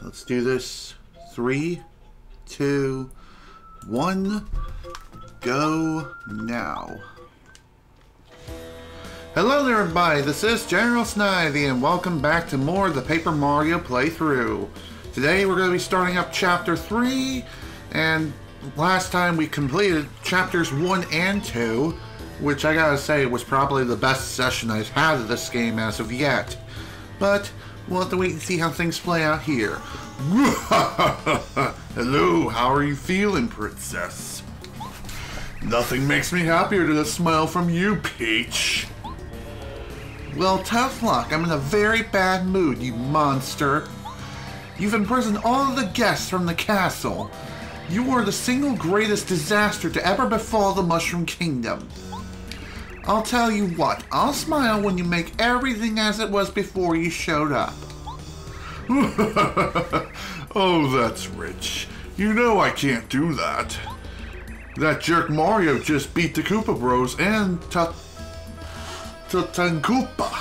Let's do this. 3, 2, 1, go now. Hello there everybody, this is General Snivy and welcome back to more of the Paper Mario playthrough. Today we're going to be starting up Chapter 3, and last time we completed Chapters 1 and 2, which I gotta say was probably the best session I've had of this game as of yet. But we'll have to wait and see how things play out here. Hello, how are you feeling, Princess? Nothing makes me happier than a smile from you, Peach. Well, tough luck. I'm in a very bad mood, you monster. You've imprisoned all of the guests from the castle. You are the single greatest disaster to ever befall the Mushroom Kingdom. I'll tell you what, I'll smile when you make everything as it was before you showed up. Oh, that's rich. You know I can't do that. That jerk Mario just beat the Koopa Bros and Koopa.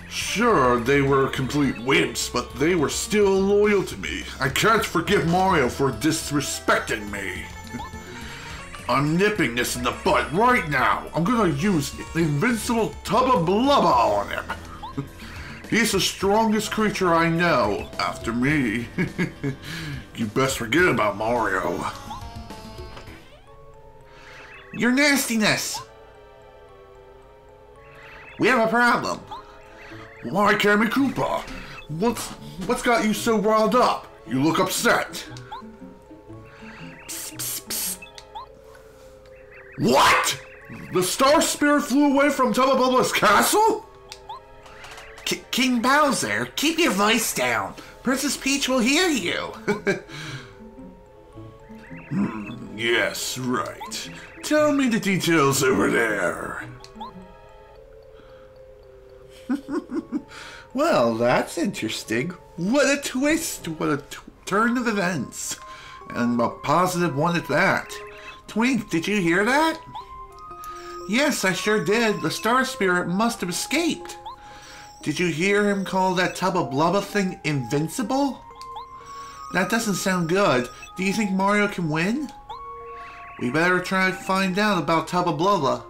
Sure, they were complete wimps, but they were still loyal to me. I can't forgive Mario for disrespecting me. I'm nipping this in the butt right now. I'm gonna use Invincible Tubba Blubba on him. He's the strongest creature I know, after me. You best forget about Mario. Your nastiness! We have a problem. Why, Kammy Koopa? What's got you so riled up? You look upset. Psst, psst, psst. What? The Star Spirit flew away from Tubba Blubba's castle? King Bowser, keep your voice down. Princess Peach will hear you. Yes, right. Tell me the details over there. Well, that's interesting. What a twist. What a turn of events. And a positive one at that. Twink, did you hear that? Yes, I sure did. The Star Spirit must have escaped. Did you hear him call that Tubba Blubba thing Invincible? That doesn't sound good. Do you think Mario can win? We better try to find out about Tubba Blubba.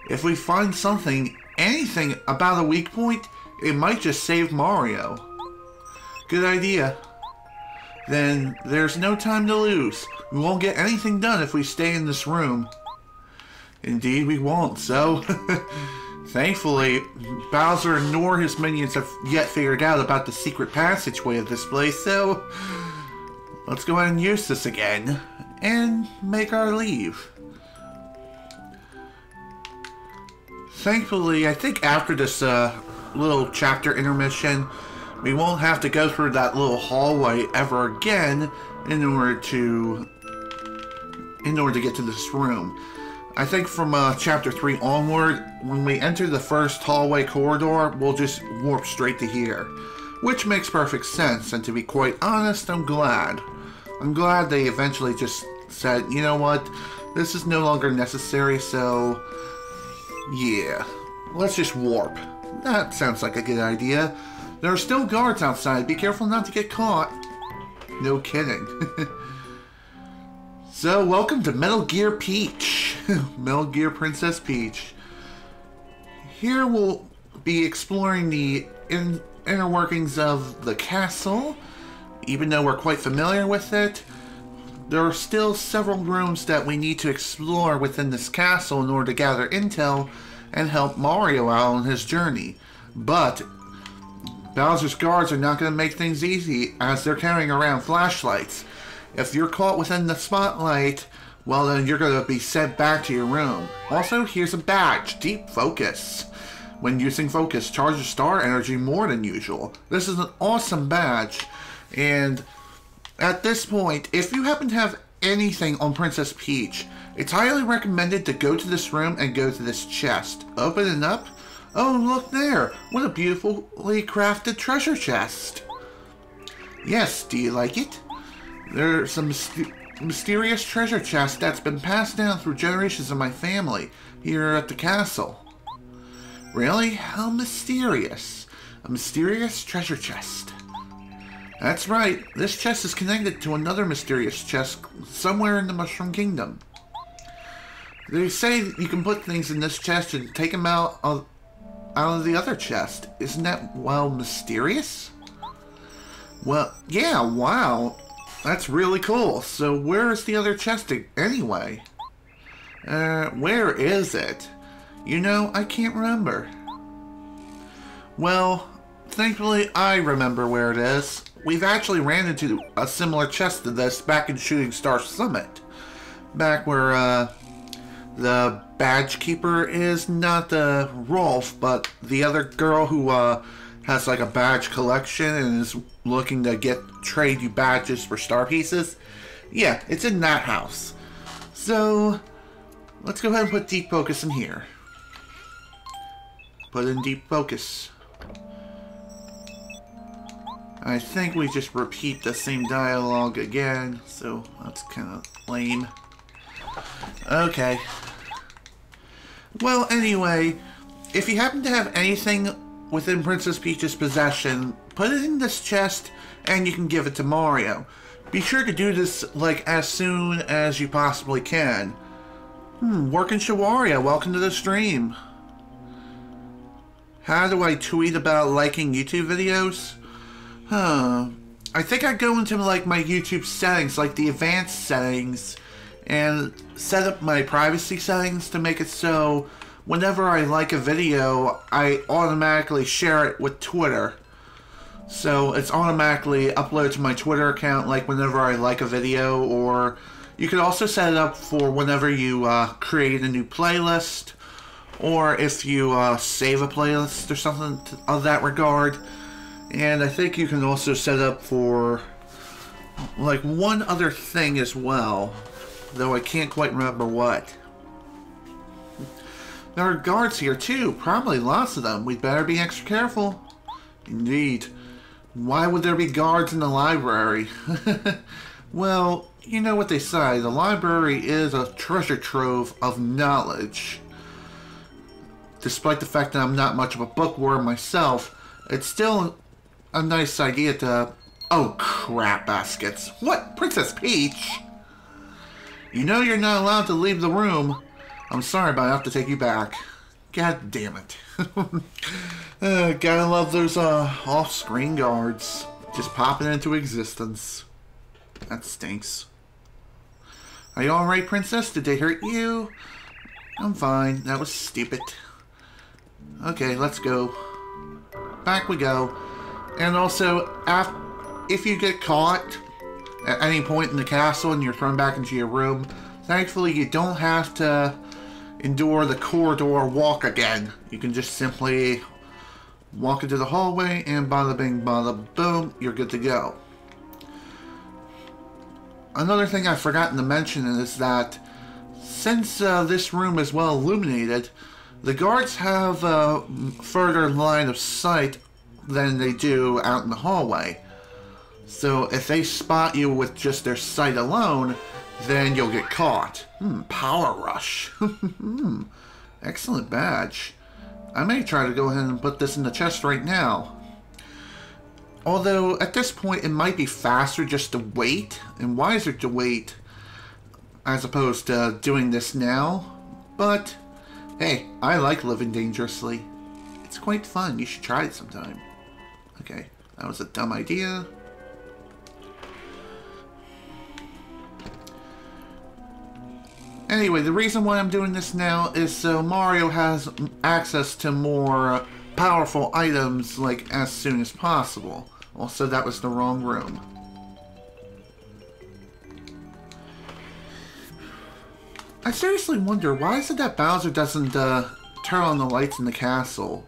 If we find something, anything about a weak point, it might just save Mario. Good idea. Then there's no time to lose. We won't get anything done if we stay in this room. Indeed we won't, so... Thankfully, Bowser nor his minions have yet figured out about the secret passageway of this place, so... Let's go ahead and use this again, and make our leave. Thankfully, I think after this little chapter intermission, we won't have to go through that little hallway ever again in order to get to this room. I think from Chapter 3 onward, when we enter the first hallway corridor, we'll just warp straight to here. Which makes perfect sense, and to be quite honest, I'm glad. I'm glad they eventually just said, you know what, this is no longer necessary, so... yeah, let's just warp. That sounds like a good idea. There are still guards outside, be careful not to get caught. No kidding. So, welcome to Metal Gear Peach. Metal Gear Princess Peach. Here we'll be exploring the inner workings of the castle. Even though we're quite familiar with it, there are still several rooms that we need to explore within this castle in order to gather intel and help Mario out on his journey. But Bowser's guards are not going to make things easy, as they're carrying around flashlights. If you're caught within the spotlight, well then you're going to be sent back to your room. Also, here's a badge, Deep Focus. When using Focus, charge your star energy more than usual. This is an awesome badge, and at this point, if you happen to have anything on Princess Peach, it's highly recommended to go to this room and go to this chest. Open it up. Oh, look there. What a beautifully crafted treasure chest. Yes, do you like it? There's some mysterious treasure chest that's been passed down through generations of my family here at the castle. Really? How mysterious. A mysterious treasure chest. That's right. This chest is connected to another mysterious chest somewhere in the Mushroom Kingdom. They say you can put things in this chest and take them out of the other chest. Isn't that, well, mysterious? Well, yeah, wow. That's really cool. So where is the other chest anyway? Where is it? You know, I can't remember. Well, thankfully I remember where it is. We've actually ran into a similar chest to this back in Shooting Star Summit. Back where, the badge keeper is not Rolf, but the other girl who has like a badge collection and is looking to trade you badges for star pieces. Yeah, it's in that house. So let's go ahead and put deep focus in here. Put in deep focus. I think we just repeat the same dialogue again, so that's kind of lame. Okay. Well, anyway, if you happen to have anything within Princess Peach's possession, put it in this chest and you can give it to Mario. Be sure to do this, like, as soon as you possibly can. Working Shawaria, welcome to the stream. How do I tweet about liking YouTube videos? I think I go into, like, my YouTube settings, like the advanced settings, and set up my privacy settings to make it so whenever I like a video, I automatically share it with Twitter. So it's automatically uploaded to my Twitter account, like whenever I like a video, or you could also set it up for whenever you create a new playlist, or if you save a playlist or something of that regard. And I think you can also set up for like one other thing as well, though I can't quite remember what. There are guards here too, probably lots of them. We'd better be extra careful. Indeed. Why would there be guards in the library? Well, you know what they say, the library is a treasure trove of knowledge. Despite the fact that I'm not much of a bookworm myself, it's still a nice idea to... Oh, crap baskets. What? Princess Peach? You know you're not allowed to leave the room. I'm sorry, but I have to take you back. God damn it. Gotta love those off-screen guards. Just popping into existence. That stinks. Are you alright, Princess? Did they hurt you? I'm fine. That was stupid. Okay, let's go. Back we go. And also, if you get caught at any point in the castle and you're thrown back into your room, thankfully you don't have to endure the corridor walk again. You can just simply walk into the hallway and bada bing bada boom, you're good to go. Another thing I've forgotten to mention is that since this room is well illuminated, the guards have a further line of sight than they do out in the hallway. So if they spot you with just their sight alone, then you'll get caught. Power Rush. Excellent badge. I may try to go ahead and put this in the chest right now. Although, at this point, it might be faster just to wait, and wiser to wait, as opposed to doing this now. But, hey, I like living dangerously. It's quite fun. You should try it sometime. Okay, that was a dumb idea. Anyway, the reason why I'm doing this now is so Mario has access to more powerful items, like, as soon as possible. Also, that was the wrong room. I seriously wonder, why is it that Bowser doesn't turn on the lights in the castle?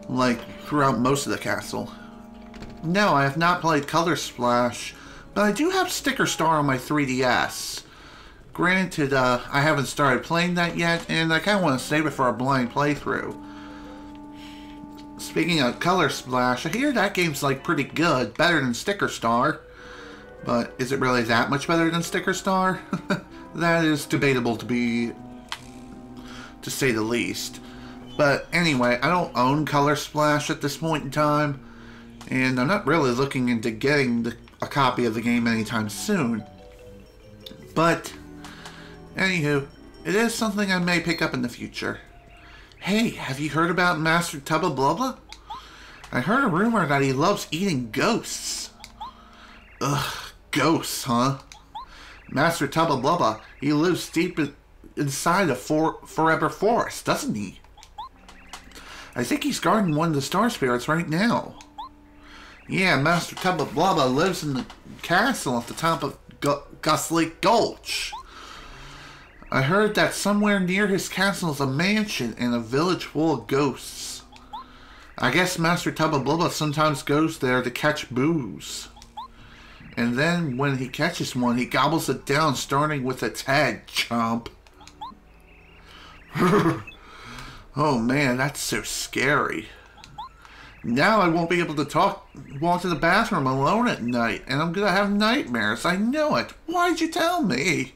Like, throughout most of the castle. No, I have not played Color Splash, but I do have Sticker Star on my 3DS. Granted, I haven't started playing that yet, and I kind of want to save it for a blind playthrough. Speaking of Color Splash, I hear that game's like pretty good, better than Sticker Star. But is it really that much better than Sticker Star? That is debatable to say the least. But anyway, I don't own Color Splash at this point in time. And I'm not really looking into getting a copy of the game anytime soon. But, anywho, it is something I may pick up in the future. Hey, have you heard about Master Tubba Blubba? I heard a rumor that he loves eating ghosts. Ugh, ghosts, huh? Master Tubba Blubba, he lives deep inside a forever forest, doesn't he? I think he's guarding one of the star spirits right now. Yeah, Master Tubba Blubba lives in the castle at the top of Gustlake Gulch. I heard that somewhere near his castle is a mansion and a village full of ghosts. I guess Master Tubba Blubba sometimes goes there to catch boos. And then when he catches one, he gobbles it down, starting with its head, chomp. Oh man, that's so scary. Now I won't be able to walk to the bathroom alone at night, and I'm gonna have nightmares. I know it. Why'd you tell me?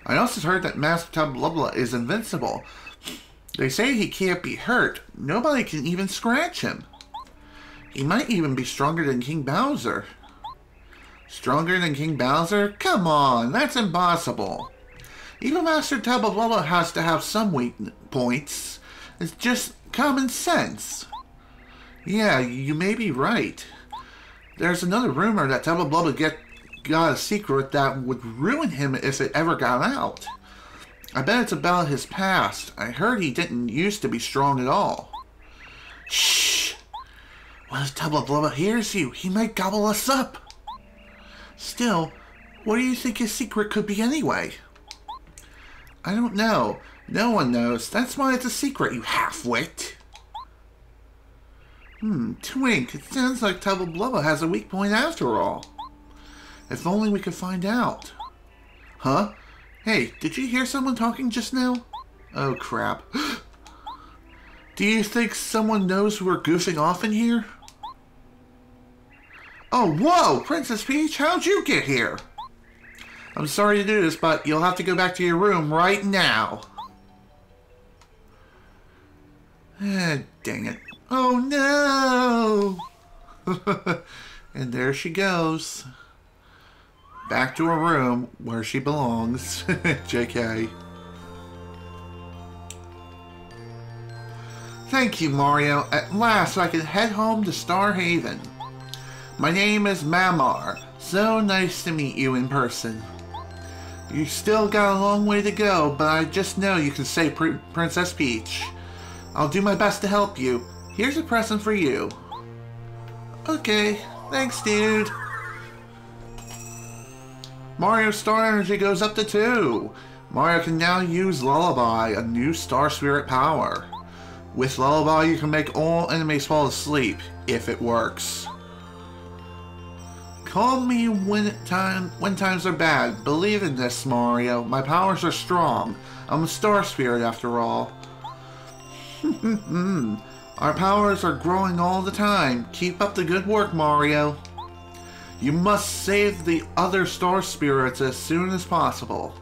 I also heard that Master Tubba Blubba is invincible. They say he can't be hurt. Nobody can even scratch him. He might even be stronger than King Bowser. Stronger than King Bowser? Come on, that's impossible. Even Master Tubba Blubba has to have some weak points. It's just common sense. Yeah, you may be right. There's another rumor that Tubba Blubba got a secret that would ruin him if it ever got out. I bet it's about his past. I heard he didn't used to be strong at all. Shh! What if Tubba Blubba hears you? He might gobble us up. Still, what do you think his secret could be anyway? I don't know. No one knows. That's why it's a secret, you half-wit. Twink, it sounds like Tubba Blubba has a weak point after all. If only we could find out. Huh? Hey, did you hear someone talking just now? Oh, crap. Do you think someone knows we're goofing off in here? Oh, whoa! Princess Peach, how'd you get here? I'm sorry to do this, but you'll have to go back to your room right now. Dang it. Oh, no! And there she goes. Back to her room where she belongs. JK. Thank you, Mario. At last I can head home to Star Haven. My name is Mamar. So nice to meet you in person. You still got a long way to go, but I just know you can save Princess Peach. I'll do my best to help you. Here's a present for you. Okay, thanks, dude. Mario's star energy goes up to 2. Mario can now use Lullaby, a new star spirit power. With Lullaby, you can make all enemies fall asleep, if it works. Call me when times are bad. Believe in this, Mario. My powers are strong. I'm a star spirit after all. Our powers are growing all the time. Keep up the good work, Mario. You must save the other star spirits as soon as possible.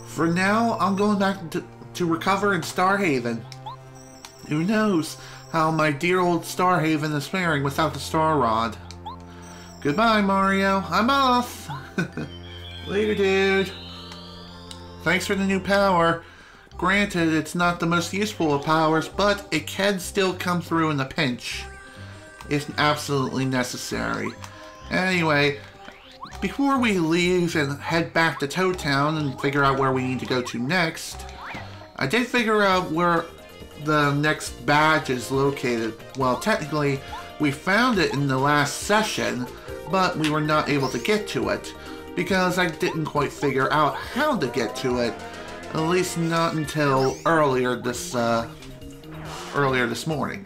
For now, I'm going back to recover in Star Haven. Who knows how my dear old Star Haven is faring without the Star Rod. Goodbye, Mario. I'm off. Later, dude. Thanks for the new power. Granted, it's not the most useful of powers, but it can still come through in a pinch. If absolutely necessary. Anyway, before we leave and head back to Toad Town and figure out where we need to go to next, I did figure out where the next badge is located. Well, technically, we found it in the last session, but we were not able to get to it because I didn't quite figure out how to get to it. At least not until earlier this morning.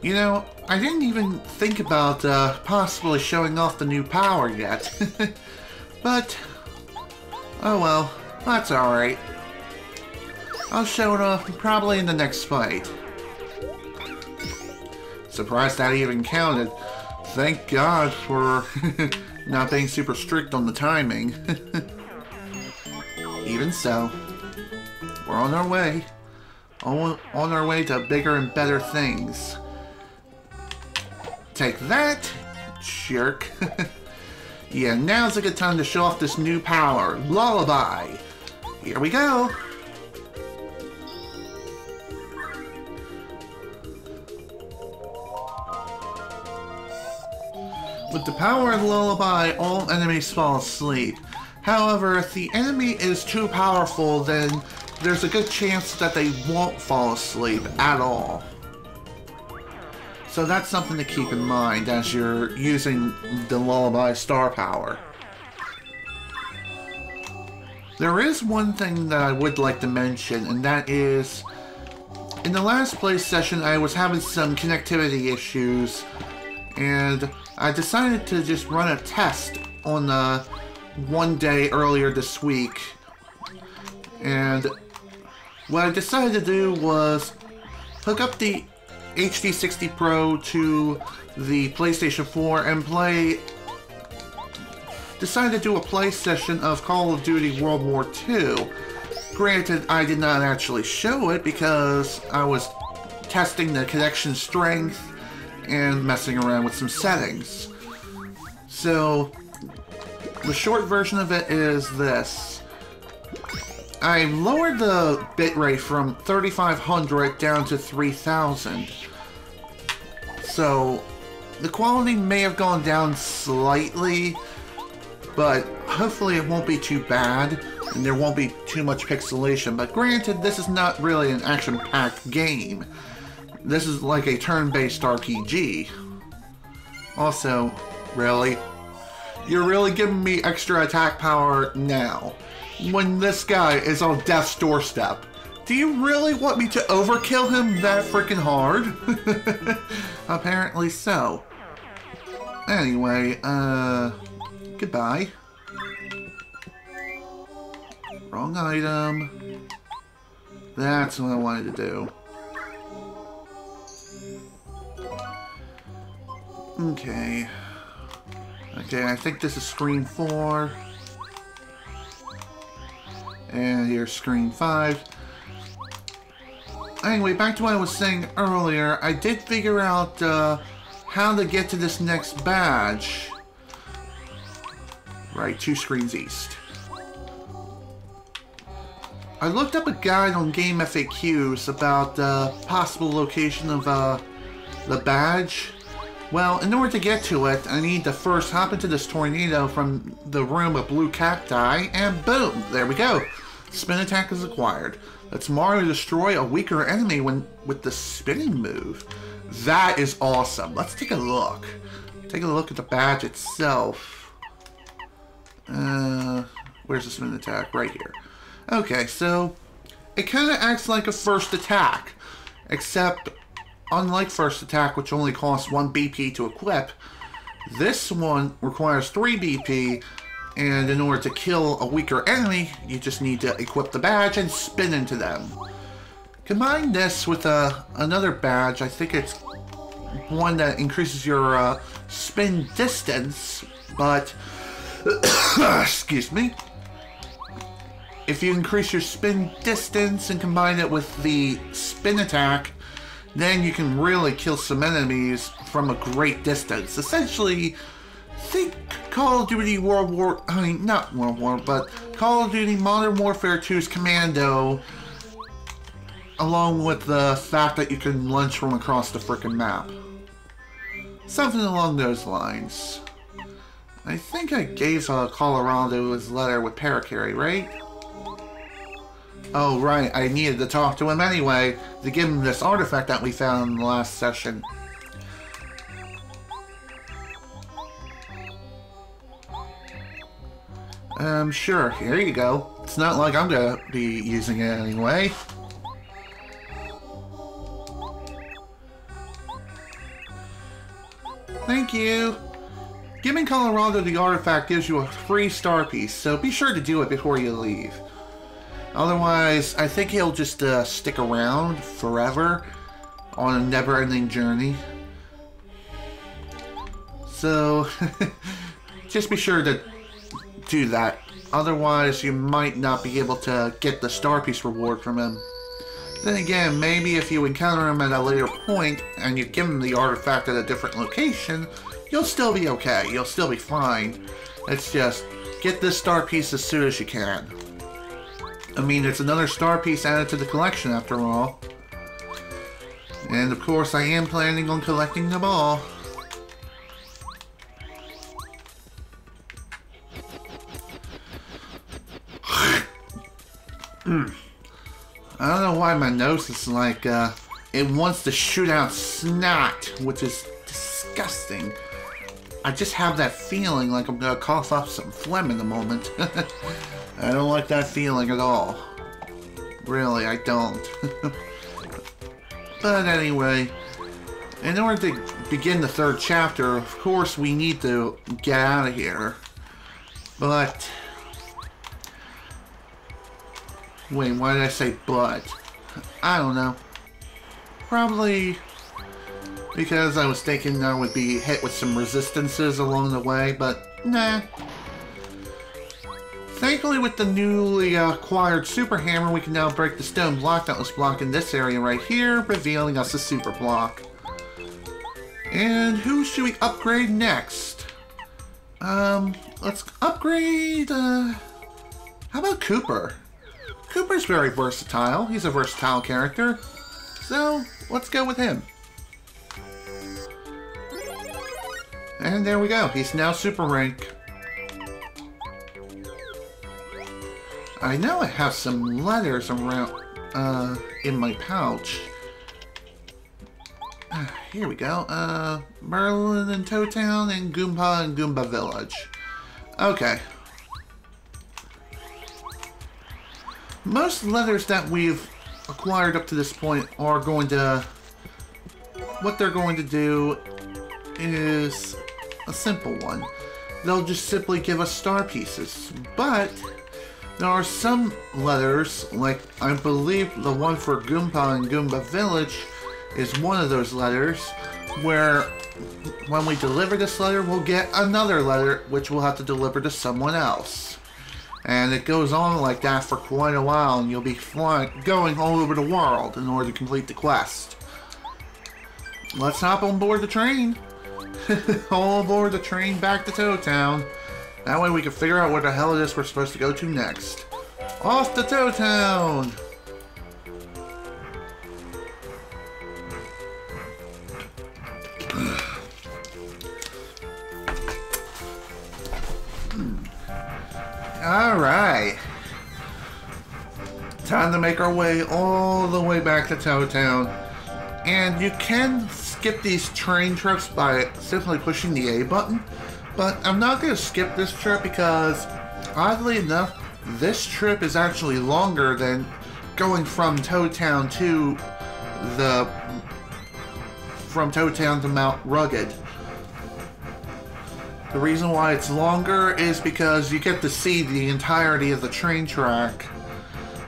You know, I didn't even think about possibly showing off the new power yet. But, oh well, that's alright. I'll show it off probably in the next fight. Surprised that even counted. Thank God for not being super strict on the timing. Even so, We're on our way. On our way to bigger and better things. Take that, jerk. Yeah, now's a good time to show off this new power, Lullaby. Here we go. With the power of Lullaby, all enemies fall asleep. However, if the enemy is too powerful, then there's a good chance that they won't fall asleep at all. So that's something to keep in mind as you're using the Lullaby star power. There is one thing that I would like to mention, and that is, in the last play session I was having some connectivity issues, and I decided to just run a test on one day earlier this week. And what I decided to do was hook up the HD60 Pro to the PlayStation 4 and decided to do a play session of Call of Duty World War II. Granted, I did not actually show it because I was testing the connection strength and messing around with some settings. So, the short version of it is this. I lowered the bitrate from 3500 down to 3000. So, the quality may have gone down slightly, but hopefully it won't be too bad, and there won't be too much pixelation. But granted, this is not really an action-packed game. This is like a turn-based RPG. Also, really? You're really giving me extra attack power now, when this guy is on death's doorstep. Do you really want me to overkill him that freaking hard? Apparently so. Anyway, goodbye. Wrong item. That's what I wanted to do. Okay. Okay, I think this is screen 4. And here's screen 5. Anyway, back to what I was saying earlier, I did figure out how to get to this next badge. Right, 2 screens east. I looked up a guide on Game FAQs about the possible location of the badge. Well, in order to get to it, I need to first hop into this tornado from the room of blue cacti, and boom, there we go. Spin attack is acquired. Lets Mario destroy a weaker enemy with the spinning move. That is awesome. Let's take a look. Take a look at the badge itself. Where's the spin attack? Right here. Okay, so it kind of acts like a first attack, except unlike first attack, which only costs 1 BP to equip, this one requires 3 BP, and in order to kill a weaker enemy, you just need to equip the badge and spin into them. Combine this with another badge. I think it's one that increases your spin distance, but excuse me. If you increase your spin distance and combine it with the spin attack, then you can really kill some enemies from a great distance. Essentially, think Call of Duty not World War, but Call of Duty Modern Warfare 2's Commando, along with the fact that you can lunge from across the frickin' map. Something along those lines. I think I gave Colorado his letter with Paracarry, right? Oh, right, I needed to talk to him anyway, to give him this artifact that we found in the last session. Sure, here you go. It's not like I'm gonna be using it anyway. Thank you. Giving Colorado the artifact gives you a free star piece, so be sure to do it before you leave. Otherwise, I think he'll just stick around forever on a never-ending journey. So, just be sure to do that Otherwise, you might not be able to get the star piece reward from him. Then again, maybe if you encounter him at a later point and you give him the artifact at a different location, you'll still be okay. You'll still be fine. It's just, get this star piece as soon as you can. I mean, it's another star piece added to the collection after all. And of course, I am planning on collecting them all. I don't know why my nose is like, it wants to shoot out snot, which is disgusting. I just have that feeling like I'm gonna cough up some phlegm in a moment. I don't like that feeling at all. Really, I don't. But anyway, in order to begin the third chapter, of course we need to get out of here. But... wait, why did I say but? I don't know. Probably because I was thinking I would be hit with some resistances along the way, but nah. Thankfully, with the newly acquired super hammer, we can now break the stone block that was blocking this area right here, revealing us a super block. And who should we upgrade next? Let's upgrade, how about Cooper? Cooper's very versatile. He's a versatile character. So, let's go with him. And there we go. He's now super rank. I know I have some letters around, in my pouch. Here we go. Merlin and Toad Town and Goomba Village. Okay. Most letters that we've acquired up to this point are going to... what they're going to do is a simple one. They'll just simply give us star pieces. But there are some letters, like I believe the one for Goomba and Goomba Village is one of those letters, where when we deliver this letter, we'll get another letter which we'll have to deliver to someone else. And it goes on like that for quite a while, and you'll be going all over the world in order to complete the quest. Let's hop on board the train. All aboard the train back to Toad Town. That way we can figure out where the hell it is we're supposed to go to next. Off to Toad Town! Alright. Time to make our way all the way back to Toad Town. And you can skip these train trips by simply pushing the A button. But I'm not going to skip this trip because, oddly enough, this trip is actually longer than going from Toad Town to Mount Rugged. The reason why it's longer is because you get to see the entirety of the train track.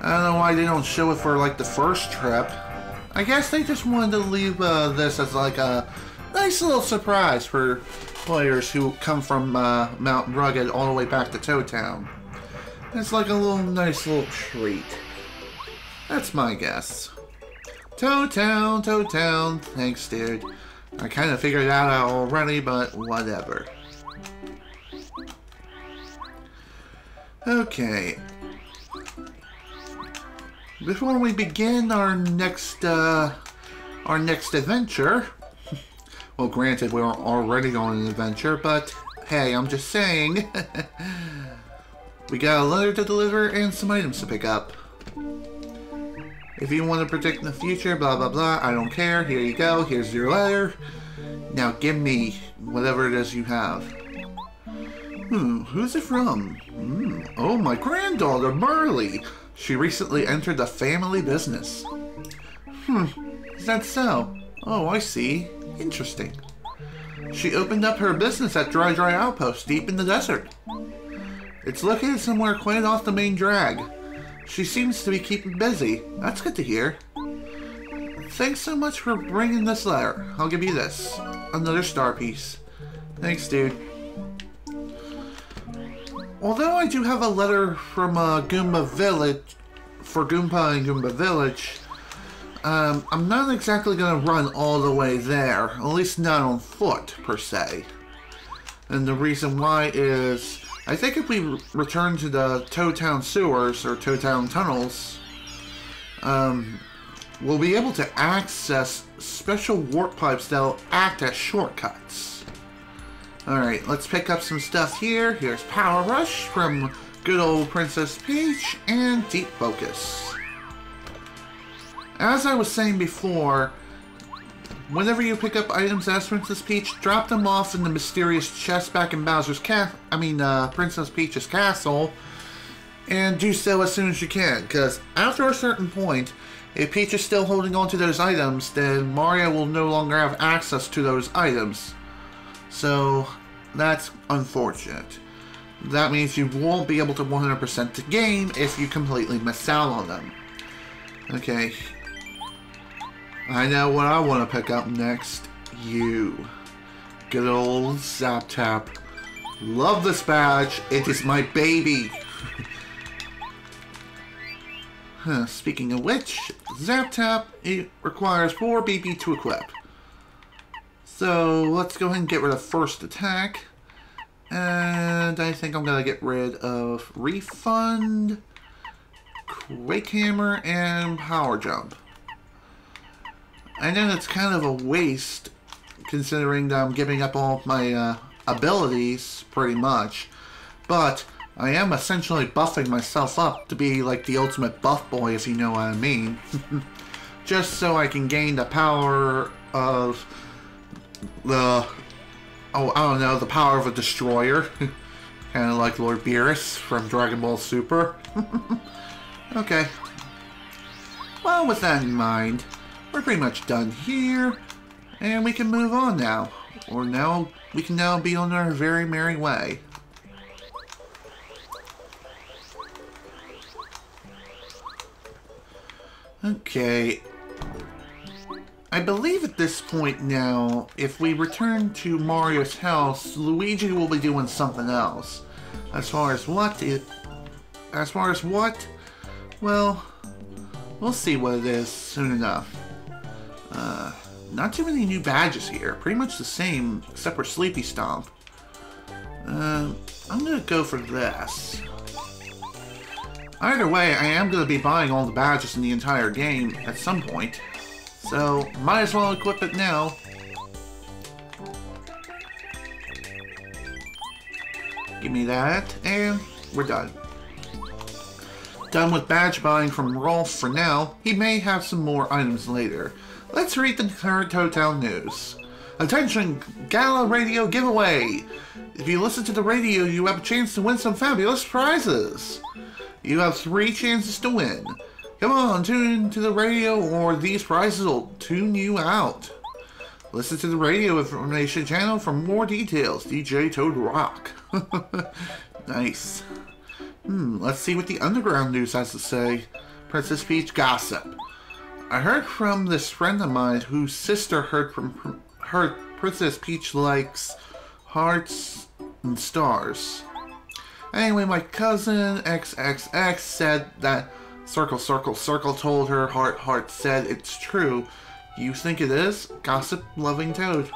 I don't know why they don't show it for like the first trip. I guess they just wanted to leave this as like a nice little surprise for players who come from Mount Rugged all the way back to Toad Town. It's like a nice little treat. That's my guess. Toad Town, Toad Town. Thanks, dude. I kind of figured that out already, but whatever. Okay. Before we begin our next adventure, well, granted, we're already on an adventure, but hey, I'm just saying, we got a letter to deliver and some items to pick up. If you want to predict the future, blah blah blah, I don't care. Here you go. Here's your letter. Now give me whatever it is you have. Who's it from? Oh, my granddaughter, Marley. She recently entered the family business. Is that so? Oh, I see. Interesting. She opened up her business at Dry Outpost deep in the desert. It's located somewhere quite off the main drag. She seems to be keeping busy. That's good to hear. Thanks so much for bringing this letter. I'll give you this. Another star piece. Thanks, dude. although I do have a letter from Goomba Village, for Goomba and Goomba Village, I'm not exactly going to run all the way there, at least not on foot, per se. And the reason why is, I think if we return to the Toad Town sewers, or Toad Town tunnels, we'll be able to access special warp pipes that'll act as shortcuts. Alright, let's pick up some stuff here. Here's Power Rush from good old Princess Peach, and Deep Focus. As I was saying before, whenever you pick up items as Princess Peach, drop them off in the mysterious chest back in Princess Peach's castle, and do so as soon as you can, because after a certain point, if Peach is still holding on to those items, then Mario will no longer have access to those items. So, that's unfortunate. That means you won't be able to 100% the game if you completely miss out on them. Okay. I know what I want to pick up next. You. Good old Zap Tap. Love this badge. It is my baby. Speaking of which, Zap Tap, it requires 4 BP to equip. So let's go ahead and get rid of first attack. And I think I'm going to get rid of Refund, Quake Hammer, and Power Jump. I know it's kind of a waste, considering that I'm giving up all my abilities, pretty much. But I am essentially buffing myself up to be like the ultimate buff boy, if you know what I mean. Just so I can gain the power of the... oh, I don't know, the power of a destroyer. Kind of like Lord Beerus from Dragon Ball Super. Okay. Well, with that in mind, we're pretty much done here. And we can move on now. Or now, we can now be on our very merry way. Okay. I believe at this point now, if we return to Mario's house, Luigi will be doing something else. As far as what, well, we'll see what it is soon enough. Not too many new badges here. Pretty much the same, except for Sleepy Stomp. I'm gonna go for this. Either way, I am gonna be buying all the badges in the entire game at some point. So, might as well equip it now. Give me that, and we're done. Done with badge buying from Rolf for now. He may have some more items later. Let's read the current Toad Town news. Attention, Gala Radio giveaway! If you listen to the radio, you have a chance to win some fabulous prizes. You have 3 chances to win. Come on, tune to the radio or these prizes will tune you out. Listen to the radio information channel for more details. DJ Toad Rock. Nice. Let's see what the underground news has to say. Princess Peach gossip. I heard from this friend of mine whose sister heard Princess Peach likes hearts and stars. Anyway, my cousin XXX said that Circle, circle, circle told her, heart, heart said it's true. You think it is? Gossip-loving Toad.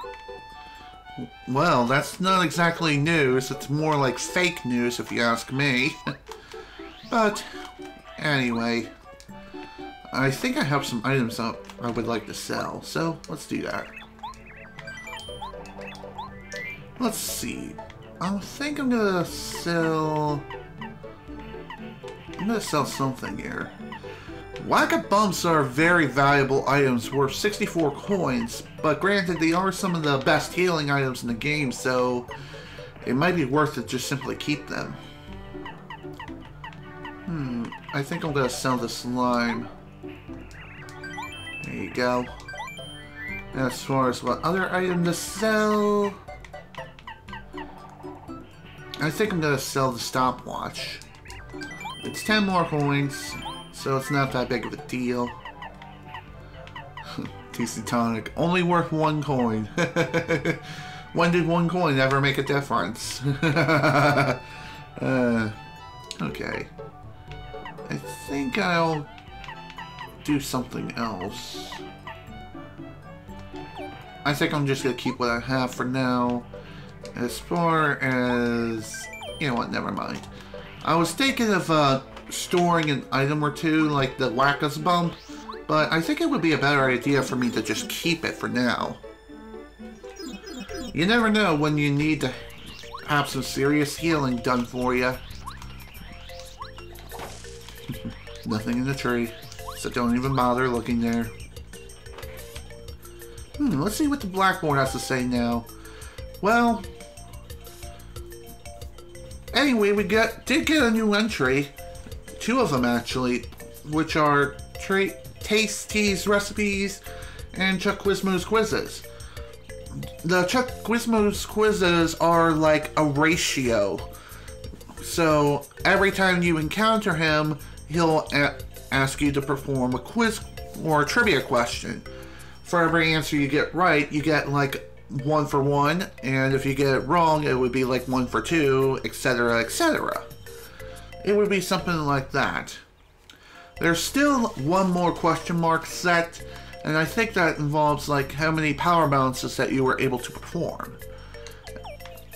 Well, that's not exactly news. It's more like fake news, if you ask me. But, anyway. I think I have some items I would like to sell, so let's do that. Let's see. I think I'm gonna sell... I'm gonna sell something here. Whack-a-bumps are very valuable items worth 64 coins, but granted they are some of the best healing items in the game, so it might be worth it just simply keep them. I think I'm gonna sell the slime. There you go. As far as what other item to sell... I think I'm gonna sell the stopwatch. It's 10 more coins, so it's not that big of a deal. TC Tonic, only worth 1 coin. When did 1 coin ever make a difference? Okay. I think I'll do something else. I think I'm just gonna keep what I have for now. As far as... You know what, never mind. I was thinking of storing an item or two, like the Wacka's Bump, but I think it would be a better idea for me to just keep it for now. You never know when you need to have some serious healing done for you. Nothing in the tree, so don't even bother looking there. Let's see what the blackboard has to say now. Well, anyway, we did get a new entry. 2 of them, actually, which are Taste Tease Recipes and Chuck Gizmo's Quizzes. The Chuck Gizmo's Quizzes are like a ratio. So, every time you encounter him, he'll ask you to perform a quiz or a trivia question. For every answer you get right, you get like 1 for 1, and if you get it wrong, it would be like 1 for 2, etc., etc. It would be something like that. There's still one more question mark set, and I think that involves like how many power balances that you were able to perform.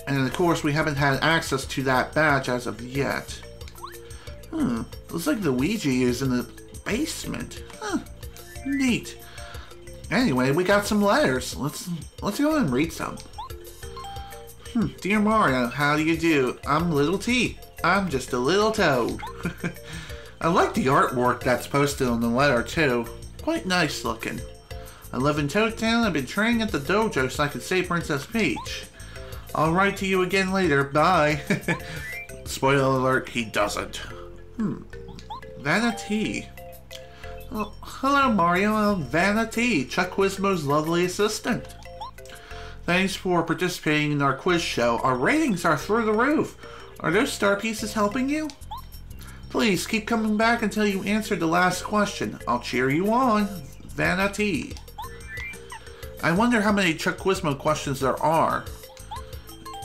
And of course, we haven't had access to that badge as of yet. Looks like the Ouija is in the basement. Neat. Anyway, we got some letters. Let's go and read some. Dear Mario, how do you do? I'm Little T. I'm just a little toad. I like the artwork that's posted on the letter too. Quite nice looking. I live in Toad Town. I've been training at the dojo so I can save Princess Peach. I'll write to you again later. Bye. Spoiler alert, he doesn't. Vanity. Oh, hello Mario, I'm Vanity, Chuck Gizmo's lovely assistant. Thanks for participating in our quiz show. Our ratings are through the roof. Are those star pieces helping you? Please keep coming back until you answer the last question. I'll cheer you on. Vanity. I wonder how many Chuck Gizmo questions there are.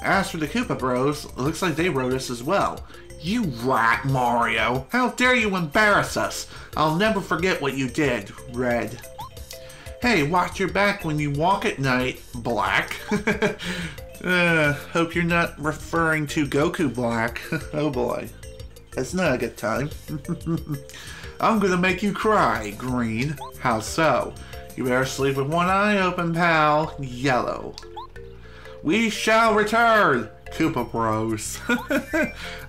As for the Koopa Bros, it looks like they wrote us as well. You rat, Mario! How dare you embarrass us! I'll never forget what you did, Red. Hey, watch your back when you walk at night, Black. Hope you're not referring to Goku Black. Oh boy. That's not a good time. I'm gonna make you cry, Green. How so? You better sleep with one eye open, pal. Yellow. We shall return! Koopa Bros.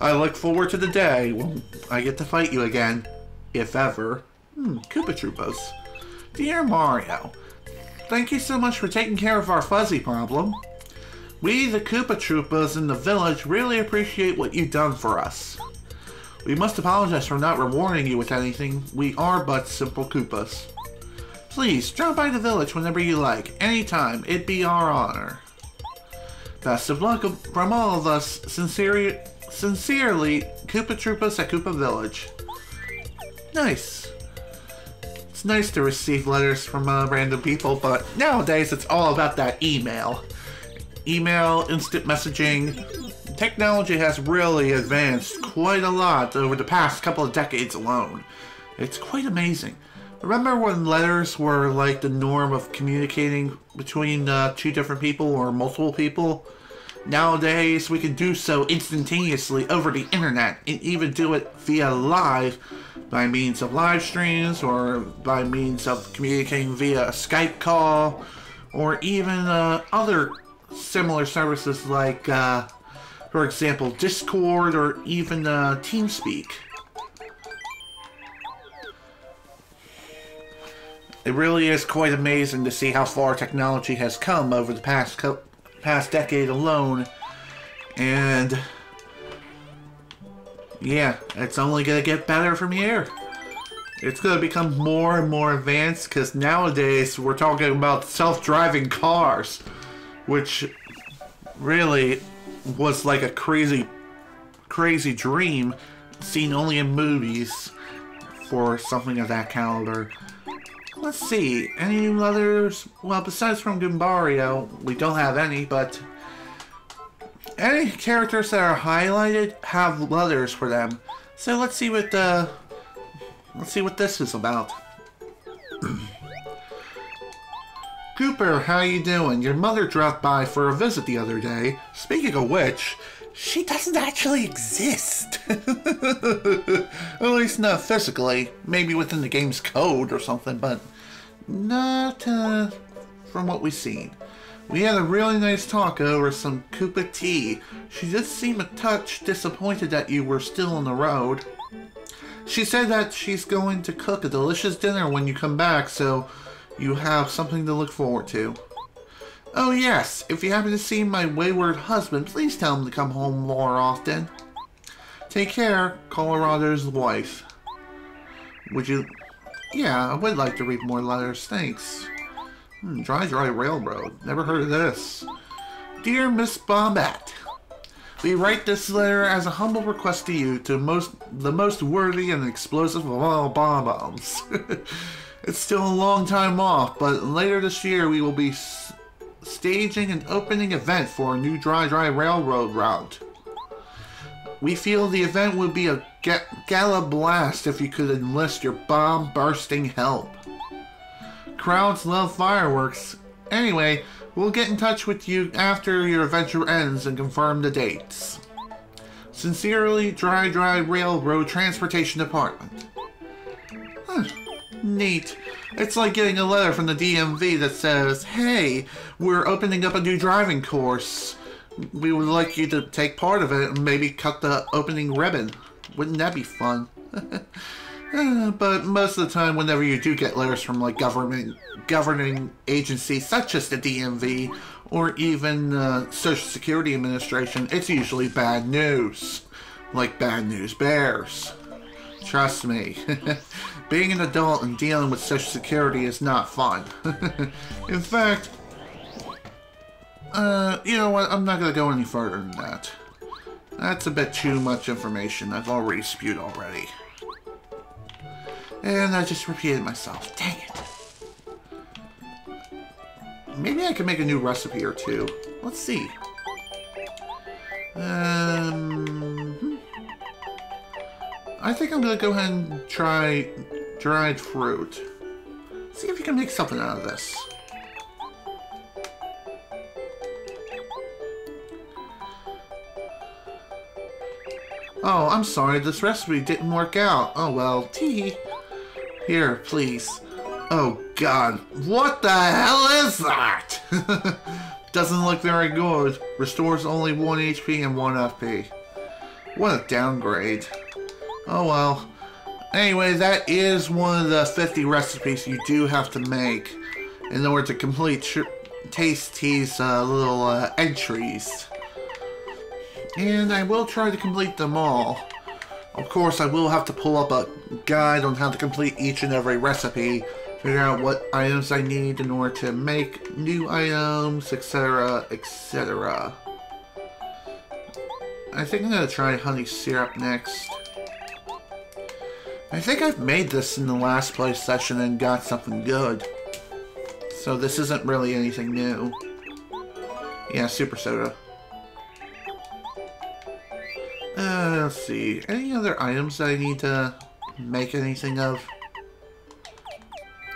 I look forward to the day when I get to fight you again. If ever. Koopa Troopas. Dear Mario, thank you so much for taking care of our fuzzy problem. We, the Koopa Troopas in the village, really appreciate what you've done for us. We must apologize for not rewarding you with anything. We are but simple Koopas. Please, drop by the village whenever you like. Anytime. It'd be our honor. Best of luck from all of us. Sincerely, Koopa Troopas at Koopa Village. Nice. It's nice to receive letters from random people, but nowadays it's all about that email. Email, instant messaging. Technology has really advanced quite a lot over the past couple of decades alone. It's quite amazing. Remember when letters were like the norm of communicating between 2 different people or multiple people? Nowadays, we can do so instantaneously over the internet and even do it via live by means of live streams or by means of communicating via a Skype call or even other similar services like, for example, Discord or even TeamSpeak. It really is quite amazing to see how far technology has come over the past decade alone, and yeah, it's only gonna get better from here. It's gonna become more and more advanced because nowadays we're talking about self-driving cars, which really was like a crazy dream seen only in movies for something of that caliber. Let's see, any new letters? Well, besides from Gumbario, we don't have any, but Any characters that are highlighted have letters for them. So let's see what this is about. Cooper, how you doing? Your mother dropped by for a visit the other day. Speaking of which, she doesn't actually exist. At least not physically. Maybe within the game's code or something, but not from what we've seen. We had a really nice talk over some Koopa tea. She did seem a touch disappointed that you were still on the road. She said that she's going to cook a delicious dinner when you come back, so you have something to look forward to. Oh yes, if you happen to see my wayward husband, please tell him to come home more often. Take care, Colorado's wife. Would you... Yeah, I would like to read more letters, thanks. Dry Railroad. Never heard of this. Dear Miss Bombette, we write this letter as a humble request to you, to the most worthy and explosive of all bombs. It's still a long time off, but later this year we will be staging an opening event for a new Dry Railroad route. We feel the event would be a gala blast if you could enlist your bomb-bursting help. Crowds love fireworks. Anyway, we'll get in touch with you after your adventure ends and confirm the dates. Sincerely, Dry Railroad Transportation Department. Neat. It's like getting a letter from the DMV that says, hey, we're opening up a new driving course. We would like you to take part of it and maybe cut the opening ribbon. Wouldn't that be fun? But most of the time, whenever you do get letters from like governing agencies such as the DMV or even Social Security Administration, it's usually bad news. Like Bad News Bears. Trust me. Being an adult and dealing with Social Security is not fun. In fact, you know what? I'm not going to go any further than that. That's a bit too much information. I've already spewed already. And I just repeated myself. Dang it. Maybe I can make a new recipe or two. Let's see. I think I'm going to go ahead and try dried fruit. See if you can make something out of this. Oh, I'm sorry, this recipe didn't work out. Oh well, tee. Here, please. Oh god, what the hell is that? Doesn't look very good. Restores only 1 HP and 1 FP. What a downgrade. Oh well. Anyway, that is one of the 50 recipes you do have to make in order to complete Tasty's little entries. And I will try to complete them all. Of course, I will have to pull up a guide on how to complete each and every recipe, figure out what items I need in order to make new items, etc., etc. I think I'm going to try honey syrup next. I think I've made this in the last play session and got something good. So this isn't really anything new. Yeah, super soda. Let's see. Any other items that I need to make anything of?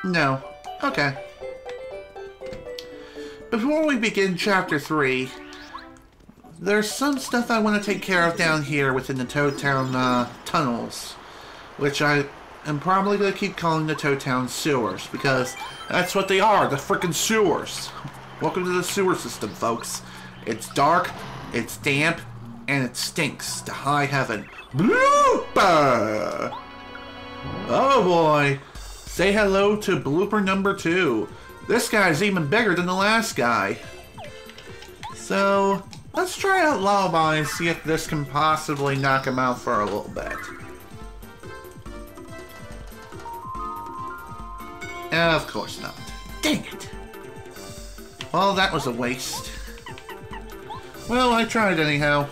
No. Okay. Before we begin Chapter 3, there's some stuff I want to take care of down here within the Toad Town tunnels. Which I am probably going to keep calling the Toad Town sewers, because that's what they are, the frickin' sewers. Welcome to the sewer system, folks. It's dark, it's damp, and it stinks to high heaven. Blooper! Oh boy. Say hello to blooper number 2. This guy's even bigger than the last guy. So, let's try out Lullaby and see if this can possibly knock him out for a little bit. Of course not. Dang it. Well, that was a waste. Well, I tried anyhow.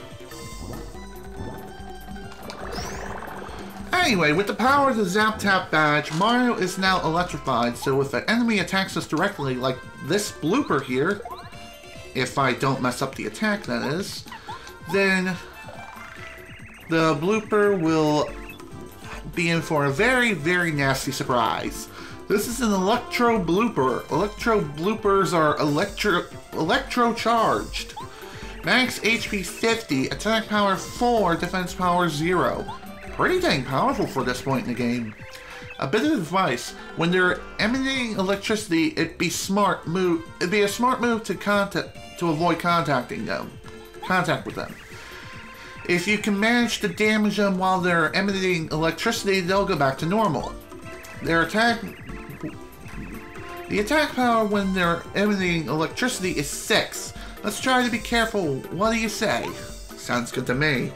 Anyway, with the power of the Zap Tap badge, Mario is now electrified, so if an enemy attacks us directly, like this blooper here, if I don't mess up the attack, that is, then the blooper will be in for a very, very nasty surprise. This is an electro blooper. Electro bloopers are electro charged. Max HP 50, attack power 4, defense power 0. Pretty dang powerful for this point in the game. A bit of advice: when they're emanating electricity, it'd be a smart move to avoid contact with them. If you can manage to damage them while they're emanating electricity, they'll go back to normal. The attack power when they're emanating electricity is 6. Let's try to be careful. What do you say? Sounds good to me.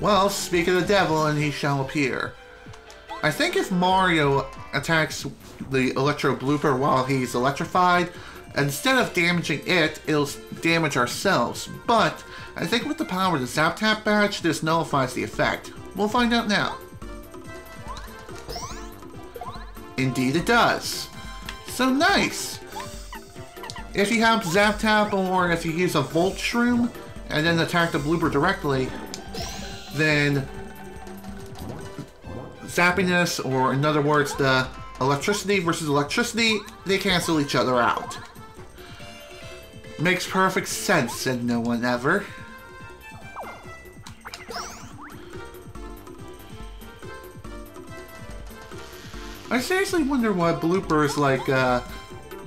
Well, speak of the devil and he shall appear. I think if Mario attacks the electro blooper while he's electrified, instead of damaging it, it'll damage ourselves. But I think with the power of the Zap Tap badge, this nullifies the effect. We'll find out now. Indeed it does. So nice! If you have Zap Tap, or if you use a Volt Shroom and then attack the blooper directly, then zappiness, or in other words, the electricity versus electricity, they cancel each other out. Makes perfect sense, said no one ever. I seriously wonder why Blooper is like,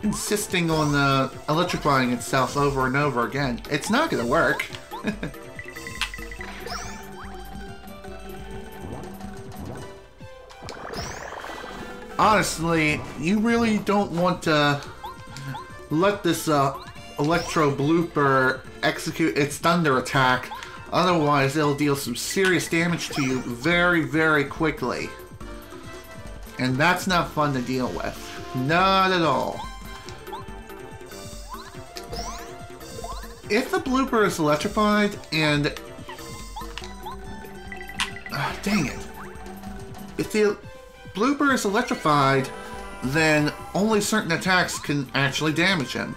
insisting on electrifying itself over and over again. It's not gonna work. Honestly, you really don't want to let this Electro Blooper execute its thunder attack, otherwise it'll deal some serious damage to you very, very quickly. And that's not fun to deal with. Not at all. If the blooper is electrified and... dang it. If the blooper is electrified, then only certain attacks can actually damage him.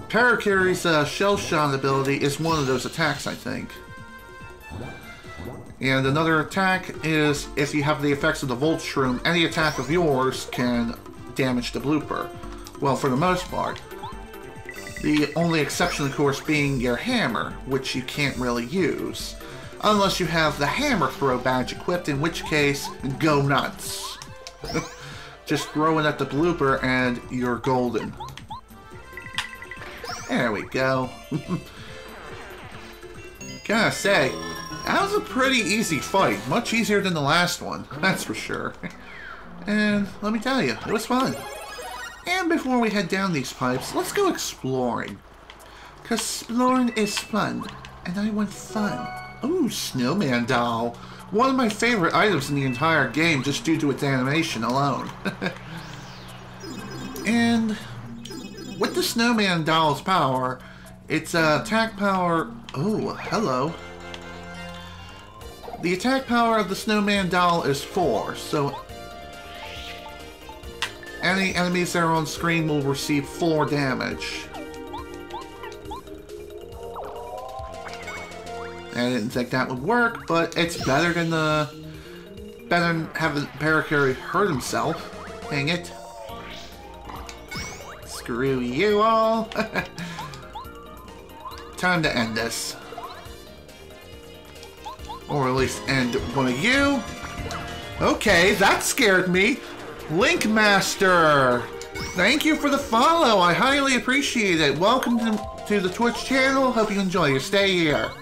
Parakarry's Shell Shot ability is one of those attacks, I think. And another attack is, if you have the effects of the Volt Shroom, any attack of yours can damage the blooper. Well, for the most part. The only exception, of course, being your hammer, which you can't really use. Unless you have the Hammer Throw badge equipped, in which case, go nuts. Just throw it at the blooper and you're golden. There we go. Gotta say, that was a pretty easy fight. Much easier than the last one, that's for sure. And let me tell you, it was fun. And before we head down these pipes, let's go exploring. 'Cause exploring is fun, and I want fun. Ooh, Snowman Doll. One of my favorite items in the entire game, just due to its animation alone. And with the Snowman Doll's power, its attack power... Oh, hello. The attack power of the Snowman Doll is 4, so any enemies that are on screen will receive 4 damage. I didn't think that would work, but it's better than having Parakarry hurt himself. Dang it. Screw you all. Time to end this. Or at least end one of you. Okay, that scared me. Link Master! Thank you for the follow. I highly appreciate it. Welcome to the Twitch channel. Hope you enjoy your stay here.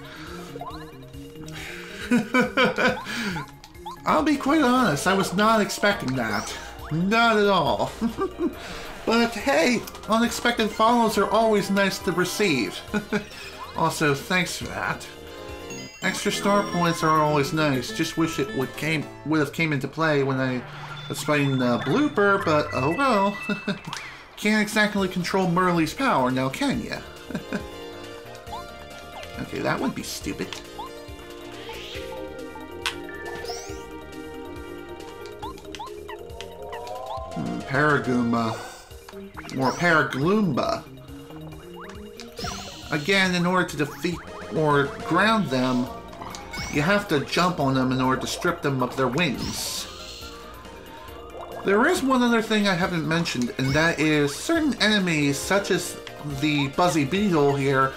I'll be quite honest, I was not expecting that. Not at all. But hey, unexpected follows are always nice to receive. Also, thanks for that. Extra star points are always nice. Just wish it would have came into play when I was fighting the blooper, but oh well. Can't exactly control Merly's power now, can ya? Okay, that would be stupid. Paragoomba. Or Paragloomba. again, in order to defeat or ground them, you have to jump on them in order to strip them of their wings. There is one other thing I haven't mentioned, and that is certain enemies, such as the Buzzy Beetle here,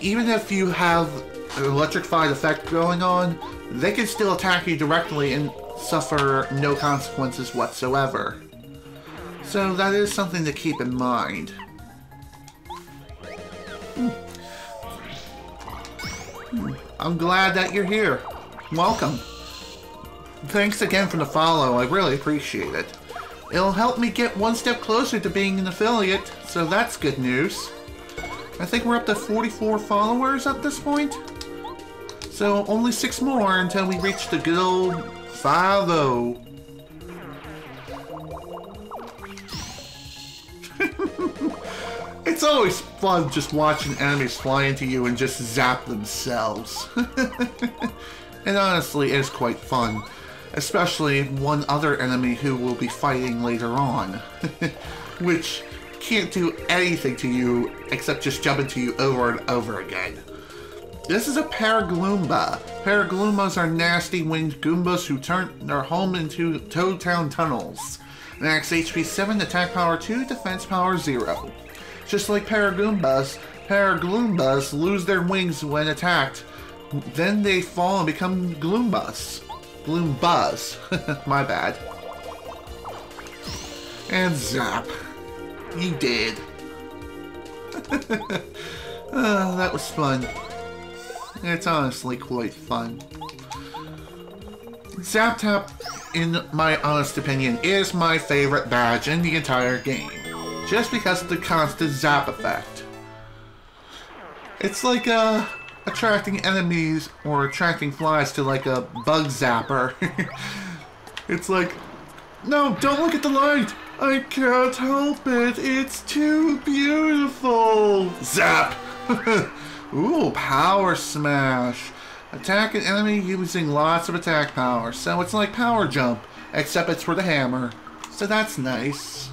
even if you have an electrified effect going on, they can still attack you directly and suffer no consequences whatsoever. So that is something to keep in mind. I'm glad that you're here. Welcome. Thanks again for the follow, I really appreciate it. It'll help me get one step closer to being an affiliate, so that's good news. I think we're up to 44 followers at this point. So only 6 more until we reach the good old 5-0. It's always fun just watching enemies fly into you and just zap themselves. And honestly, it is quite fun. Especially one other enemy who will be fighting later on. Which can't do anything to you except just jump into you over and over again. This is a Paragloomba. Paragloomba's are nasty winged Goombas who turn their home into Toad Town tunnels. Max HP 7, attack power 2, defense power 0. Just like Paragoombas, Paragloomba's lose their wings when attacked. Then they fall and become Gloombas. Gloombas. My bad. And zap. You did. That was fun. It's honestly quite fun. Zap Tap, in my honest opinion, is my favorite badge in the entire game. Just because of the constant zap effect. It's like attracting enemies or attracting flies to like a bug zapper. It's like, no, don't look at the light! I can't help it, it's too beautiful! Zap! Ooh, Power Smash! Attack an enemy using lots of attack power, so it's like Power Jump, except it's for the hammer. So that's nice.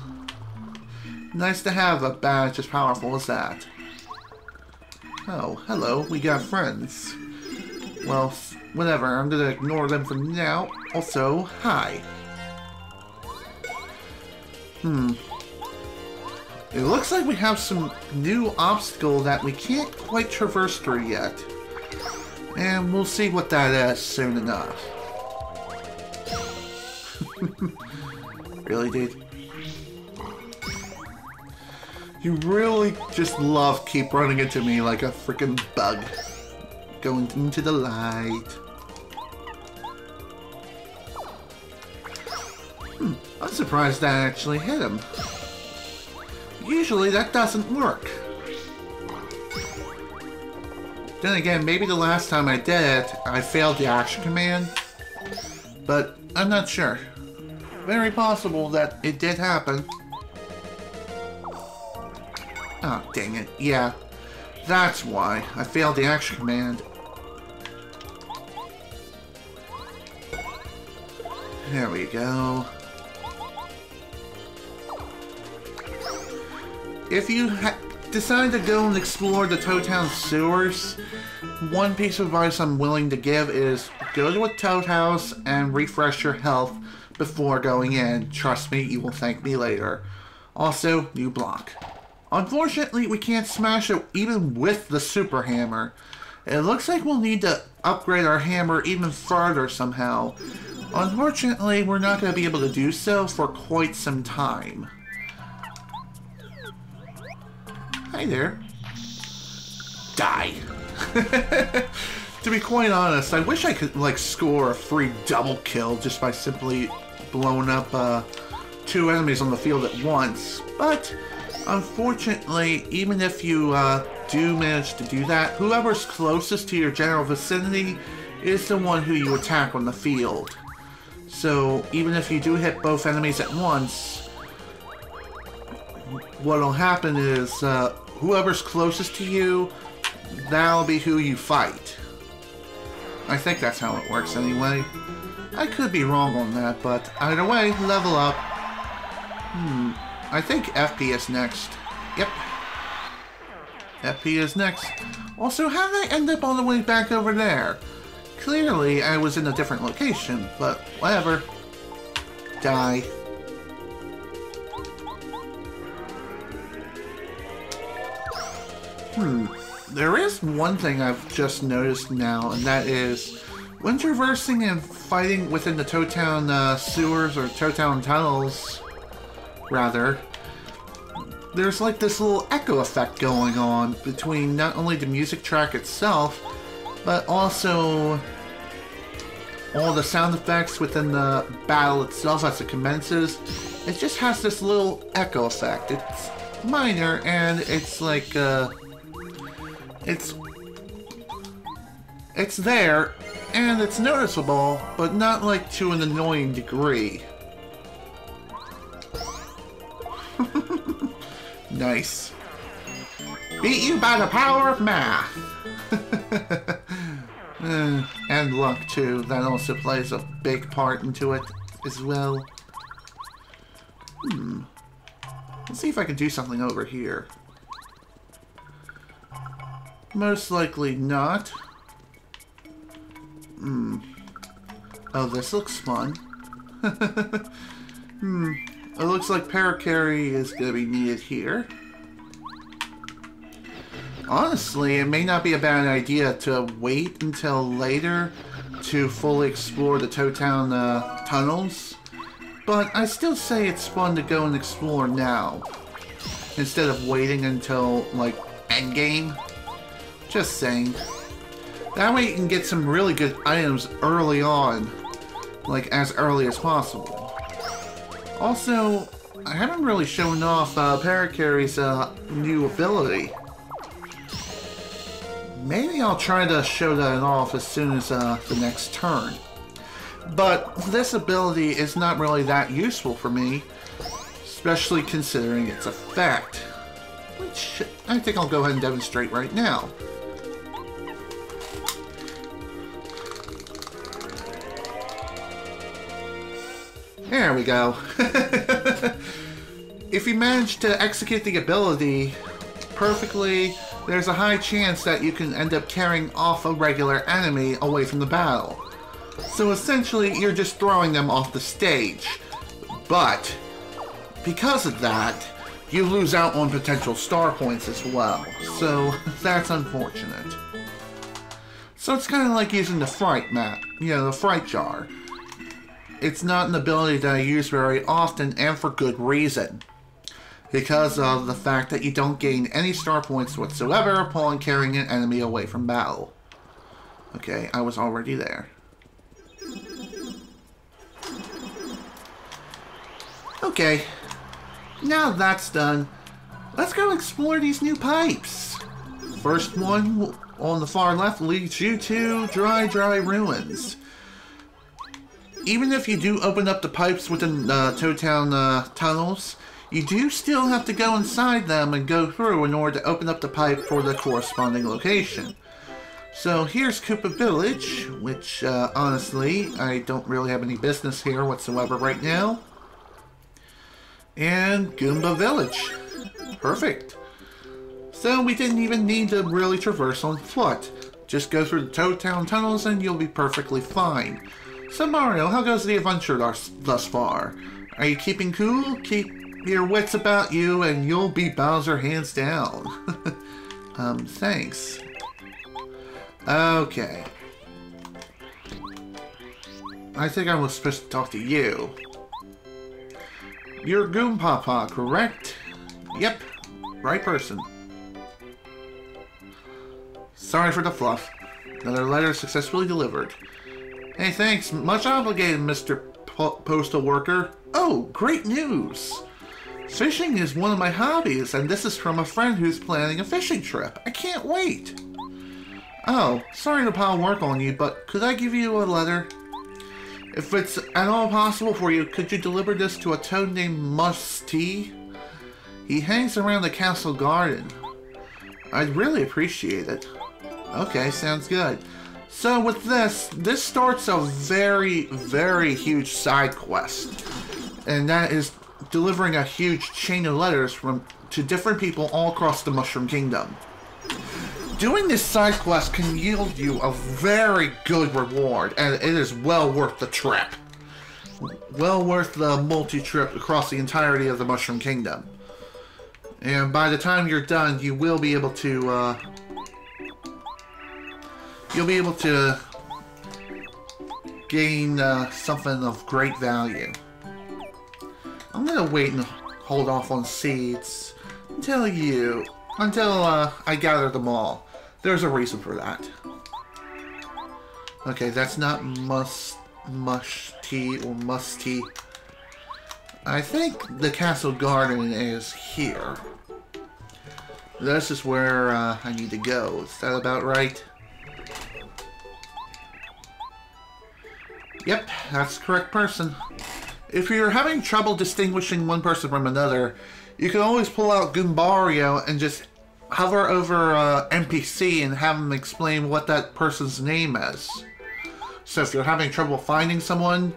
Nice to have a badge as powerful as that. Oh, hello, we got friends. Well, whatever, I'm gonna ignore them for now. Also, hi. It looks like we have some new obstacle that we can't quite traverse through yet. And we'll see what that is soon enough. Really, dude? You really just love keep running into me like a freaking bug. Going into the light. I'm surprised that actually hit him. Usually that doesn't work. Then again, maybe the last time I did it, I failed the action command. But I'm not sure. Very possible that it did happen. Oh, dang it. Yeah, that's why. I failed the action command. There we go. If you decide to go and explore the Toad Town sewers, one piece of advice I'm willing to give is go to a Toad House and refresh your health before going in. Trust me, you will thank me later. Also, new block. Unfortunately, we can't smash it even with the Super Hammer. It looks like we'll need to upgrade our hammer even further somehow. Unfortunately, we're not going to be able to do so for quite some time. Hi there. Die. To be quite honest, I wish I could like score a free double kill just by simply blowing up 2 enemies on the field at once. But unfortunately, even if you do manage to do that, whoever's closest to your general vicinity is the one who you attack on the field. So even if you do hit both enemies at once, what'll happen is whoever's closest to you, that'll be who you fight. I think that's how it works anyway. I could be wrong on that, but either way, level up. I think FP is next. Yep. FP is next. Also, how did I end up all the way back over there? Clearly, I was in a different location, but whatever. Die. There is one thing I've just noticed now, and that is when traversing and fighting within the Toad Town sewers, or Toad Town tunnels, rather, there's like this little echo effect going on between not only the music track itself, but also all the sound effects within the battle itself as it commences. It just has this little echo effect. It's minor, and it's like, it's there, and it's noticeable, but not like to an annoying degree. Nice. Beat you by the power of math! And luck, too. That also plays a big part into it as well. Let's see if I can do something over here. Most likely not. Oh, this looks fun. It looks like Paracarry is going to be needed here. Honestly, it may not be a bad idea to wait until later to fully explore the Toad Town tunnels, but I still say it's fun to go and explore now, instead of waiting until, like, endgame. Just saying. That way you can get some really good items early on, like as early as possible. Also, I haven't really shown off Paracarry's new ability. Maybe I'll try to show that off as soon as the next turn. But this ability is not really that useful for me, especially considering its effect, which I think I'll go ahead and demonstrate right now. There we go. If you manage to execute the ability perfectly, there's a high chance that you can end up carrying off a regular enemy away from the battle. So essentially, you're just throwing them off the stage. But, because of that, you lose out on potential star points as well. So, that's unfortunate. So it's kind of like using the fright map, you know, the fright jar. It's not an ability that I use very often, and for good reason. Because of the fact that you don't gain any star points whatsoever upon carrying an enemy away from battle. Okay, I was already there. Okay, now that's done, let's go explore these new pipes. First one on the far left leads you to Dry Ruins. Even if you do open up the pipes within Toad Town tunnels, you do still have to go inside them and go through in order to open up the pipe for the corresponding location. So here's Koopa Village, which honestly, I don't really have any business here whatsoever right now. And Goomba Village. Perfect. So we didn't even need to really traverse on foot. Just go through the Toad Town tunnels and you'll be perfectly fine. So Mario, how goes the adventure thus far? Are you keeping cool? Keep your wits about you and you'll be Bowser hands down. Thanks. Okay. I think I was supposed to talk to you. You're Goom Papa, correct? Yep, right person. Sorry for the fluff. Another letter successfully delivered. Hey, thanks. Much obligated, Mr. Postal Worker. Oh, great news! Fishing is one of my hobbies, and this is from a friend who's planning a fishing trip. I can't wait! Oh, sorry to pile work on you, but could I give you a letter? If it's at all possible for you, could you deliver this to a toad named Musty? He hangs around the castle garden. I'd really appreciate it. Okay, sounds good. So with this starts a very, very huge side quest. And that is delivering a huge chain of letters to different people all across the Mushroom Kingdom. Doing this side quest can yield you a very good reward, and it is well worth the trip. Well worth the multi-trip across the entirety of the Mushroom Kingdom. And by the time you're done, you will be able to, gain something of great value. I'm gonna wait and hold off on seeds until I gather them all. There's a reason for that. Okay, that's not mush tea or musty. I think the castle garden is here. This is where I need to go. Is that about right? Yep, that's the correct person. If you're having trouble distinguishing one person from another, you can always pull out Goombario and just hover over NPC and have them explain what that person's name is. So if you're having trouble finding someone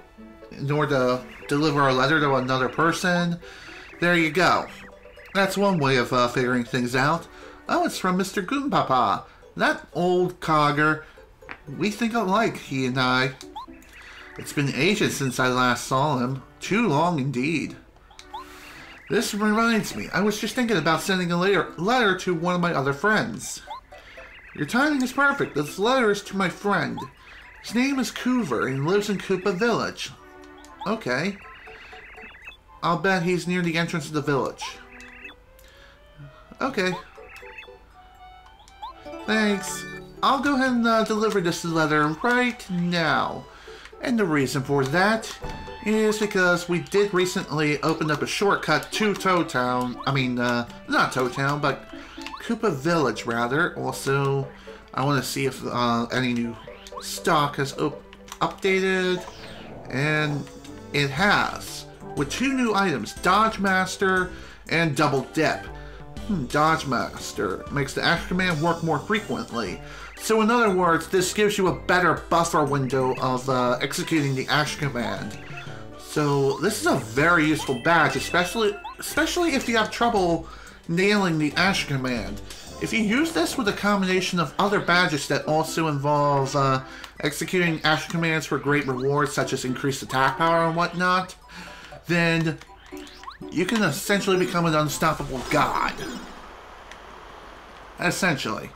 in order to deliver a letter to another person, there you go. That's one way of figuring things out. Oh, it's from Mr. Goompapa. That old cogger. We think alike, he and I. It's been ages since I last saw him. Too long indeed. This reminds me, I was just thinking about sending a letter to one of my other friends. Your timing is perfect. This letter is to my friend. His name is Coover and lives in Koopa Village. Okay. I'll bet he's near the entrance of the village. Okay. Thanks. I'll go ahead and deliver this letter right now. And the reason for that is because we did recently open up a shortcut to Toad Town. I mean, not Toad Town, but Koopa Village, rather. Also, I want to see if any new stock has updated. And it has. With 2 new items, Dodge Master and Double Dip. Dodge Master makes the Ash command work more frequently. So in other words, this gives you a better buffer window of executing the Ash command. So this is a very useful badge, especially if you have trouble nailing the Ash command. If you use this with a combination of other badges that also involve executing Ash commands for great rewards, such as increased attack power and whatnot, then you can essentially become an unstoppable god. Essentially.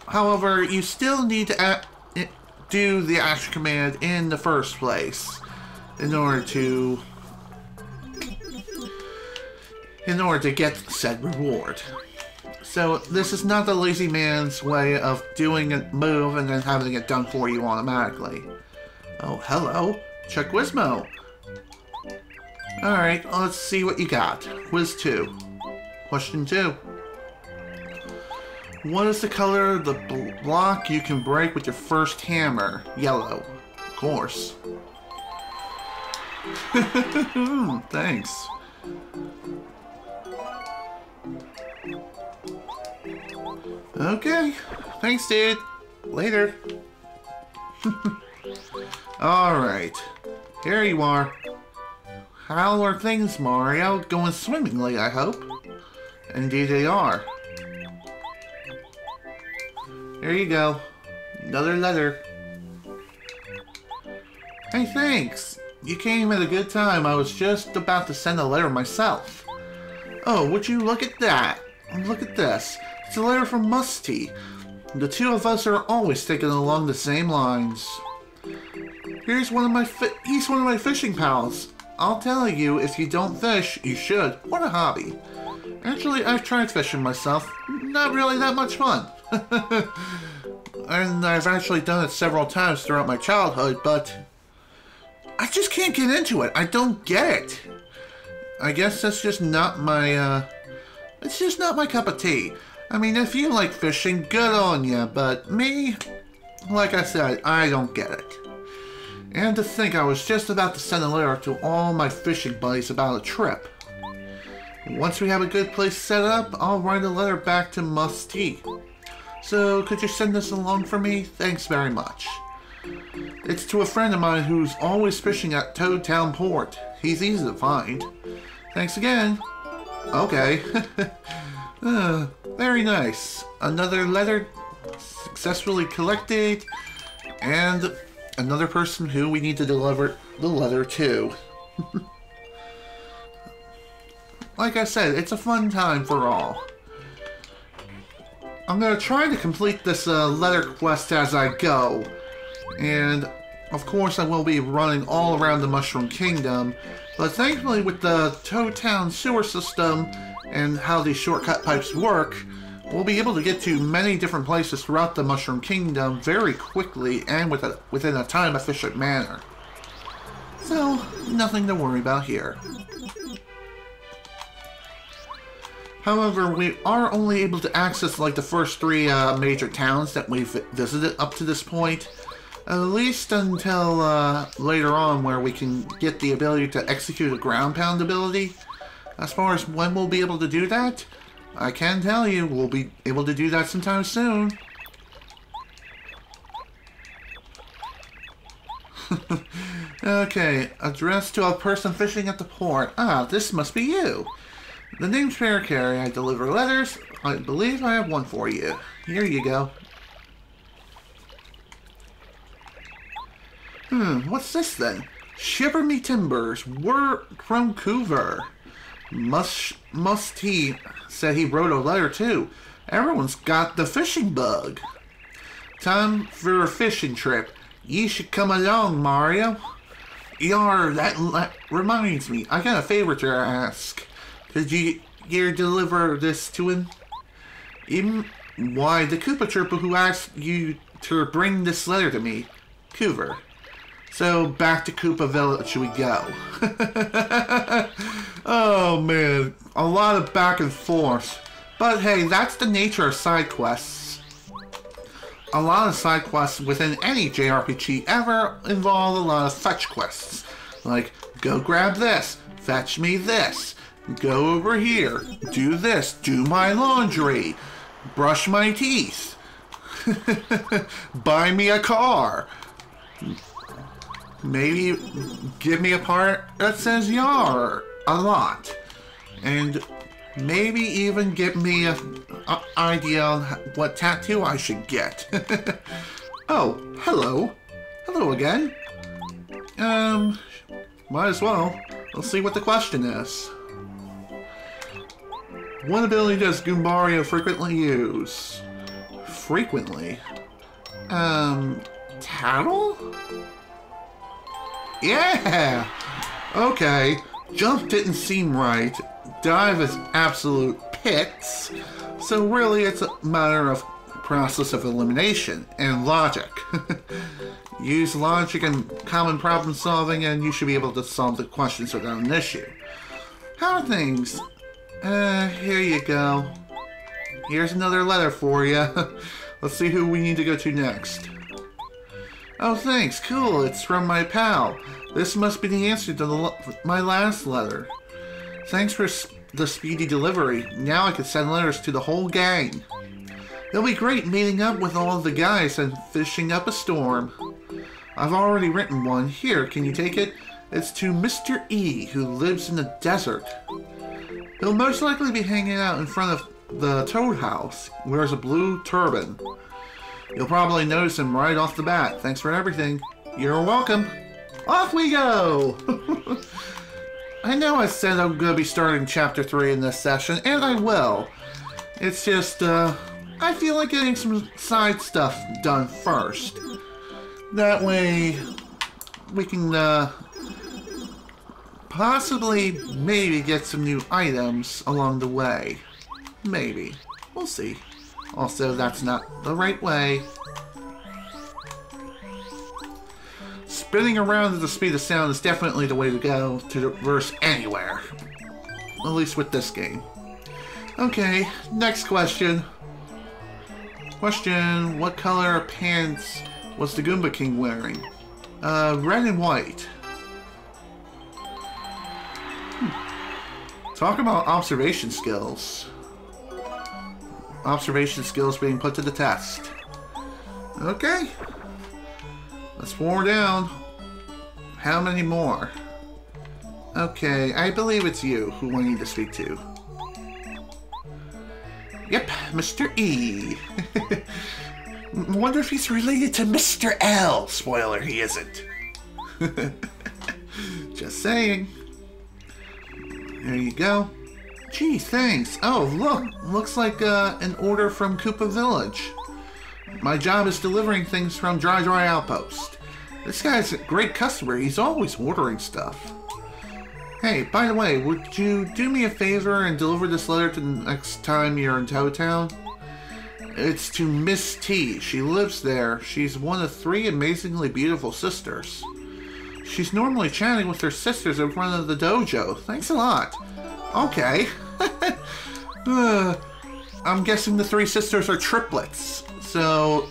However, you still need to do the Ash command in the first place in order to get said reward. So this is not the lazy man's way of doing a move and then having it done for you automatically. Oh, hello. Check Wizmo. Alright, let's see what you got. Quiz 2. Question 2. What is the color of the block you can break with your first hammer? Yellow. Of course. Thanks. Okay. Thanks, dude. Later. Alright. Here you are. How are things, Mario? Going swimmingly, I hope. Indeed they are. Here you go. Another letter. Hey, thanks. You came at a good time. I was just about to send a letter myself. Oh, would you look at that? Look at this. It's a letter from Musty. The two of us are always thinking along the same lines. He's one of my fishing pals. I'll tell you, if you don't fish, you should. What a hobby. Actually, I've tried fishing myself. Not really that much fun. And I've actually done it several times throughout my childhood, but I just can't get into it. I don't get it. I guess that's just not my, it's just not my cup of tea. I mean, if you like fishing, good on ya, but me, like I said, I don't get it. And to think I was just about to send a letter to all my fishing buddies about a trip. Once we have a good place set up, I'll write a letter back to Musty. So, could you send this along for me? Thanks very much. It's to a friend of mine who's always fishing at Toad Town Port. He's easy to find. Thanks again. Okay. Very nice. Another letter Successfully collected. And another person who we need to deliver the letter to. Like I said, it's a fun time for all. I'm going to try to complete this letter quest as I go. And, of course, I will be running all around the Mushroom Kingdom. But thankfully, with the Toad Town sewer system and how these shortcut pipes work, we'll be able to get to many different places throughout the Mushroom Kingdom very quickly and within a time-efficient manner. So, nothing to worry about here. However, we are only able to access like the first 3 major towns that we've visited up to this point. At least until later on, where we can get the ability to execute a ground pound ability. As far as when we'll be able to do that, I can tell you we'll be able to do that sometime soon. Okay, addressed to a person fishing at the port. Ah, this must be you. The name's Carry. I deliver letters. I believe I have one for you. Here you go. What's this then? Shiver me timbers. We're from Vancouver. Must he said he wrote a letter too. Everyone's got the fishing bug. Time for a fishing trip. You should come along, Mario. Yar, that reminds me. I got a favor to ask. Could you deliver this to him? Why, the Koopa Trooper who asked you to bring this letter to me. Coover. So, back to Koopa Village we go. Oh, man. A lot of back and forth. But hey, that's the nature of side quests. A lot of side quests within any JRPG ever involve a lot of fetch quests. Like, go grab this, fetch me this, go over here, do this, do my laundry, brush my teeth, buy me a car, maybe give me a part that says yar a lot, and maybe even give me an idea on what tattoo I should get. Oh, hello. Hello again. Might as well. Let's see what the question is. What ability does Goombario frequently use? Frequently? Tattle? Yeah! Okay. Jump didn't seem right. Dive is absolute pits. So really it's a matter of process of elimination and logic. Use logic and common problem solving and you should be able to solve the questions without an issue. How are things? Here you go. Here's another letter for you. Let's see who we need to go to next. Oh, thanks. Cool. It's from my pal. This must be the answer to my last letter. Thanks for the speedy delivery. Now I can send letters to the whole gang. It'll be great meeting up with all of the guys and fishing up a storm. I've already written one. Here, can you take it? It's to Mr. E, who lives in the desert. He'll most likely be hanging out in front of the Toad House. Wears a blue turban. You'll probably notice him right off the bat. Thanks for everything. You're welcome. Off we go! I know I said I'm going to be starting Chapter 3 in this session, and I will. It's just, I feel like getting some side stuff done first. That way, we can, possibly, maybe get some new items along the way. Maybe. We'll see. Also, that's not the right way. Spinning around at the speed of sound is definitely the way to go to traverse anywhere. At least with this game. Okay, next question. Question, what color pants was the Goomba King wearing? Red and white. Talk about observation skills. Observation skills being put to the test. Okay. Let's 4 down. How many more? Okay, I believe it's you who I need to speak to. Yep, Mr. E. Wonder if he's related to Mr. L. Spoiler, he isn't. Just saying. There you go. Gee, thanks. Oh, look. Looks like an order from Koopa Village. My job is delivering things from Dry Outpost. This guy's a great customer. He's always ordering stuff. Hey, by the way, would you do me a favor and deliver this letter to the next time you're in Toad Town? It's to Miss T. She lives there. She's one of 3 amazingly beautiful sisters. She's normally chatting with her sisters in front of the dojo. Thanks a lot. Okay. I'm guessing the 3 sisters are triplets. So,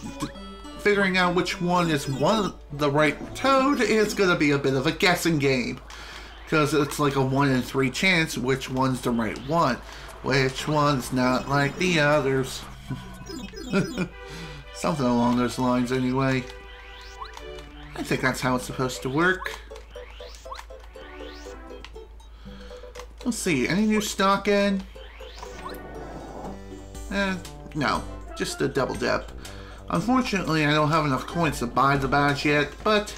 figuring out which one is the right Toad is going to be a bit of a guessing game. Because it's like a 1 in 3 chance which one's the right one. Which one's not like the others. Something along those lines anyway. I think that's how it's supposed to work. Let's see, any new stock in? No, just a double dip. Unfortunately, I don't have enough coins to buy the badge yet, but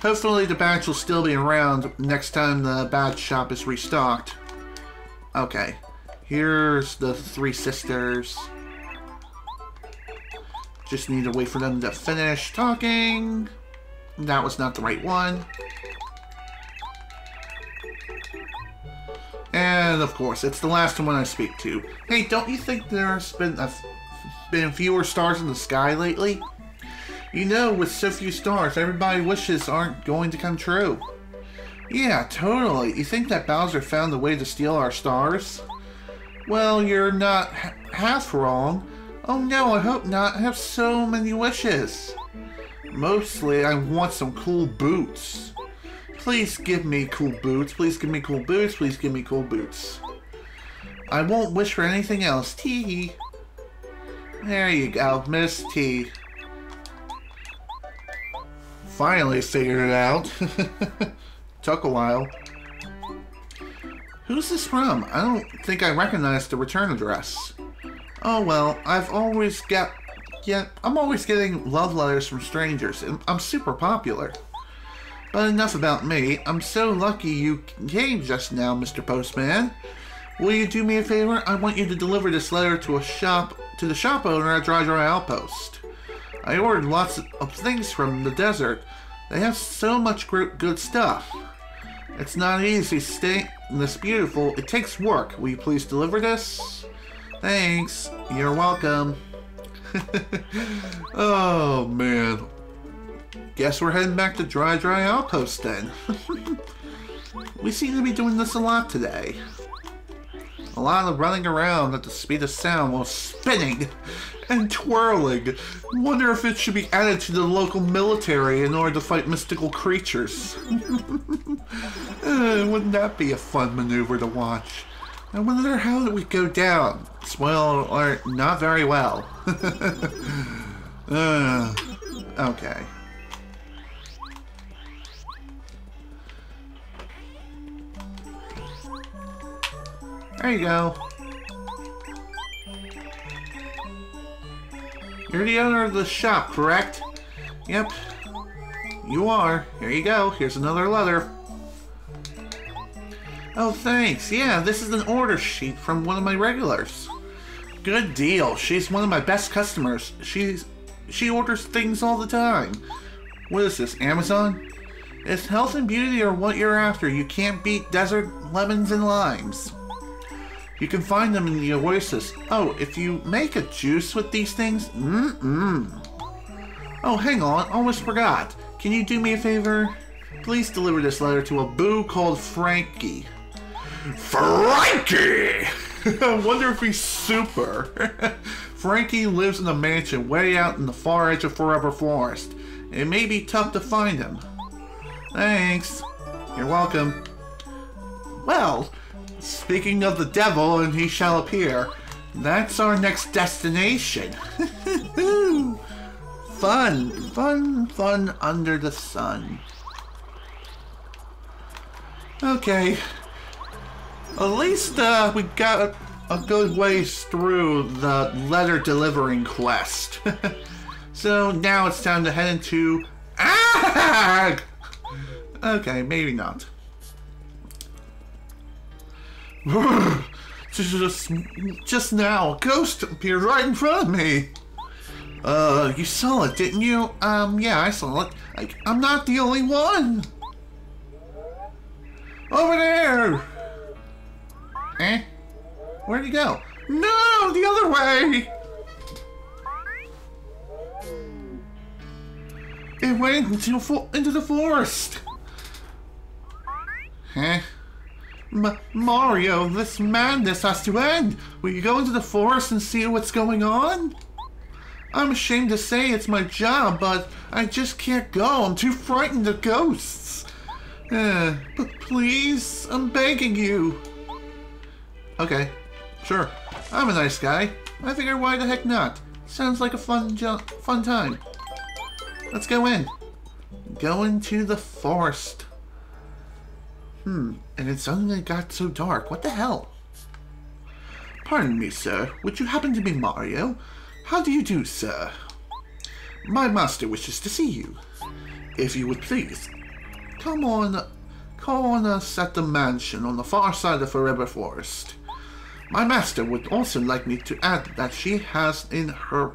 hopefully the badge will still be around next time the badge shop is restocked. Okay, here's the 3 sisters. Just need to wait for them to finish talking. That was not the right one. And of course, it's the last one I speak to. Hey, don't you think there's been fewer stars in the sky lately? You know, with so few stars, everybody's wishes aren't going to come true. Yeah, totally. You think that Bowser found a way to steal our stars? Well, you're not half wrong. Oh no, I hope not. I have so many wishes. Mostly, I want some cool boots. Please give me cool boots. Please give me cool boots. Please give me cool boots. I won't wish for anything else. Tee. There you go, Miss T. Finally figured it out. Took a while. Who's this from? I don't think I recognize the return address. Oh well, I'm always getting love letters from strangers, and I'm super popular. But enough about me. I'm so lucky you came just now, Mr. Postman. Will you do me a favor? I want you to deliver this letter to the shop owner at Dry Outpost. I ordered lots of things from the desert. They have so much good stuff. It's not easy staying this beautiful. It takes work. Will you please deliver this? Thanks. You're welcome. Oh, man. Guess we're heading back to Dry Outpost then. We seem to be doing this a lot today. A lot of running around at the speed of sound while spinning and twirling. Wonder if it should be added to the local military in order to fight mystical creatures. Wouldn't that be a fun maneuver to watch? I wonder how it would go down. Spoiler alert, not very well. Okay. There you go. You're the owner of the shop, correct? Yep. You are. Here you go. Here's another letter. Oh, thanks. Yeah, this is an order sheet from one of my regulars. Good deal. She's one of my best customers. She orders things all the time. What is this, Amazon? If health and beauty are what you're after, you can't beat desert lemons and limes. You can find them in the oasis. Oh, if you make a juice with these things? Oh, hang on. Almost forgot. Can you do me a favor? Please deliver this letter to a boo called Frankie. Frankie! I wonder if he's super. Frankie lives in a mansion way out in the far edge of Forever Forest. It may be tough to find him. Thanks. You're welcome. Well, speaking of the devil and he shall appear, that's our next destination. Fun, fun, fun under the sun. Okay. At least we got a good ways through the letter delivering quest. So now it's time to head into... Ah! Okay, maybe not. Just now, a ghost appeared right in front of me. You saw it, didn't you? Yeah, I saw it. I'm not the only one. Over there! Eh? Where'd he go? No! The other way! It went into the forest! Huh? Mario, this madness has to end! Will you go into the forest and see what's going on? I'm ashamed to say it's my job, but I just can't go. I'm too frightened of ghosts. But please, I'm begging you. Okay, sure. I'm a nice guy. I figure why the heck not? Sounds like a fun time. Let's go in. Go into the forest. And it suddenly got so dark. What the hell? Pardon me, sir. Would you happen to be Mario? How do you do, sir? My master wishes to see you. If you would please, call on us at the mansion on the far side of Forever Forest. My master would also like me to add that she has in her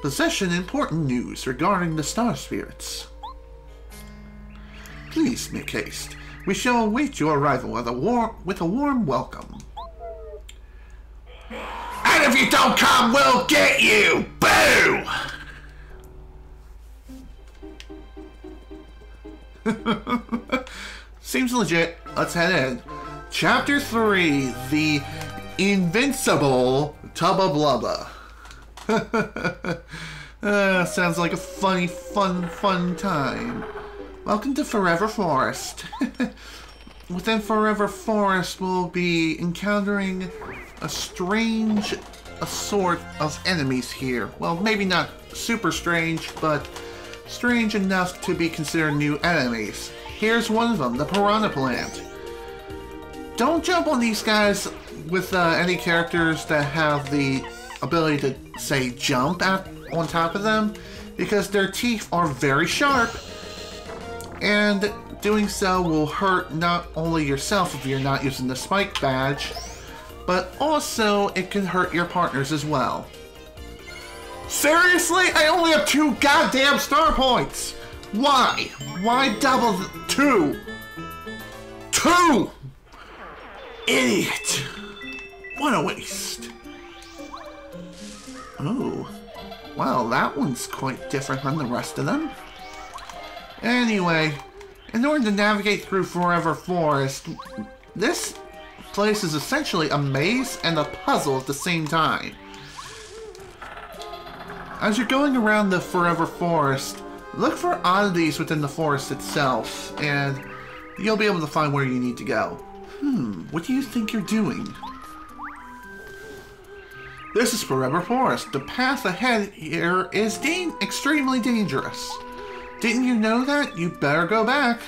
possession important news regarding the star spirits. Please make haste. We shall await your arrival with a warm welcome. And if you don't come, we'll get you! Boo! Seems legit. Let's head in. Chapter 3, the Invincible Tubba Blubba. Sounds like a funny, fun time. Welcome to Forever Forest. Within Forever Forest, we'll be encountering a strange sort of enemies here. Well, maybe not super strange, but strange enough to be considered new enemies. Here's one of them, the Piranha Plant. Don't jump on these guys with any characters that have the ability to, say, jump on top of them, because their teeth are very sharp, and doing so will hurt not only yourself if you're not using the spike badge, but also it can hurt your partners as well. Seriously? I only have 2 goddamn star points! Why? Why double 2? 2! Idiot! What a waste. Oh. Well, that one's quite different than the rest of them. Anyway, in order to navigate through Forever Forest, this place is essentially a maze and a puzzle at the same time. As you're going around the Forever Forest, look for oddities within the forest itself, and you'll be able to find where you need to go. What do you think you're doing? This is Forever Forest. The path ahead here is extremely dangerous. Didn't you know that? You better go back.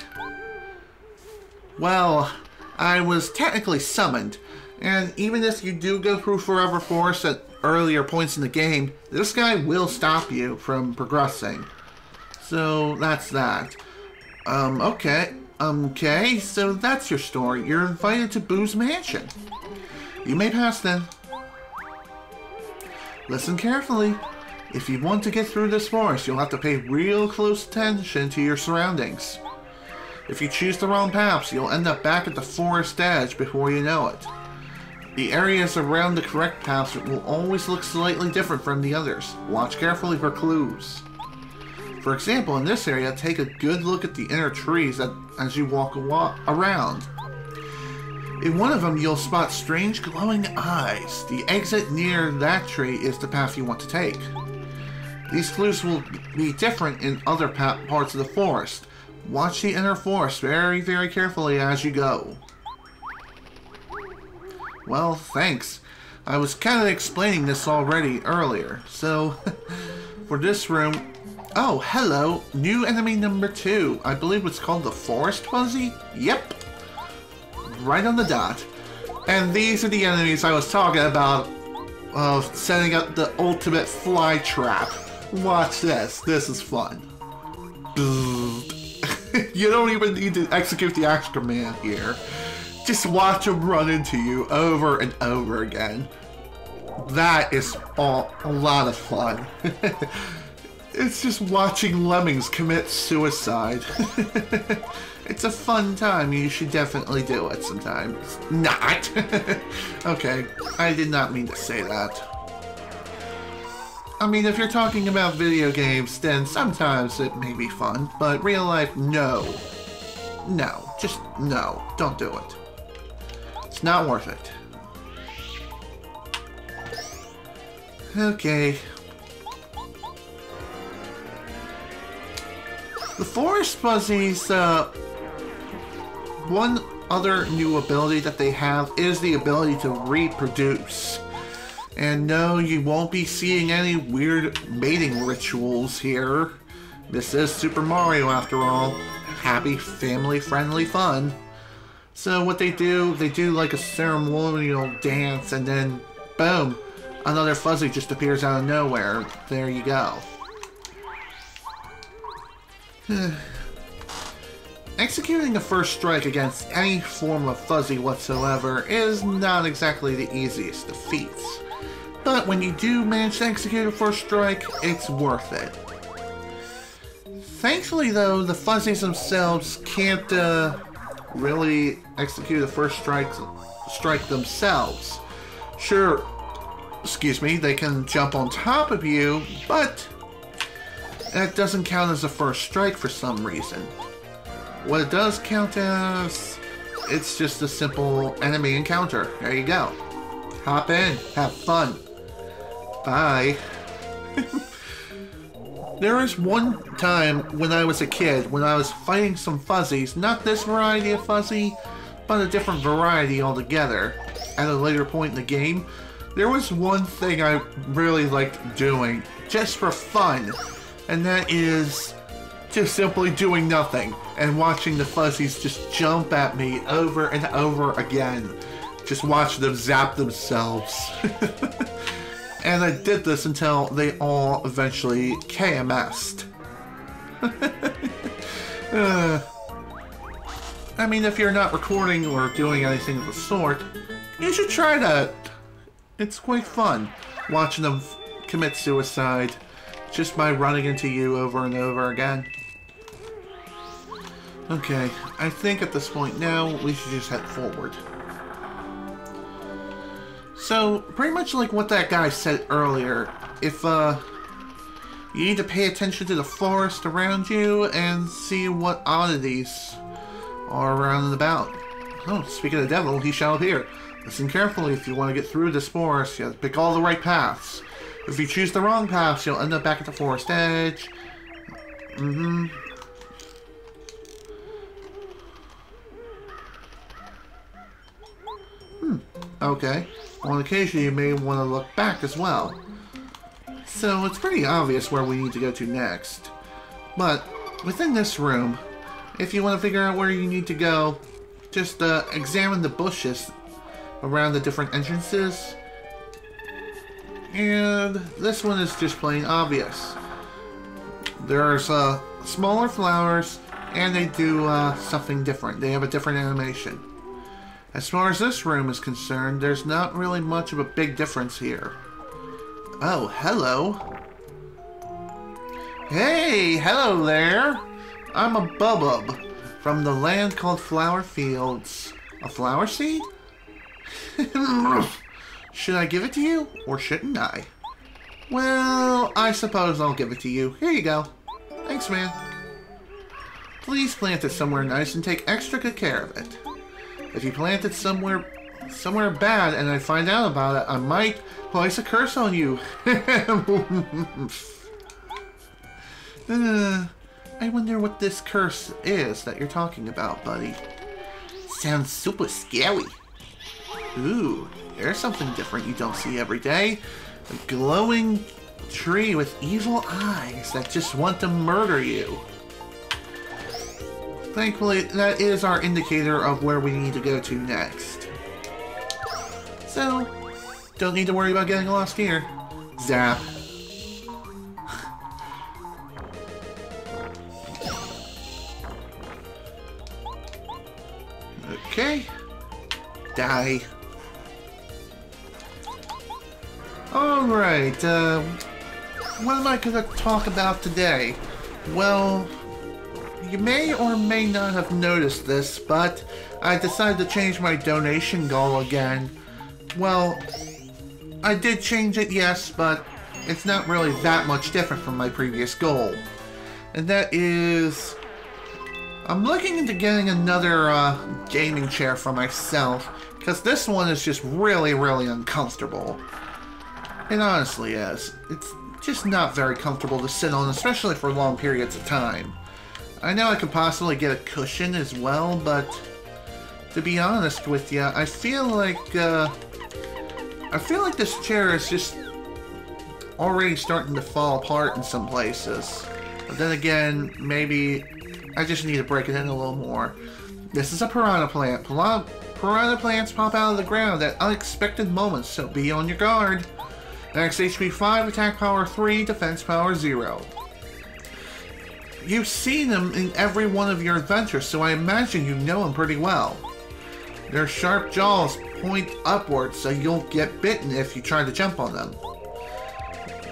Well, I was technically summoned, and even if you do go through Forever Forest at earlier points in the game, this guy will stop you from progressing. So that's that. Okay, so that's your story. You're invited to Boo's mansion. You may pass then. Listen carefully. If you want to get through this forest, you'll have to pay real close attention to your surroundings. If you choose the wrong paths, you'll end up back at the forest edge before you know it. The areas around the correct paths will always look slightly different from the others. Watch carefully for clues. For example, in this area, take a good look at the inner trees as you walk around. In one of them, you'll spot strange glowing eyes. The exit near that tree is the path you want to take. These clues will be different in other parts of the forest. Watch the inner forest very, very carefully as you go. Well, thanks. I was kind of explaining this already earlier. So, for this room... Oh, hello. New enemy number 2. I believe it's called the Forest Fuzzy? Yep. Right on the dot. And these are the enemies I was talking about of setting up the ultimate fly trap. Watch this. This is fun. You don't even need to execute the action command here. Just watch them run into you over and over again. That is a lot of fun. It's just watching lemmings commit suicide. It's a fun time. You should definitely do it sometimes. Not! Okay, I did not mean to say that. I mean, if you're talking about video games, then sometimes it may be fun, but real life, no. No, just no. Don't do it. It's not worth it. Okay. The Forest Fuzzies, one other new ability that they have is the ability to reproduce. And no, you won't be seeing any weird mating rituals here. This is Super Mario after all. Happy, family-friendly fun. So what they do like a ceremonial dance and then, boom, another Fuzzy just appears out of nowhere. There you go. Executing a first strike against any form of Fuzzy whatsoever is not exactly the easiest of feats. But when you do manage to execute a first strike, it's worth it. Thankfully though, the Fuzzies themselves can't really execute a first strike themselves. Sure, excuse me, they can jump on top of you, but that doesn't count as a first strike for some reason. What it does count as, it's just a simple enemy encounter. There you go. Hop in, have fun. Bye. There was one time when I was a kid, when I was fighting some Fuzzies, not this variety of Fuzzy, but a different variety altogether, at a later point in the game. There was one thing I really liked doing, just for fun, and that is just simply doing nothing, and watching the Fuzzies just jump at me over and over again. Just watch them zap themselves. And I did this until they all eventually KMS'd. I mean, if you're not recording or doing anything of the sort, you should try that. It's quite fun, watching them commit suicide just by running into you over and over again. Okay, I think at this point now, we should just head forward. So, pretty much like what that guy said earlier, if, you need to pay attention to the forest around you and see what oddities are around and about. Oh, speaking of the devil, he shall appear. Listen carefully if you want to get through this forest. You have to pick all the right paths. If you choose the wrong paths, you'll end up back at the forest edge. Okay. On occasion, you may want to look back as well. So, it's pretty obvious where we need to go to next. But, within this room, if you want to figure out where you need to go, just examine the bushes around the different entrances. And this one is just plain obvious. There's smaller flowers, and they do something different. They have a different animation. As far as this room is concerned, there's not really much of a big difference here. Oh, hello. Hey, hello there. I'm a Bubba from the land called Flower Fields. A flower seed? Should I give it to you, or shouldn't I? Well, I suppose I'll give it to you. Here you go. Thanks, man. Please plant it somewhere nice and take extra good care of it. If you plant it somewhere bad and I find out about it, I might place a curse on you. I wonder what this curse is that you're talking about, buddy. Sounds super scary. Ooh, there's something different you don't see every day. A glowing tree with evil eyes that just want to murder you. Thankfully, that is our indicator of where we need to go to next. So, don't need to worry about getting lost here. Zap. Okay. Die. Alright, what am I gonna talk about today? Well, you may or may not have noticed this, but I decided to change my donation goal again. Well, I did change it, yes, but it's not really that much different from my previous goal. And that is... I'm looking into getting another gaming chair for myself, because this one is just really, really uncomfortable. It honestly is. It's just not very comfortable to sit on, especially for long periods of time. I know I could possibly get a cushion as well, but to be honest with you, I feel like this chair is just already starting to fall apart in some places. But then again, maybe I just need to break it in a little more. This is a piranha plant. Piranha plants pop out of the ground at unexpected moments, so be on your guard. Max HP 5, attack power 3, defense power 0. You've seen them in every one of your adventures, so I imagine you know them pretty well. Their sharp jaws point upwards, so you'll get bitten if you try to jump on them.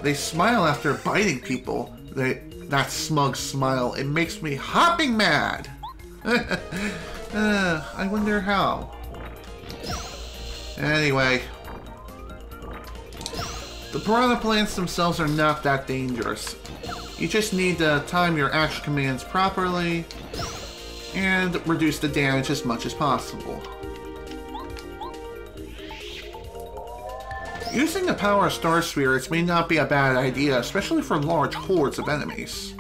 They smile after biting people. That smug smile, it makes me hopping mad! I wonder how. Anyway. The piranha plants themselves are not that dangerous. You just need to time your action commands properly and reduce the damage as much as possible. Using the power of star spirits may not be a bad idea, especially for large hordes of enemies.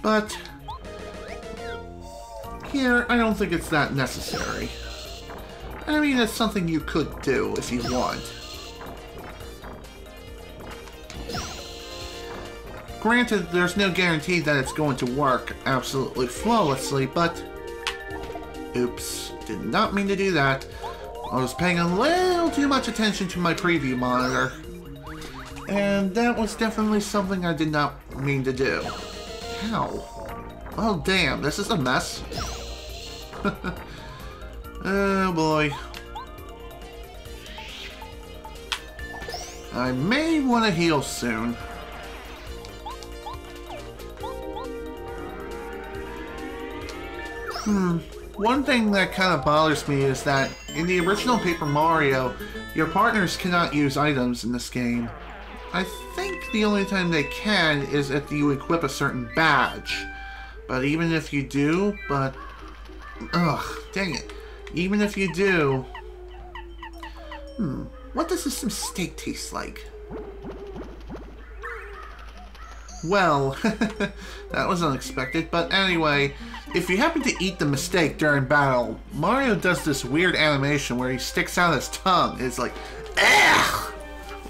But here, I don't think it's that necessary. I mean, it's something you could do if you want. Granted, there's no guarantee that it's going to work absolutely flawlessly, but... Oops, did not mean to do that. I was paying a little too much attention to my preview monitor. And that was definitely something I did not mean to do. Ow. Oh damn, this is a mess. Oh boy. I may want to heal soon. One thing that kind of bothers me is that in the original Paper Mario, your partners cannot use items in this game. I think the only time they can is if you equip a certain badge. But even if you do, ugh, dang it. Even if you do... what does this steak taste like? Well, that was unexpected, but anyway... If you happen to eat the mistake during battle, Mario does this weird animation where he sticks out his tongue. It's like, ugh!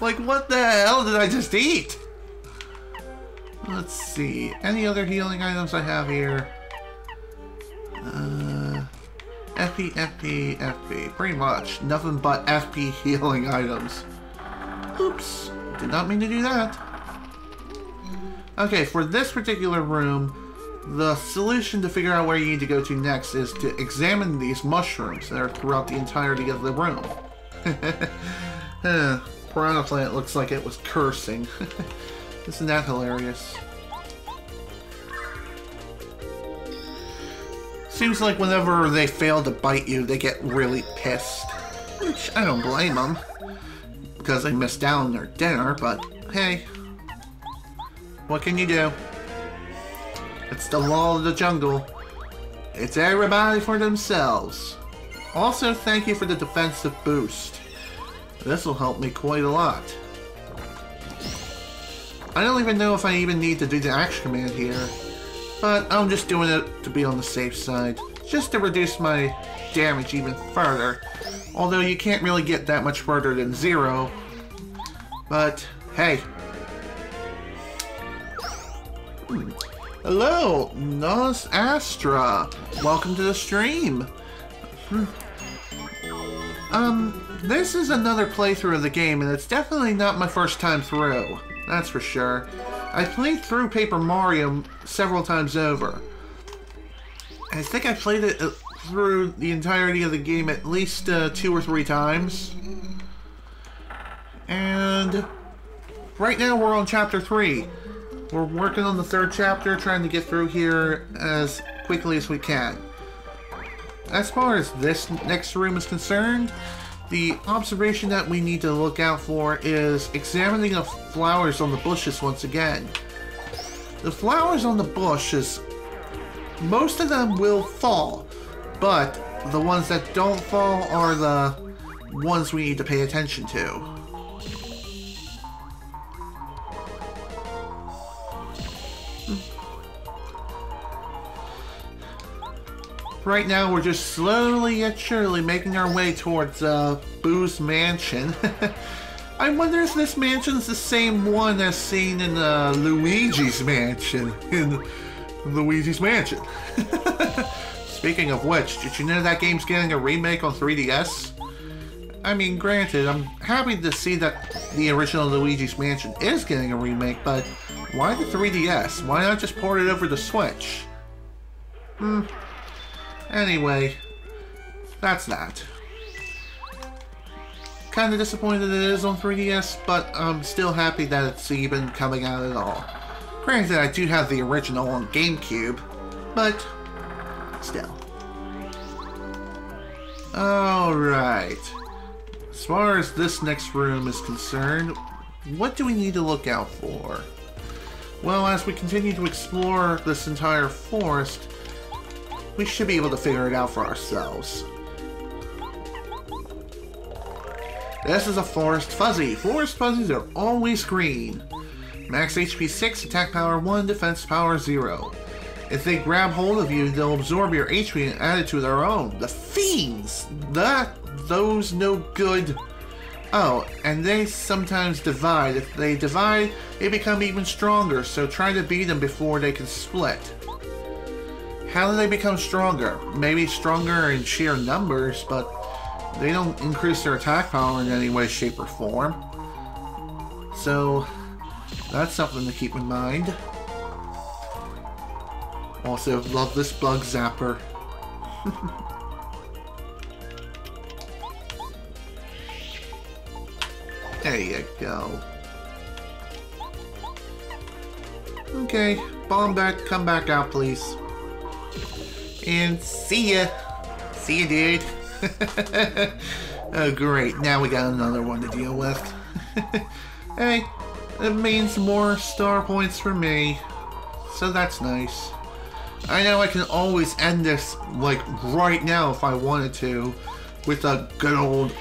Like, what the hell did I just eat? Let's see. Any other healing items I have here? FP, FP, FP. Pretty much. Nothing but FP healing items. Oops. Did not mean to do that. Okay, for this particular room... The solution to figure out where you need to go to next is to examine these mushrooms that are throughout the entirety of the room. Piranha plant looks like it was cursing. Isn't that hilarious? Seems like whenever they fail to bite you, they get really pissed. Which, I don't blame them. Because they missed out on their dinner, but hey. What can you do? It's the law of the jungle. It's everybody for themselves. Also, thank you for the defensive boost. This will help me quite a lot. I don't even know if I even need to do the action command here. But I'm just doing it to be on the safe side. Just to reduce my damage even further. Although you can't really get that much further than 0. But, hey. Hello, Nos Astra. Welcome to the stream. This is another playthrough of the game, and it's definitely not my first time through. That's for sure. I played through Paper Mario several times over. I think I played it through the entirety of the game at least 2 or 3 times. And right now we're on Chapter 3. We're working on the 3rd chapter, trying to get through here as quickly as we can. As far as this next room is concerned, the observation that we need to look out for is examining the flowers on the bushes once again. The flowers on the bushes, most of them will fall, but the ones that don't fall are the ones we need to pay attention to. Right now, we're just slowly yet surely making our way towards Boo's mansion. I wonder if this mansion's the same one as seen in Luigi's mansion. In Luigi's Mansion. Speaking of which, did you know that game's getting a remake on 3DS? I mean, granted, I'm happy to see that the original Luigi's Mansion is getting a remake, but why the 3DS? Why not just port it over to Switch? Anyway, that's that. Kinda disappointed it is on 3DS, but I'm still happy that it's even coming out at all. Granted, I do have the original on GameCube, but still. Alright. As far as this next room is concerned, what do we need to look out for? Well, as we continue to explore this entire forest, we should be able to figure it out for ourselves. This is a Forest Fuzzy. Forest Fuzzies are always green. Max HP 6, attack power 1, defense power 0. If they grab hold of you, they'll absorb your HP and add it to their own. The fiends! Those no good. Oh, and they sometimes divide. If they divide, they become even stronger, so try to beat them before they can split. How do they become stronger? Maybe stronger in sheer numbers, but they don't increase their attack power in any way, shape, or form. So, that's something to keep in mind. Also, love this bug zapper. There you go. Okay, bomb back, come back out, please. And see ya. See ya, dude. Oh, great. Now we got another one to deal with. Hey, it means more star points for me. So that's nice. I know I can always end this, like, right now if I wanted to, with a good old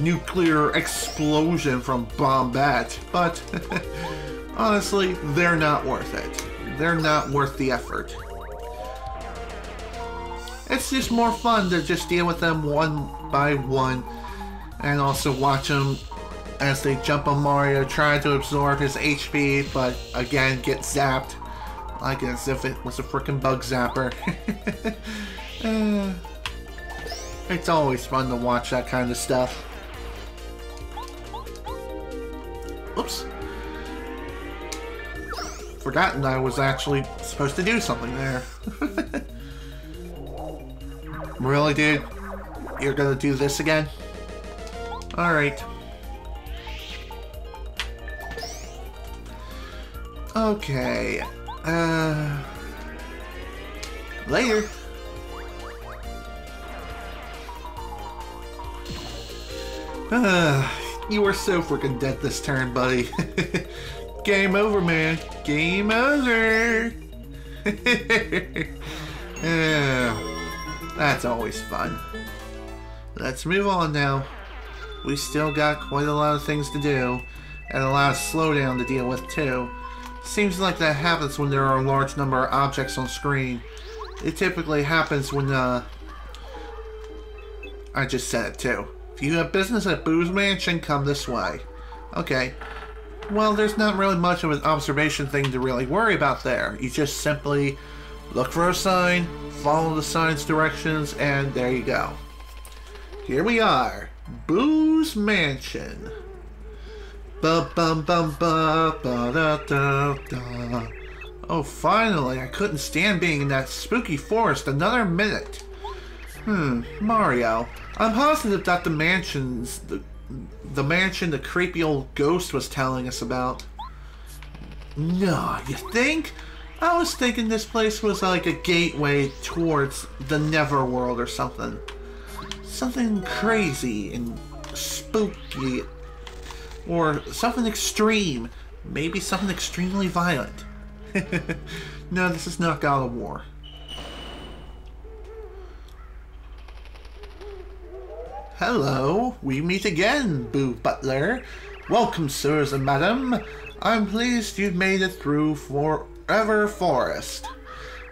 nuclear explosion from Bombette, but honestly, they're not worth it. They're not worth the effort. It's just more fun to just deal with them one by one, and also watch them as they jump on Mario, try to absorb his HP, but again get zapped, like as if it was a frickin' bug zapper. It's always fun to watch that kind of stuff. Oops. Forgotten I was actually supposed to do something there. Really, dude? You're gonna do this again? Alright. Okay. Later. You were so freaking dead this turn, buddy. Game over, man. Game over. That's always fun. Let's move on now. We still got quite a lot of things to do, and a lot of slowdown to deal with too. Seems like that happens when there are a large number of objects on screen. It typically happens when, I just said it too. If you have business at Boo's Mansion, come this way. Okay. Well, there's not really much of an observation thing to really worry about there. You just simply look for a sign, follow the sign's directions, and there you go. Here we are. Boo's Mansion. Ba bum bum ba ba da da da. Oh, finally! I couldn't stand being in that spooky forest another minute. Mario. I'm positive that the mansion's the mansion the creepy old ghost was telling us about. No, you think? I was thinking this place was like a gateway towards the Neverworld or something. Something crazy and spooky. Or something extreme. Maybe something extremely violent. No, this is not God of War. Hello, we meet again, Boo Butler. Welcome, sirs and madam. I'm pleased you've made it through Forever Forest.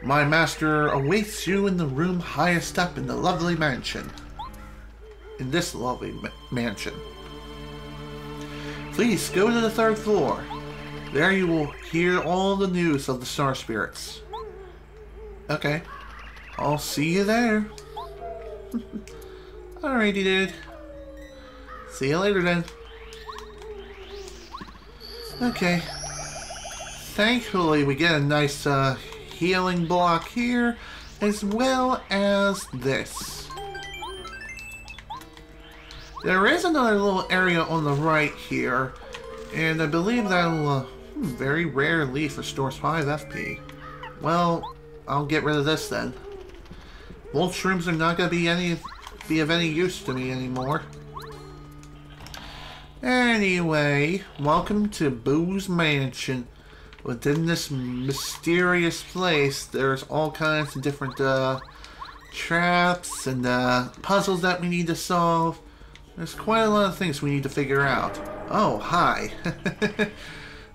My master awaits you in the room highest up in the lovely mansion. In this lovely mansion. Please go to the 3rd floor. There you will hear all the news of the Star Spirits. Okay. I'll see you there. Alrighty, dude. See you later, then. Okay. Thankfully, we get a nice healing block here, as well as this. There is another little area on the right here, and I believe that'll very rare leaf restores 5 FP. Well, I'll get rid of this then. Wolf shrooms are not going to be of any use to me anymore. Anyway, welcome to Boo's Mansion. Within this mysterious place, there's all kinds of different traps and puzzles that we need to solve. There's quite a lot of things we need to figure out. Oh, hi.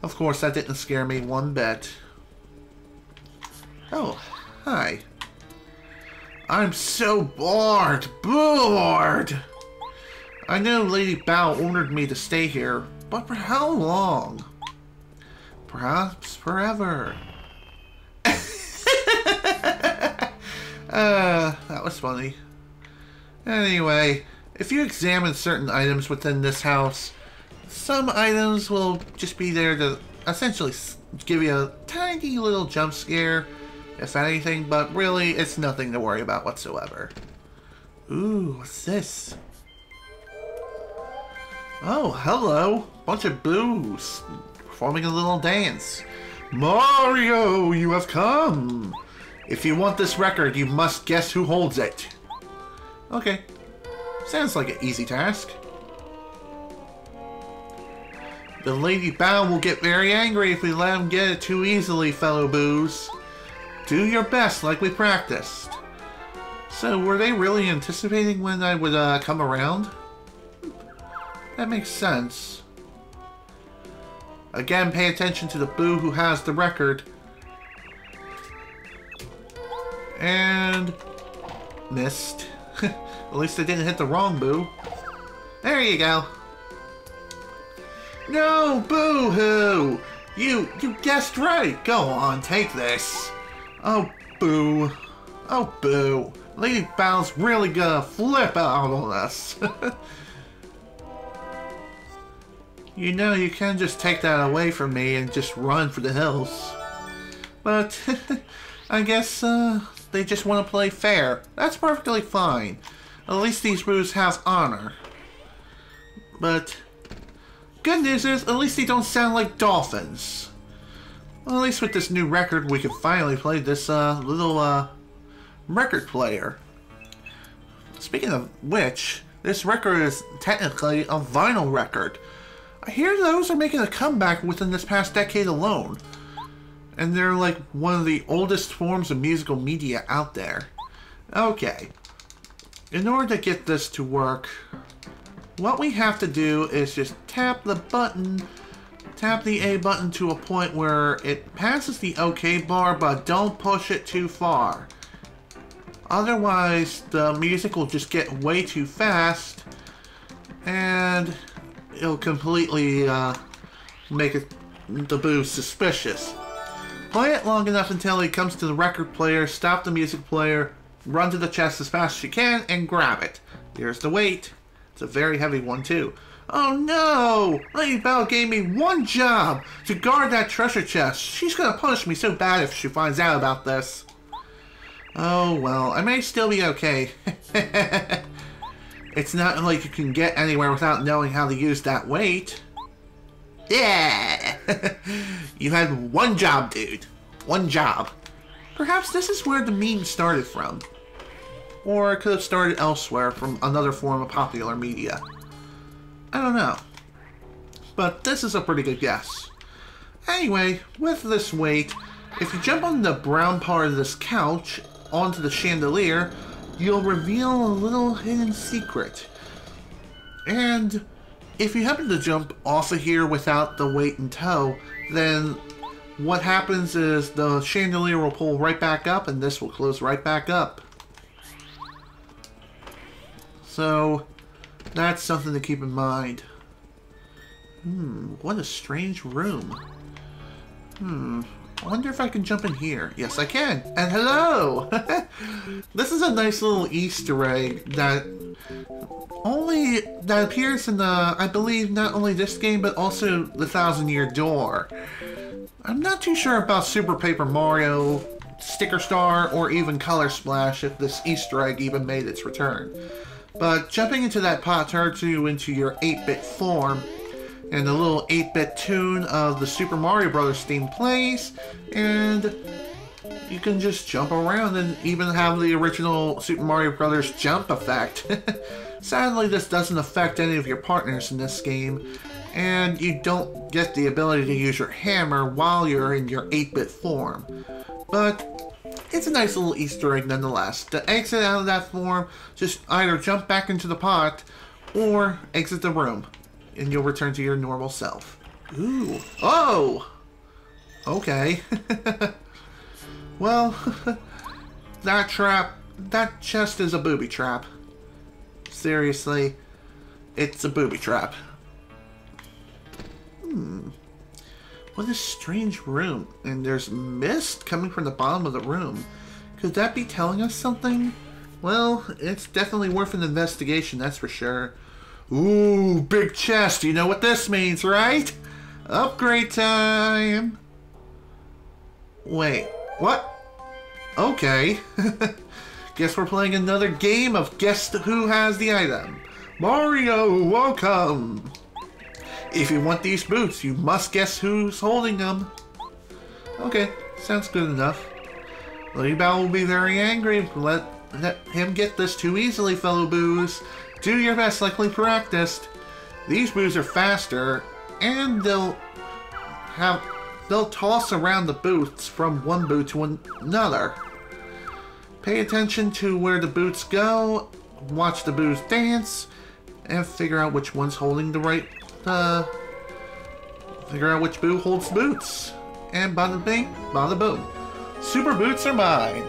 Of course, that didn't scare me one bit. Oh, hi. I'm so bored! Bored! I know Lady Bow ordered me to stay here, but for how long? Perhaps forever. That was funny. Anyway, if you examine certain items within this house, some items will just be there to essentially give you a tiny little jump scare, if anything, but really, it's nothing to worry about whatsoever. Ooh, what's this? Oh, hello! Bunch of Boos performing a little dance. Mario, you have come! If you want this record, you must guess who holds it. Okay. Sounds like an easy task. The Lady Bow will get very angry if we let him get it too easily, fellow Boos. Do your best like we practiced. So, were they really anticipating when I would come around? That makes sense. Again, pay attention to the Boo who has the record. And... missed. At least I didn't hit the wrong Boo. There you go. No, Boo-hoo! You guessed right! Go on, take this. Oh, Boo. Oh, Boo. Lady Bow's really gonna flip out on us. You know, you can just take that away from me and just run for the hills. But, I guess, they just want to play fair. That's perfectly fine. At least these Boos have honor. But, good news is, at least they don't sound like dolphins. Well, at least with this new record, we can finally play this, little, record player. Speaking of which, this record is technically a vinyl record. I hear those are making a comeback within this past decade alone. And they're like one of the oldest forms of musical media out there. Okay. In order to get this to work, what we have to do is just tap the button, tap the A button to a point where it passes the OK bar, but don't push it too far. Otherwise, the music will just get way too fast, and it'll completely make the Boo suspicious. Play it long enough until he comes to the record player, stop the music player, run to the chest as fast as you can, and grab it. Here's the wait. It's a very heavy one, too. Oh no! Lady Belle gave me one job to guard that treasure chest. She's gonna punish me so bad if she finds out about this. Oh well, I may still be okay. It's not like you can get anywhere without knowing how to use that weight. Yeah! You had one job, dude. One job. Perhaps this is where the meme started from. Or it could have started elsewhere from another form of popular media. I don't know. But this is a pretty good guess. Anyway, with this weight, if you jump on the brown part of this couch onto the chandelier, you'll reveal a little hidden secret. And if you happen to jump off of here without the weight in tow, then what happens is the chandelier will pull right back up and this will close right back up. So that's something to keep in mind. What a strange room. I wonder if I can jump in here. Yes, I can. And hello! This is a nice little Easter egg that appears in the, I believe, not only this game, but also the 1,000-Year Door. I'm not too sure about Super Paper Mario, Sticker Star, or even Color Splash if this Easter egg even made its return. But jumping into that pot turns you into your 8-bit form, and the little 8-bit tune of the Super Mario Bros. Theme plays, and you can just jump around and even have the original Super Mario Bros. Jump effect. Sadly, this doesn't affect any of your partners in this game, and you don't get the ability to use your hammer while you're in your 8-bit form. But it's a nice little Easter egg nonetheless. To exit out of that form, just either jump back into the pot or exit the room, and you'll return to your normal self. Ooh. Oh! Okay. Well, that chest is a booby trap. Seriously, it's a booby trap. What a strange room. And there's mist coming from the bottom of the room. Could that be telling us something? Well, it's definitely worth an investigation, that's for sure. Ooh, big chest. You know what this means, right? Upgrade time. Wait, what? Okay. Guess we're playing another game of Guess Who Has the Item. Mario, welcome. If you want these boots, you must guess who's holding them. Okay, sounds good enough. Lady Belle will be very angry if we let him get this too easily, fellow Boos. Do your best like we practiced. These Boos are faster, and they'll toss around the boots from one boot to another. Pay attention to where the boots go, watch the Boos dance, and figure out which one's holding the right, figure out which Boo holds boots. And bada bing, bada boom. Super boots are mine.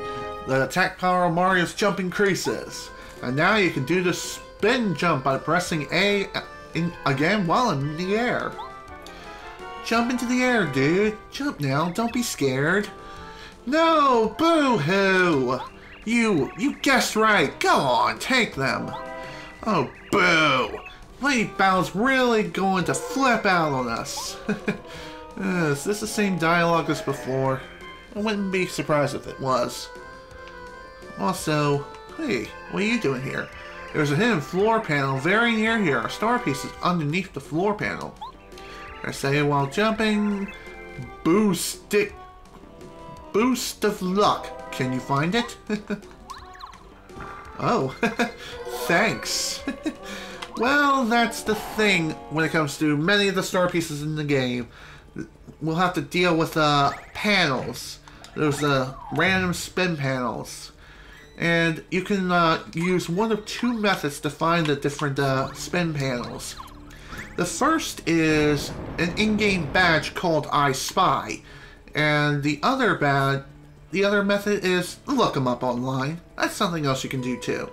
The attack power of Mario's jump increases. And now you can do the spin jump by pressing A again while in the air. Jump into the air, dude. Jump now, don't be scared. No, boo-hoo. You guessed right. Go on, take them. Oh, boo. Lady Belle's really going to flip out on us. Is this the same dialogue as before? I wouldn't be surprised if it was. Also, hey, what are you doing here? There's a hidden floor panel very near here. A star piece is underneath the floor panel. I say while jumping, boost of luck. Can you find it? Oh, thanks. Well, that's the thing when it comes to many of the star pieces in the game. We'll have to deal with panels. Those random spin panels. And you can use one of two methods to find the different spin panels. The first is an in-game badge called I Spy. And the other method is look them up online. That's something else you can do too.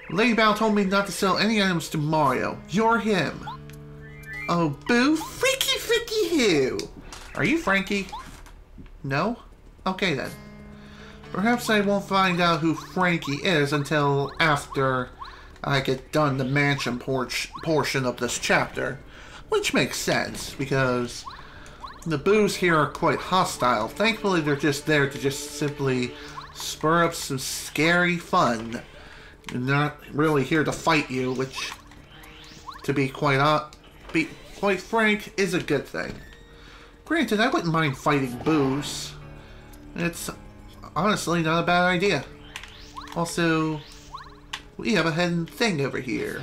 Lady Belle told me not to sell any items to Mario. You're him. Oh, boo. Freaky who? Are you Frankie? No? Okay then. Perhaps I won't find out who Frankie is until after I get done the mansion portion of this chapter. Which makes sense, because the Boos here are quite hostile. Thankfully, they're just there to just simply spur up some scary fun. They're not really here to fight you, which, to be quite frank, is a good thing. Granted, I wouldn't mind fighting Boos. It's honestly not a bad idea. Also, we have a hidden thing over here.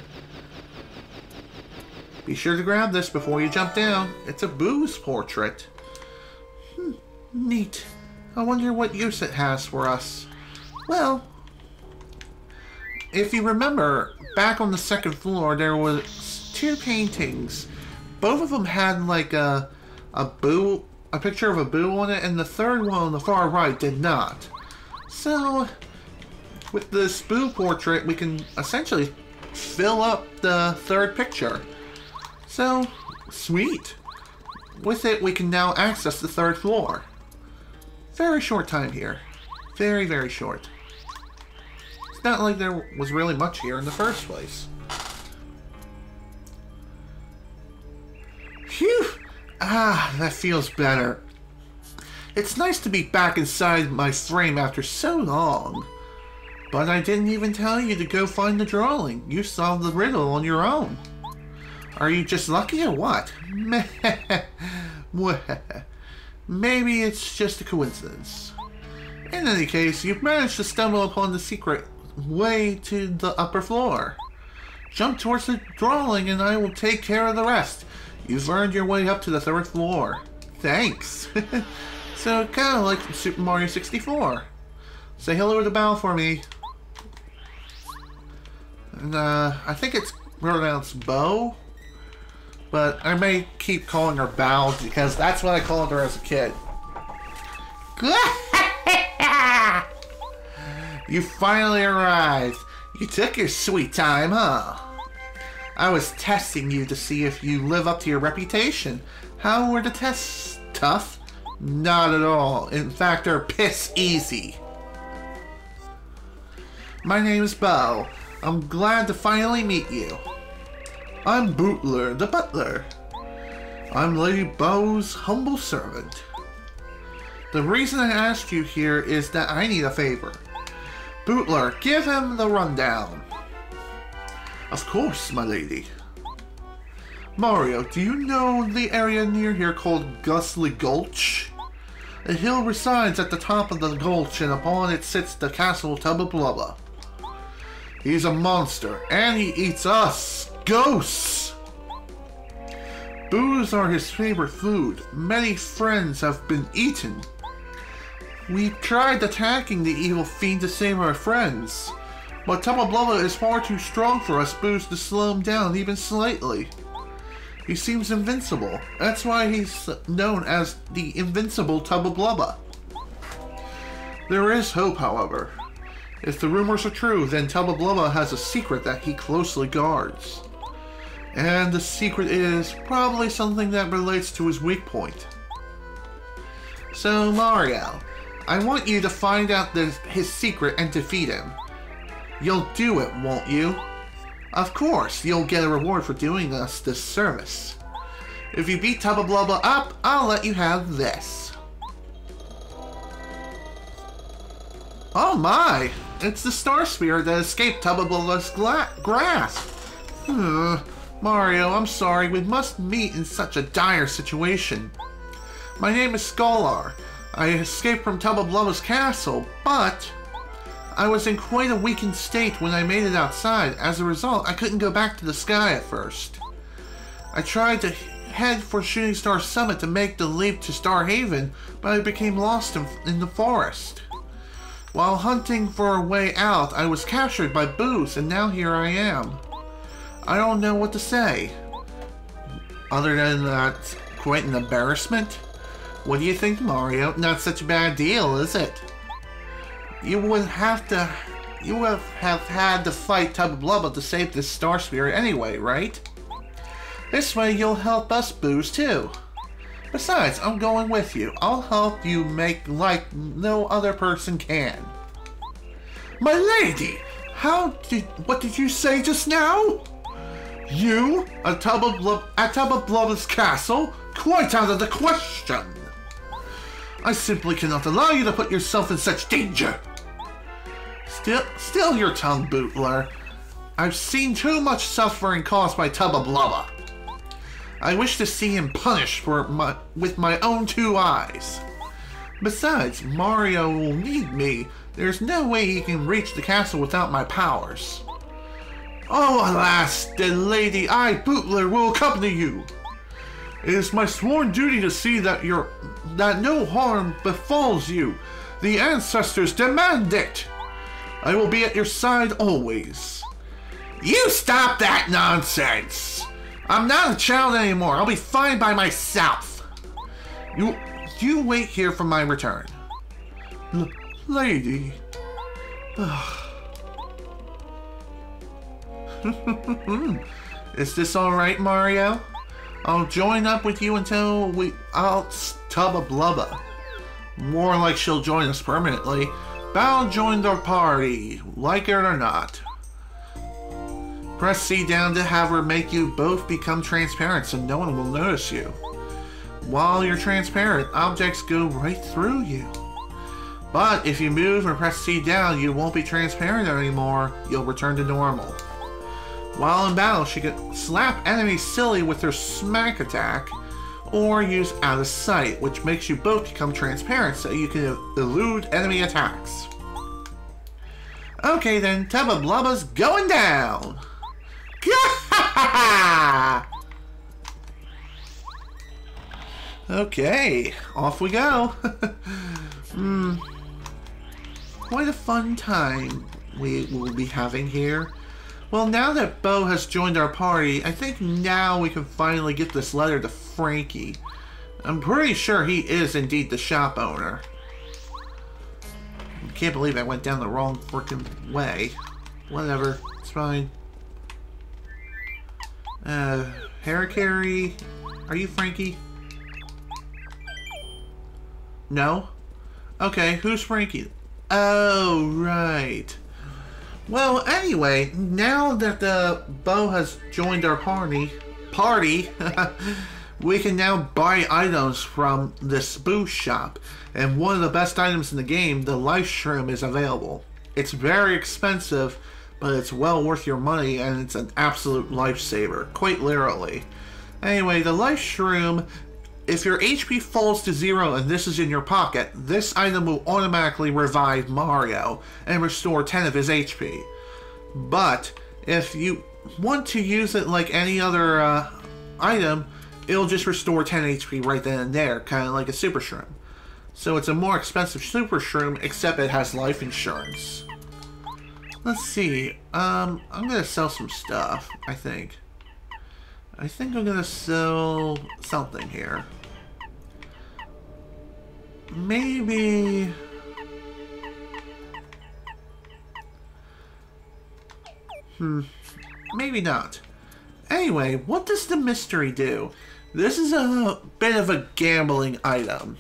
Be sure to grab this before you jump down. It's a Boo's portrait. Neat. I wonder what use it has for us. Well, if you remember, back on the second floor, there was 2 paintings. Both of them had like a picture of a Boo on it, and the third one on the far right did not. So, with this Boo portrait, we can essentially fill up the third picture. So, sweet. With it, we can now access the third floor. Very short time here. Very, very short. It's not like there was really much here in the first place. Phew! Ah, that feels better. It's nice to be back inside my frame after so long. But I didn't even tell you to go find the drawing. You solved the riddle on your own. Are you just lucky or what? Maybe it's just a coincidence. In any case, you've managed to stumble upon the secret way to the upper floor. Jump towards the drawing and I will take care of the rest. You've earned your way up to the third floor. Thanks. So, kind of like Super Mario 64. Say hello to Bao for me. And, I think it's pronounced Bo. But I may keep calling her Bao because that's what I called her as a kid. You finally arrived. You took your sweet time, huh? I was testing you to see if you live up to your reputation. How were the tests? Tough? Not at all. In fact, they're piss easy. My name is Bo. I'm glad to finally meet you. I'm Boo Butler, the butler. I'm Lady Bo's humble servant. The reason I asked you here is that I need a favor. Butler, give him the rundown. Of course, my lady. Mario, do you know the area near here called Gusly Gulch? A hill resides at the top of the gulch, and upon it sits the castle Tubba Blubba. He's a monster, and he eats us, ghosts! Boos are his favorite food. Many friends have been eaten. We tried attacking the evil fiend to save our friends, but Tubba Blubba is far too strong for us Boos to slow him down even slightly. He seems invincible. That's why he's known as the Invincible Tubba Blubba. There is hope, however. If the rumors are true, then Tubba Blubba has a secret that he closely guards. And the secret is probably something that relates to his weak point. So, Mario, I want you to find out his secret and defeat him. You'll do it, won't you? Of course, you'll get a reward for doing us this service. If you beat Tubba Blubba up, I'll let you have this. Oh my! It's the Star Sphere that escaped Tubba Blubba's grasp. Mario, I'm sorry, we must meet in such a dire situation. My name is Scholar. I escaped from Tubba Blubba's castle, but I was in quite a weakened state when I made it outside. As a result, I couldn't go back to the sky at first. I tried to head for Shooting Star Summit to make the leap to Star Haven, but I became lost in the forest. While hunting for a way out, I was captured by Boos, and now here I am. I don't know what to say. Other than that, quite an embarrassment. What do you think, Mario? Not such a bad deal, is it? You would have had to fight Tubba Blubba to save this Star Sphere anyway, right? This way you'll help us Boos too. Besides, I'm going with you. I'll help you make like no other person can. My lady! What did you say just now? You? At Tubba Blubba's castle? Quite out of the question. I simply cannot allow you to put yourself in such danger. Still your tongue, Bootler. I've seen too much suffering caused by Tubba Blubba. I wish to see him punished with my own 2 eyes. Besides, Mario will need me. There's no way he can reach the castle without my powers. Oh, alas, the Lady I, Bootler, will accompany you. It is my sworn duty to see that no harm befalls you. The ancestors demand it. I will be at your side always. You stop that nonsense. I'm not a child anymore. I'll be fine by myself. You wait here for my return. Lady. Is this alright, Mario? I'll join up with you until I'll Tubba Blubba. More like she'll join us permanently. Bao joined our party, like it or not. Press C down to have her make you both become transparent so no one will notice you. While you're transparent, objects go right through you. But if you move and press C down, you won't be transparent anymore. You'll return to normal. While in battle, she can slap enemies silly with her smack attack, or use out of sight, which makes you both become transparent so you can elude enemy attacks. Okay then, Tubba Blubba's going down! Okay, off we go. Quite a fun time we will be having here. Well, now that Bo has joined our party, I think now we can finally get this letter to Frankie. I'm pretty sure he is indeed the shop owner. I can't believe I went down the wrong freaking way. Whatever, it's fine. Harikari, are you Frankie? No? Okay, who's Frankie? Oh, right. Well, anyway, now that Bo has joined our party, we can now buy items from this Boo shop. And one of the best items in the game, the Life Shroom, is available. It's very expensive, but it's well worth your money, and it's an absolute lifesaver, quite literally. Anyway, the Life Shroom, if your HP falls to 0 and this is in your pocket, this item will automatically revive Mario and restore 10 of his HP. But if you want to use it like any other item, it'll just restore 10 HP right then and there, kind of like a Super Shroom. So it's a more expensive Super Shroom, except it has life insurance. Let's see, I'm gonna sell some stuff, I think. I'm gonna sell something here. Maybe... maybe not. Anyway, what does the mystery do? This is a bit of a gambling item.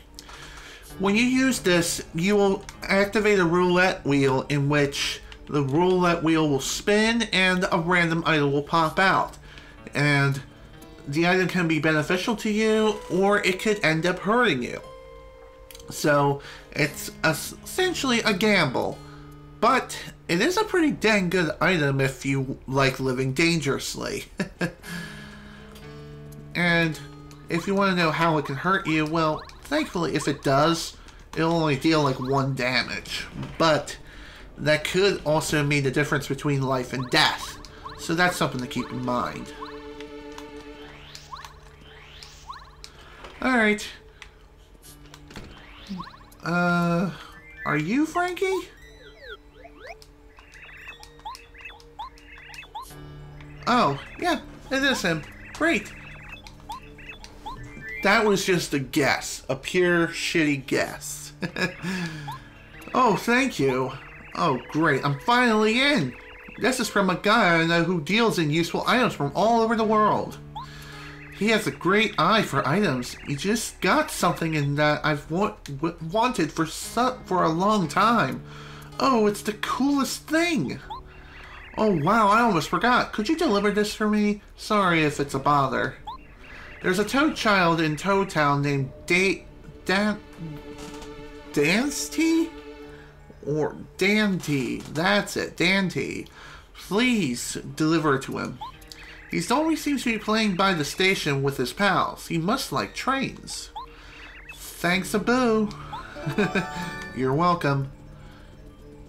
When you use this, you will activate a roulette wheel in which the roulette wheel will spin and a random item will pop out. And the item can be beneficial to you, or it could end up hurting you. So it's essentially a gamble. But it is a pretty dang good item if you like living dangerously. And if you want to know how it can hurt you, well, thankfully if it does, it'll only deal like 1 damage. But that could also mean the difference between life and death. So that's something to keep in mind. Alright. Are you Frankie? Oh, yeah, it is him. Great. That was just a guess. A pure shitty guess. Oh, thank you. Oh, great. I'm finally in. This is from a guy I know who deals in useful items from all over the world. He has a great eye for items. He just got something in that I've wanted for a long time. Oh, it's the coolest thing. Oh wow, I almost forgot. Could you deliver this for me? Sorry if it's a bother. There's a toad child in Toad Town named Dansty? Or Dante. That's it, Dante. Please deliver it to him. He always seems to be playing by the station with his pals. He must like trains. Thanks a boo. You're welcome.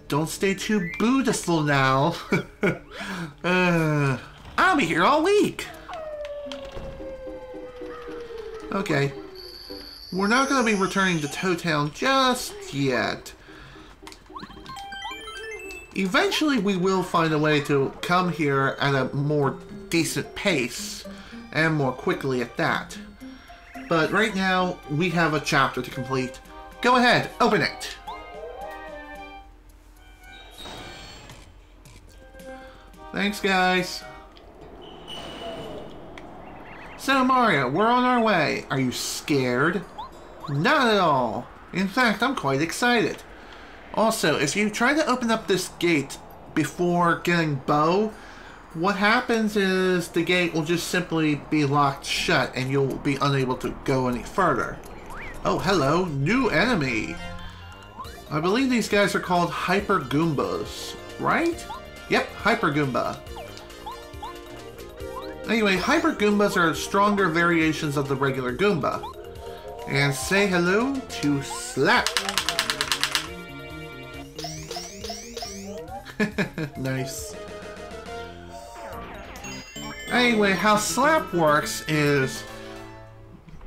Don't stay too Buddhistful now. I'll be here all week. Okay. We're not going to be returning to Toad Town just yet. Eventually we will find a way to come here at a more decent pace, and more quickly at that. But right now, we have a chapter to complete. Go ahead, open it! Thanks, guys. So, Mario, we're on our way. Are you scared? Not at all. In fact, I'm quite excited. Also, if you try to open up this gate before getting Bo, what happens is the gate will just simply be locked shut and you'll be unable to go any further. Oh, hello, new enemy. I believe these guys are called Hyper Goombas, right? Yep, Hyper Goomba. Anyway, Hyper Goombas are stronger variations of the regular Goomba. And say hello to Slap. Nice. Anyway, how Slap works is,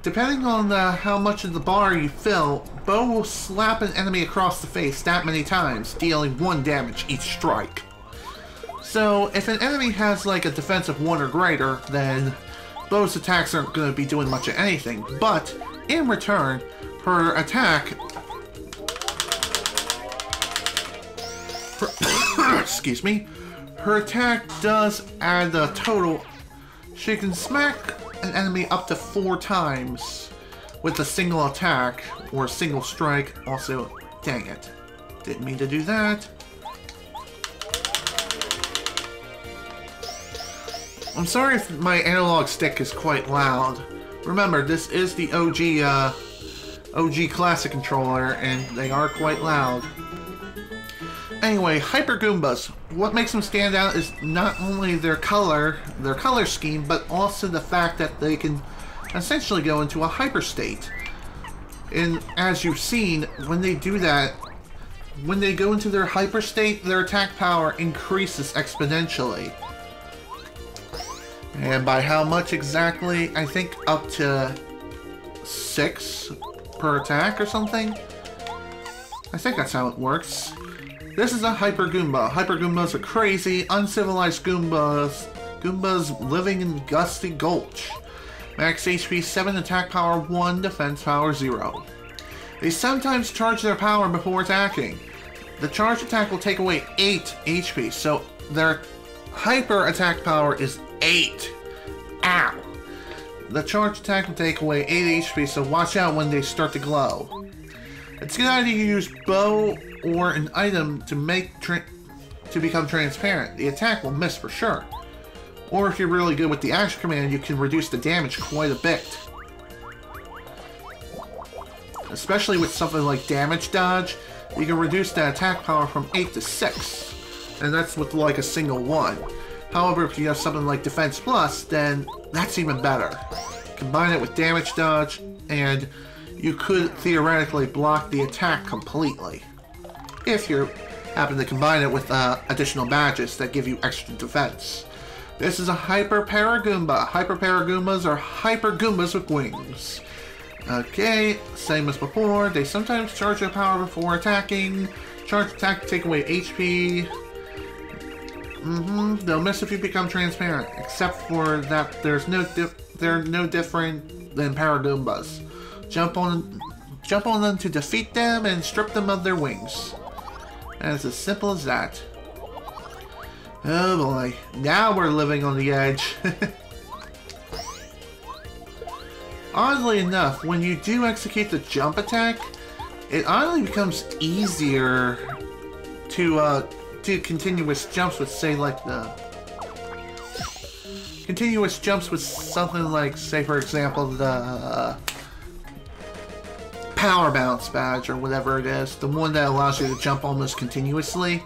depending on how much of the bar you fill, Bo will slap an enemy across the face that many times, dealing 1 damage each strike. So, if an enemy has like a defense of 1 or greater, then Bo's attacks aren't going to be doing much of anything. But, in return, her attack... excuse me. Her attack does add a total. She can smack an enemy up to 4 times with a single attack or a single strike. Also, dang it. Didn't mean to do that. I'm sorry if my analog stick is quite loud. Remember, this is the OG Classic controller, and they are quite loud. Anyway, Hyper Goombas. What makes them stand out is not only their color scheme, but also the fact that they can essentially go into a hyper state. And as you've seen, when they do that, when they go into their hyper state, their attack power increases exponentially. And by how much exactly? I think up to 6 per attack or something. I think that's how it works. This is a Hyper Goomba. Hyper Goombas are crazy, uncivilized Goombas. Goombas living in Gusty Gulch. Max HP 7, attack power 1, defense power 0. They sometimes charge their power before attacking. The charge attack will take away 8 HP, so their hyper attack power is 8. Ow! The charge attack will take away 8 HP, so watch out when they start to glow. It's a good idea to use Bow or an item to become transparent. The attack will miss for sure. Or if you're really good with the action command, you can reduce the damage quite a bit. Especially with something like damage dodge, you can reduce the attack power from 8 to 6. And that's with like a single one. However, if you have something like defense plus, then that's even better. Combine it with damage dodge, and you could theoretically block the attack completely. If you happen to combine it with additional badges that give you extra defense. This is a Hyper Paragoomba. Hyper Paragoombas are Hyper Goombas with wings. Okay, same as before. They sometimes charge their power before attacking. Charge attack to take away HP. They'll miss if you become transparent. Except for that, they're no different than Paragoombas. Jump on them to defeat them and strip them of their wings. And it's as simple as that. Oh boy, now we're living on the edge. Oddly enough, when you do execute the jump attack, it oddly becomes easier to do continuous jumps with, say, like the... Continuous jumps with something like, say, for example, the Power Bounce badge or whatever it is. The one that allows you to jump almost continuously.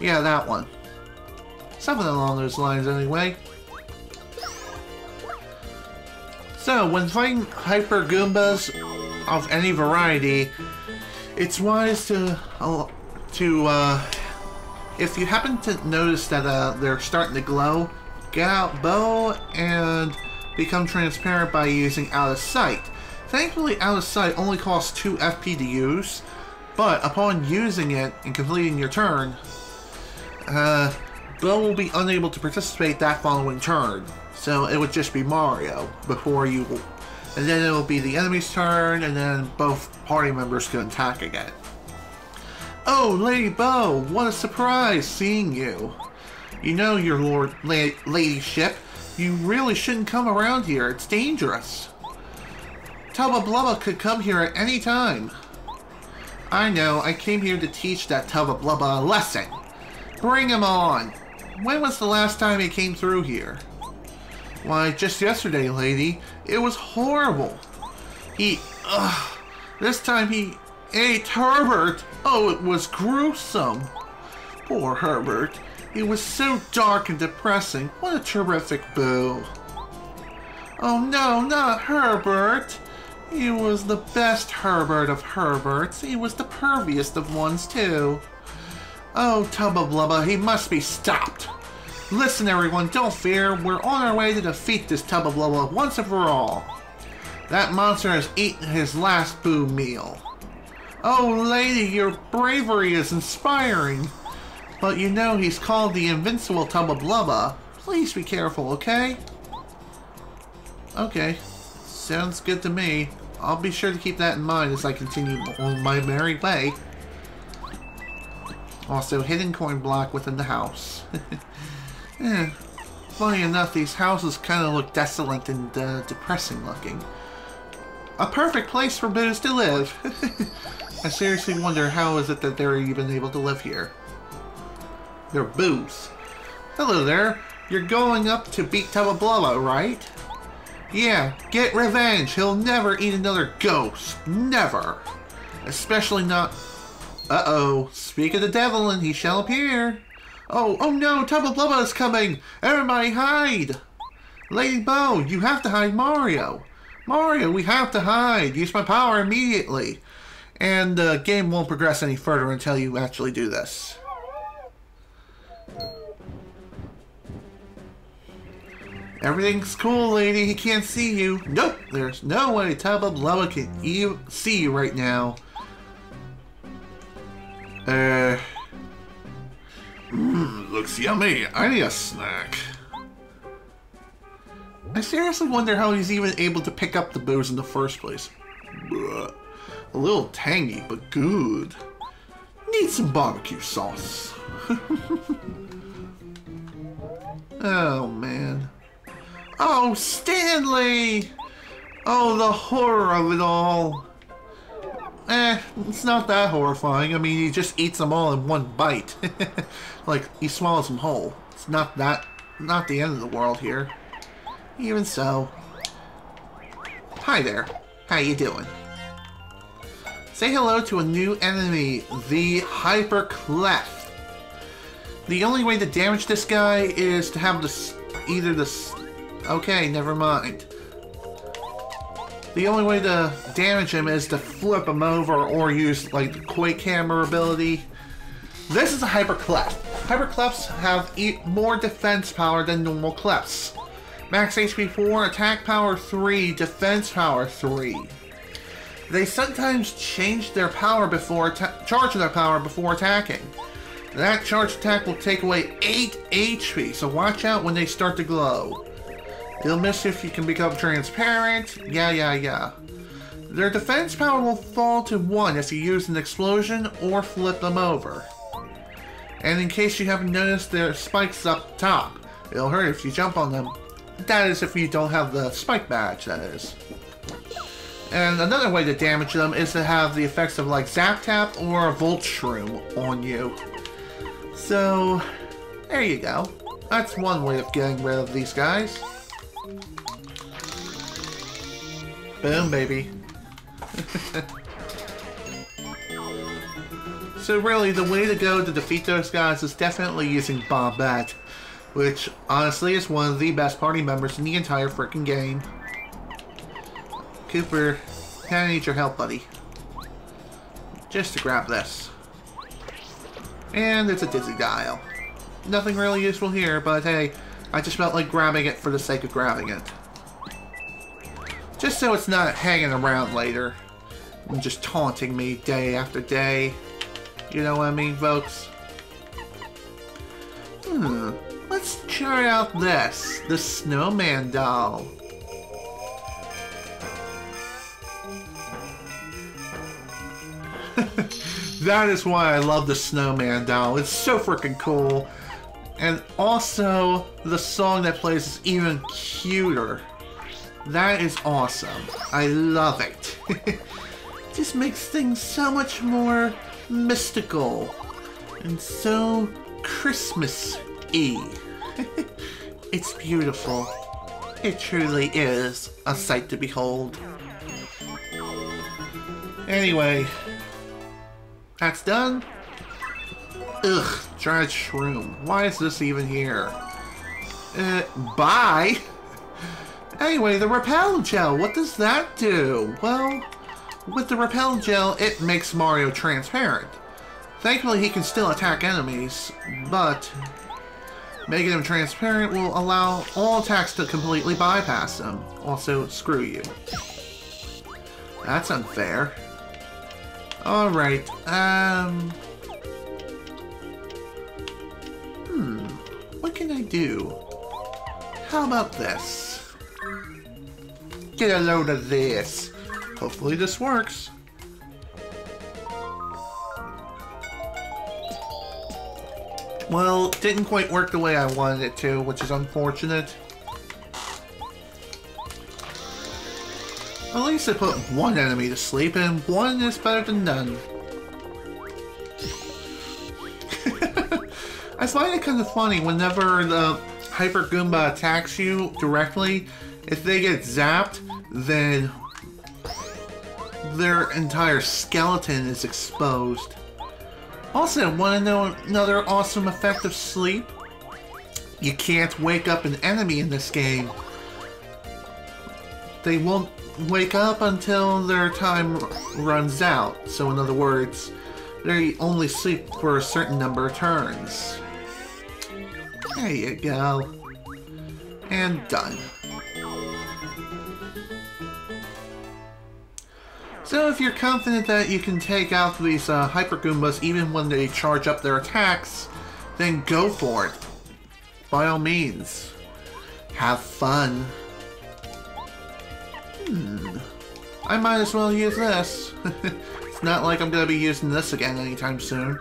Yeah, that one. Something along those lines, anyway. So, when fighting Hyper Goombas of any variety, it's wise to if you happen to notice that they're starting to glow, get out Bow and become transparent by using Out of Sight. Thankfully, Out of Sight only costs 2 FP to use, but upon using it and completing your turn, Bow will be unable to participate that following turn. So it would just be Mario before you... And then it will be the enemy's turn, and then both party members can attack again. Oh, Lady Bow, what a surprise seeing you. You know, your ladyship, you really shouldn't come around here. It's dangerous. Tubba Blubba could come here at any time. I know, I came here to teach that Tubba Blubba a lesson. Bring him on. When was the last time he came through here? Why, just yesterday, lady. It was horrible. This time he ate Herbert. Oh, it was gruesome. Poor Herbert. He was so dark and depressing. What a terrific Boo. Oh no, not Herbert. He was the best Herbert of Herberts. He was the perviest of ones, too. Oh, Tubba Blubba, he must be stopped. Listen, everyone, don't fear. We're on our way to defeat this Tubba Blubba once and for all. That monster has eaten his last Boo meal. Oh, lady, your bravery is inspiring. But you know he's called the Invincible Tubba Blubba. Please be careful, okay? Okay. Sounds good to me. I'll be sure to keep that in mind as I continue on my merry way. Also, hidden coin block within the house. Funny enough, these houses kind of look desolate and depressing looking. A perfect place for Boos to live. I seriously wonder how is it that they're even able to live here. They're Boos. Hello there. You're going up to beat Tubba Blubba, right? Yeah, get revenge. He'll never eat another ghost. Never. Especially not... Uh-oh. Speak of the devil and he shall appear. Oh no, Tubba Blubba is coming. Everybody hide. Lady Bow, you have to hide Mario. Mario, we have to hide. Use my power immediately. And the game won't progress any further until you actually do this. Everything's cool, lady. He can't see you. Nope, there's no way Tubba Blubba can see you right now. Looks yummy. I need a snack. I seriously wonder how he's even able to pick up the Boos in the first place. Blech. A little tangy, but good. Need some barbecue sauce. Oh, man. Oh, Stanley! Oh, the horror of it all. It's not that horrifying. I mean, he just eats them all in one bite. Like, he swallows them whole. It's not the end of the world here. Even so. Hi there. How you doing? Say hello to a new enemy, the Hyper Clef. The only way to damage this guy is to have okay, never mind. The only way to damage him is to flip him over or use like the Quake Hammer ability. This is a Hyper Clef. Hyper Clefs have more defense power than normal Clefs. Max HP 4, attack power 3, defense power 3. They sometimes change their power before charge their power before attacking. That charge attack will take away 8 HP, so watch out when they start to glow. They'll miss if you can become transparent. Yeah. Their defense power will fall to 1 if you use an explosion or flip them over. And in case you haven't noticed, there are spikes up top. It'll hurt if you jump on them. That is if you don't have the spike badge, that is. And another way to damage them is to have the effects of like Zap Tap or Volt Shroom on you. So, there you go. That's one way of getting rid of these guys. Boom, baby. So really, the way to go to defeat those guys is definitely using Bombette, which honestly is one of the best party members in the entire freaking game. Cooper, I need your help, buddy. Just to grab this. And it's a dizzy dial. Nothing really useful here, but hey, I just felt like grabbing it for the sake of grabbing it. Just so it's not hanging around later and just taunting me day after day. You know what I mean, folks? Let's try out this. The snowman doll. That is why I love the snowman doll. It's so freaking cool. And also, the song that plays is even cuter. That is awesome. I love it. Just makes things so much more mystical and so Christmas-y. It's beautiful. It truly is a sight to behold. Anyway, that's done. Ugh, dried shroom. Why is this even here? Bye? Anyway, the repel gel, what does that do? Well, with the repel gel, it makes Mario transparent. Thankfully, he can still attack enemies, but making him transparent will allow all attacks to completely bypass him. Also, screw you. That's unfair. Alright, what can I do? How about this? Get a load of this. Hopefully this works. Well, didn't quite work the way I wanted it to, which is unfortunate. At least I put one enemy to sleep, and one is better than none. I find it kind of funny whenever the Hyper Goomba attacks you directly, if they get zapped, then their entire skeleton is exposed. Also, want to know another awesome effect of sleep? You can't wake up an enemy in this game. They won't wake up until their time runs out. So in other words, they only sleep for a certain number of turns. There you go. And done. So if you're confident that you can take out these Hyper Goombas even when they charge up their attacks, then go for it. By all means. Have fun. I might as well use this. It's not like I'm going to be using this again anytime soon.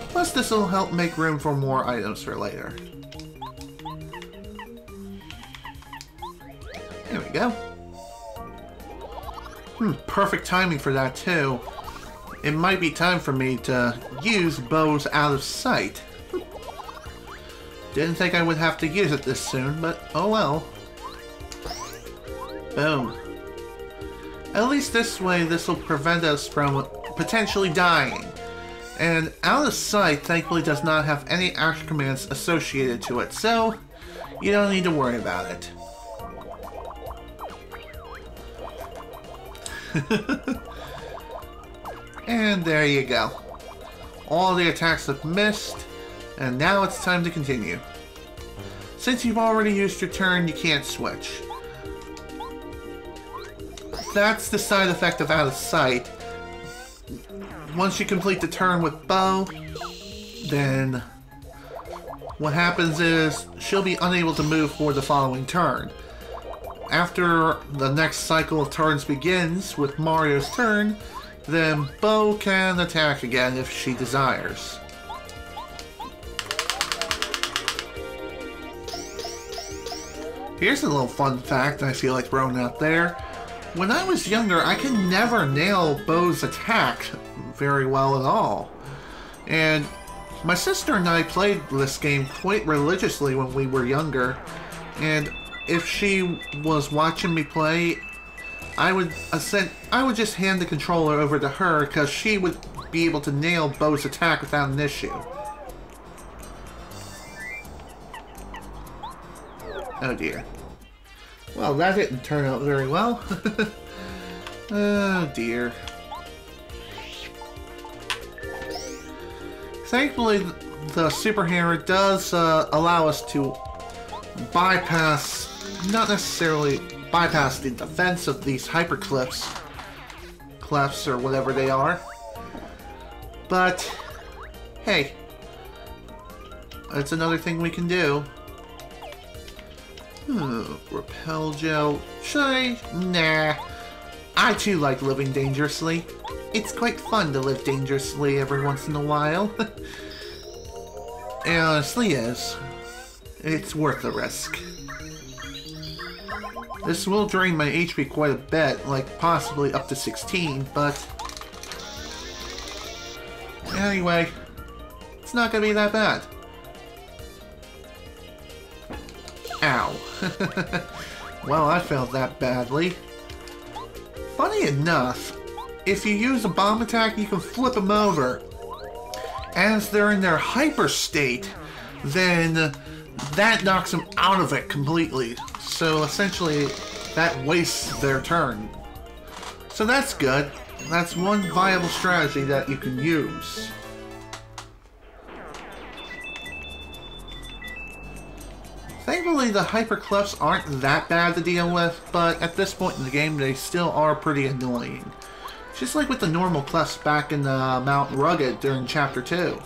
Plus this will help make room for more items for later. There we go. Perfect timing for that too. It might be time for me to use bows out of sight. Didn't think I would have to use it this soon, but oh well. Boom. At least this way, this will prevent us from potentially dying. And out of sight, thankfully, does not have any action commands associated to it, so you don't need to worry about it. And there you go. All the attacks have missed, and now it's time to continue. Since you've already used your turn, you can't switch. That's the side effect of out of sight. Once you complete the turn with Bo, then what happens is she'll be unable to move for the following turn. After the next cycle of turns begins with Mario's turn, then Bo can attack again if she desires. Here's a little fun fact I feel like throwing out there. When I was younger, I could never nail Bo's attack very well at all. And My sister and I played this game quite religiously when we were younger, and if she was watching me play, I would just hand the controller over to her because she would be able to nail Bo's attack without an issue. Oh dear. Well, that didn't turn out very well. Oh dear. Thankfully, the superhammer does allow us to bypass, not necessarily bypass the defense of these hyperclips, clefts or whatever they are. But, hey, it's another thing we can do. Repel gel. Should I? Nah. I too like living dangerously. It's quite fun to live dangerously every once in a while. It honestly is. It's worth the risk. This will drain my HP quite a bit, like possibly up to 16, but anyway, it's not gonna be that bad. Ow. Well, I failed that badly. Funny enough, if you use a bomb attack, you can flip them over. As they're in their hyper state, then that knocks them out of it completely. So essentially, that wastes their turn. So that's good. That's one viable strategy that you can use. Thankfully, the hyperclefs aren't that bad to deal with, but at this point in the game, they still are pretty annoying. Just like with the normal clefs back in Mount Rugged during Chapter 2.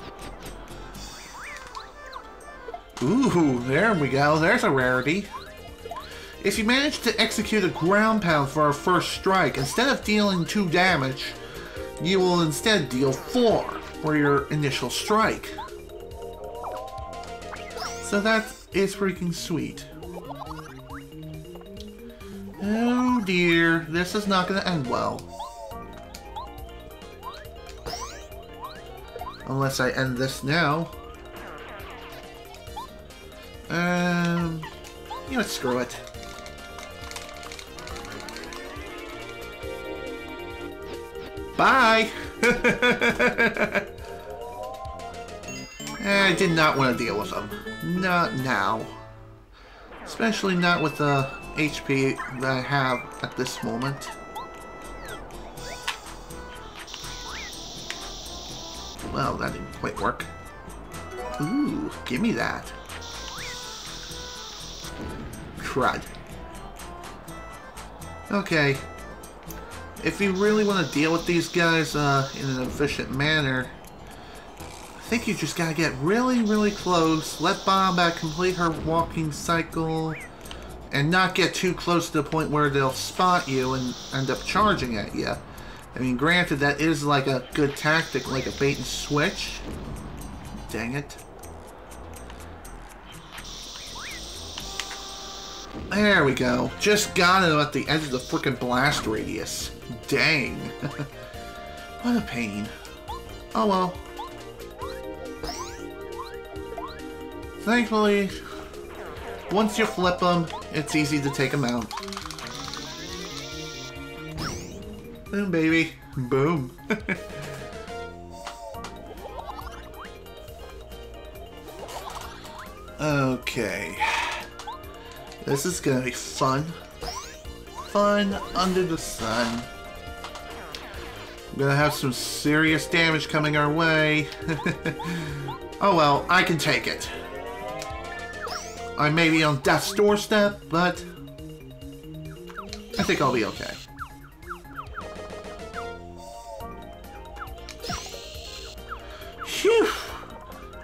Ooh, there we go. There's a rarity. If you manage to execute a ground pound for our first strike, instead of dealing 2 damage, you will instead deal 4 for your initial strike. So that is freaking sweet. Oh dear, this is not going to end well. Unless I end this now. You know, screw it. Bye! I did not want to deal with them. Not now. Especially not with the HP that I have at this moment. Well, that didn't quite work. Ooh, give me that. Crud. Okay. If you really want to deal with these guys in an efficient manner, I think you just gotta get really, really close, let Bombat complete her walking cycle, and not get too close to the point where they'll spot you and end up charging at you. I mean, granted, that is like a good tactic, like a bait and switch. Dang it. There we go. Just got him at the edge of the frickin' blast radius. Dang. What a pain. Oh well. Thankfully, once you flip them, it's easy to take them out. Boom, baby. Boom. Okay. This is gonna be fun. Fun under the sun. I'm gonna have some serious damage coming our way. Oh well, I can take it. I may be on death's doorstep, but I think I'll be okay. Phew!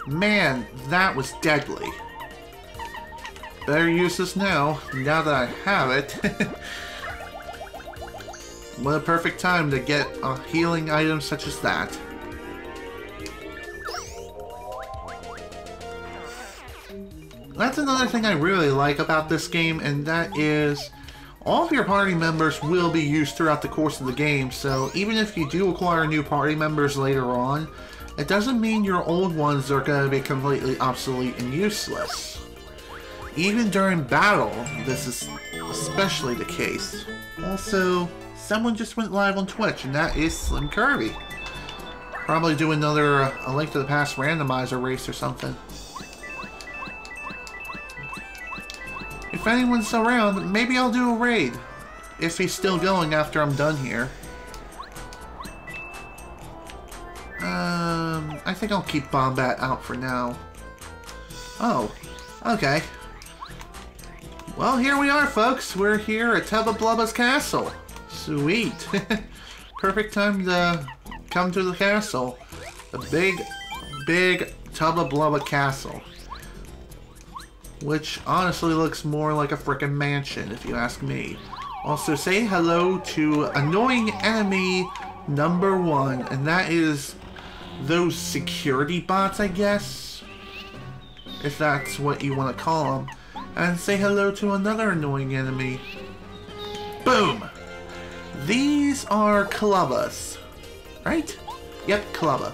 Man, that was deadly. Better use this now that I have it. What a perfect time to get a healing item such as that. That's another thing I really like about this game, and that is all of your party members will be used throughout the course of the game, so even if you do acquire new party members later on, it doesn't mean your old ones are going to be completely obsolete and useless. Even during battle, this is especially the case. Also, someone just went live on Twitch, and that is Slim Kirby. Probably do another A Link to the Past randomizer race or something. If anyone's around, maybe I'll do a raid. If he's still going after I'm done here. I think I'll keep Bombat out for now. Oh, okay. Well, here we are, folks. We're here at Tubba Blubba's castle. Sweet. Perfect time to come to the castle. The big Tubba Blubba castle. Which honestly looks more like a frickin' mansion, if you ask me. Also, say hello to annoying enemy number 1, and that is those security bots, I guess? If that's what you want to call them. And say hello to another annoying enemy. Boom! These are Clubbas. Right? Yep, Clubba.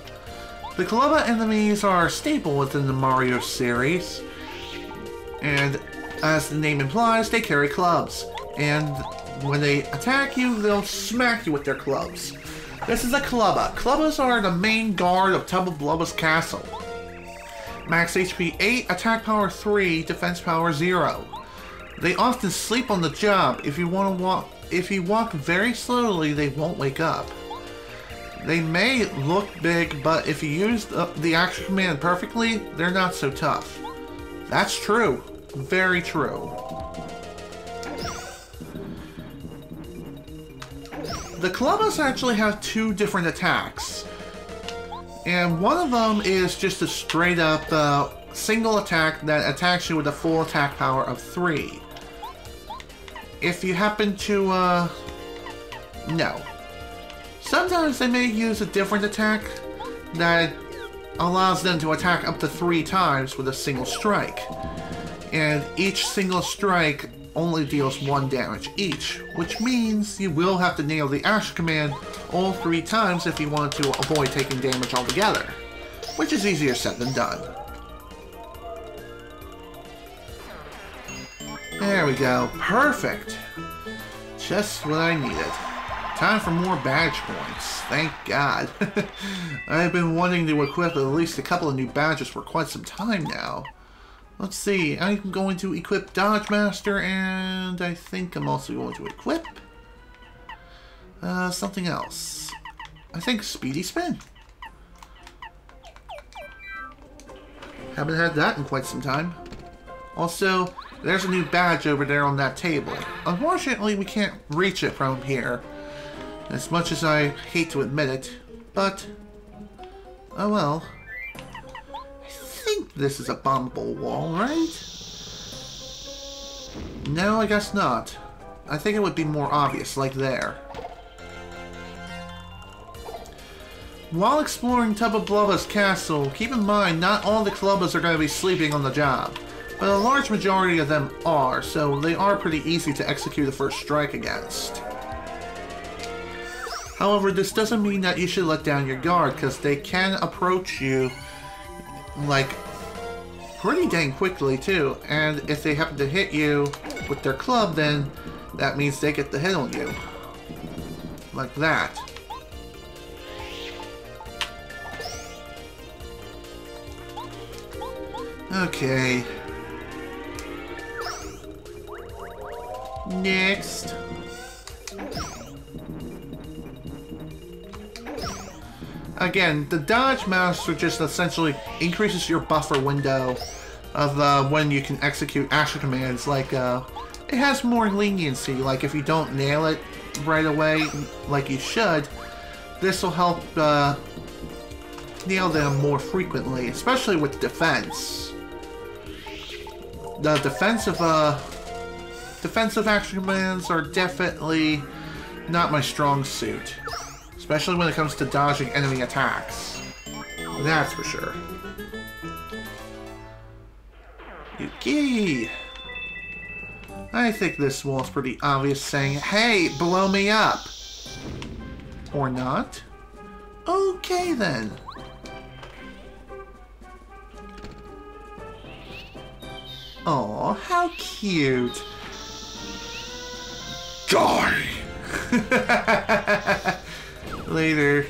The Clubba enemies are a staple within the Mario series. And as the name implies, they carry clubs. And when they attack you, they'll smack you with their clubs. This is a Clubba. Clubbas are the main guard of Tubba Blubba's castle. Max HP 8, attack power 3, defense power 0. They often sleep on the job. If you walk very slowly, they won't wake up. They may look big, but if you use the action command perfectly, they're not so tough. That's true. Very true. The Clubbas actually have 2 different attacks. And one of them is just a straight up single attack that attacks you with a full attack power of 3. If you happen to, no. Sometimes they may use a different attack that allows them to attack up to 3 times with a single strike. And each single strike only deals 1 damage each, which means you will have to nail the action command all 3 times if you want to avoid taking damage altogether, which is easier said than done. There we go. Perfect. Just what I needed. Time for more badge points. Thank God. I've been wanting to equip at least a couple of new badges for quite some time now. Let's see. I'm going to equip Dodge Master, and I think I'm also going to equip something else. I think Speedy Spin. Haven't had that in quite some time. Also, there's a new badge over there on that table. Unfortunately, we can't reach it from here, as much as I hate to admit it, but oh well. I think this is a bombable wall, right? No, I guess not. I think it would be more obvious, like there. While exploring Tubba Blubba's castle, keep in mind not all the Clubbas are going to be sleeping on the job, but a large majority of them are, so they are pretty easy to execute the first strike against. However, this doesn't mean that you should let down your guard, because they can approach you, like, pretty dang quickly, too. And if they happen to hit you with their club, then that means they get the hit on you. Like that. Okay. Next. Again, the Dodge Master just essentially increases your buffer window of when you can execute action commands. Like, it has more leniency. Like, if you don't nail it right away, like you should, this will help nail them more frequently, especially with defense. The defensive action commands are definitely not my strong suit. Especially when it comes to dodging enemy attacks. That's for sure. Yuki! I think this wall's pretty obvious, saying, hey, blow me up! Or not? Okay then. Aw, how cute. Die! Later.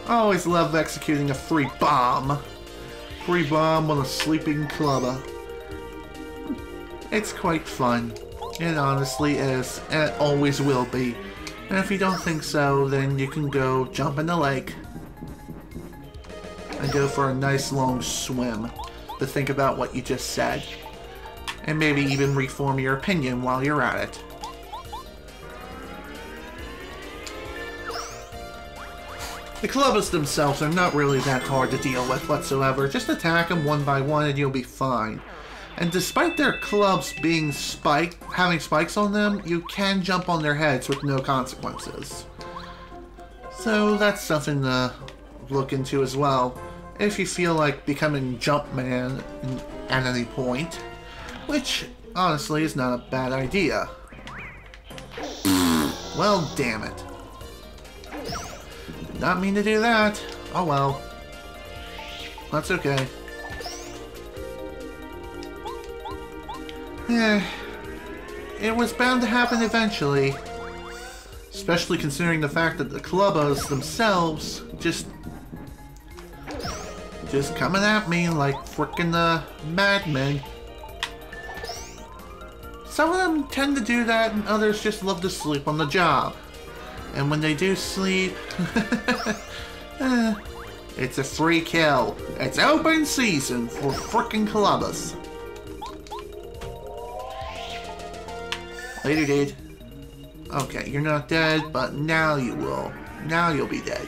I always love executing a free bomb. Free bomb on a sleeping Tubba. It's quite fun. It honestly is, and it always will be. And if you don't think so, then you can go jump in the lake. And go for a nice long swim to think about what you just said. And maybe even reform your opinion while you're at it. The Tubba's themselves are not really that hard to deal with whatsoever. Just attack them one by one and you'll be fine. And despite their clubs being having spikes on them, you can jump on their heads with no consequences. So that's something to look into as well, if you feel like becoming Jumpman at any point, which honestly is not a bad idea. Well, damn it. Did not mean to do that. Oh well. That's okay. It was bound to happen eventually. Especially considering the fact that the Tubbas themselves just coming at me like frickin' madmen. Some of them tend to do that and others just love to sleep on the job. And when they do sleep, it's a free kill. It's open season for frickin' Tubbas. Later, dude. Okay, you're not dead, but now you will. Now you'll be dead.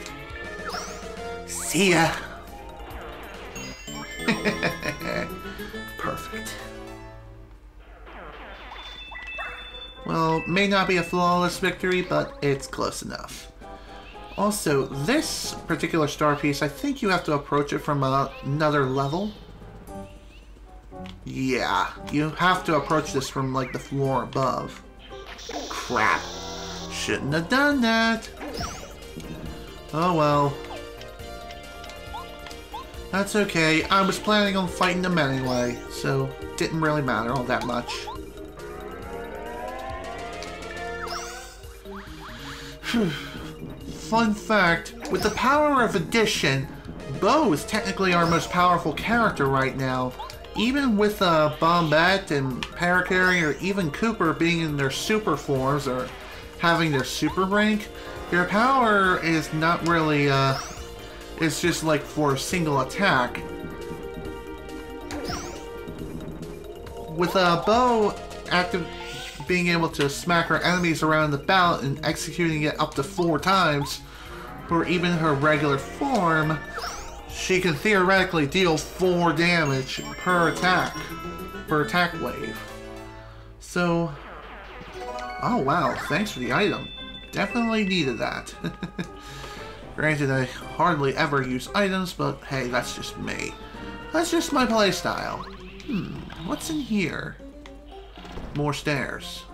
See ya! Perfect. Well, may not be a flawless victory, but it's close enough. Also, this particular star piece, I think you have to approach it from another level. Yeah, you have to approach this from, like, the floor above. Crap. Shouldn't have done that. Oh well. That's okay. I was planning on fighting them anyway, so didn't really matter all that much. Fun fact, with the power of addition, Bo is technically our most powerful character right now. Even with Bombette and Parakarry or even Cooper being in their super forms or having their super rank, their power is not really, it's just like for a single attack. With Bo being able to smack her enemies around the belt and executing it up to 4 times, or even her regular form, she can theoretically deal 4 damage per attack wave. So, oh wow, thanks for the item. Definitely needed that. Granted, I hardly ever use items, but hey, that's just me. That's just my playstyle. What's in here? More stairs.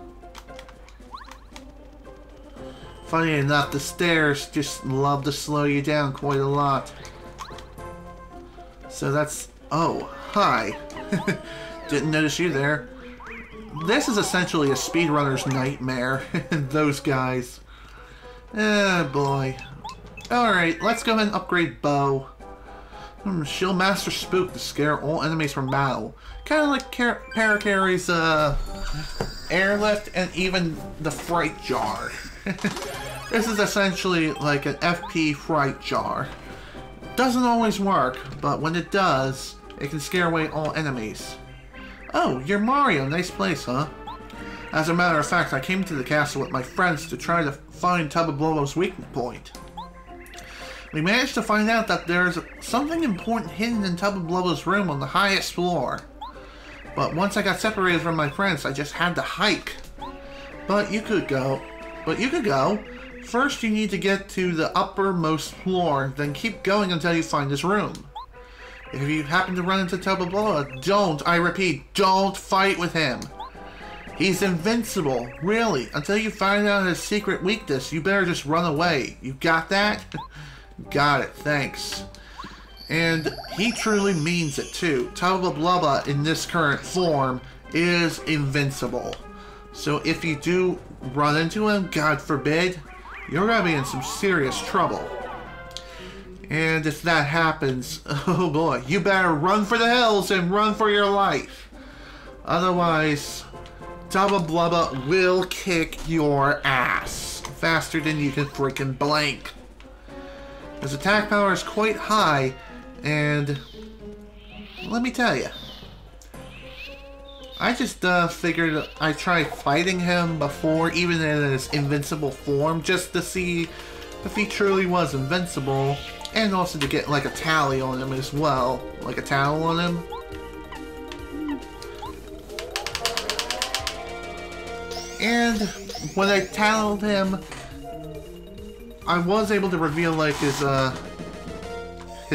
Funny enough, the stairs just love to slow you down quite a lot. So that's... oh, hi. Didn't notice you there. This is essentially a speedrunner's nightmare. Those guys. Oh boy. Alright, let's go ahead and upgrade Bo. She'll master Spook to scare all enemies from battle. Kind of like Parakarry's Airlift and even the Fright Jar. This is essentially like an FP Fright Jar. Doesn't always work, but when it does, it can scare away all enemies. Oh, you're Mario. Nice place, huh? As a matter of fact, I came to the castle with my friends to try to find Tubba Blubba's weak point. We managed to find out that there's something important hidden in Tubba Blubba's room on the highest floor. But once I got separated from my friends, I just had to hike. But you could go. First, you need to get to the uppermost floor, then keep going until you find this room. If you happen to run into Tubba Blubba, don't, I repeat, don't fight with him. He's invincible, really. Until you find out his secret weakness, you better just run away. You got that? Got it, thanks. And he truly means it too. Tubba Blubba in this current form is invincible. So if you do run into him, God forbid, you're gonna be in some serious trouble. And if that happens, oh boy, you better run for the hills and run for your life. Otherwise, Tubba Blubba will kick your ass faster than you can freaking blink. His attack power is quite high, and let me tell you, I just figured I'd try fighting him before, even in his invincible form, just to see if he truly was invincible, and also to get like a tally on him as well, like a towel on him. And when I tallied him, I was able to reveal like his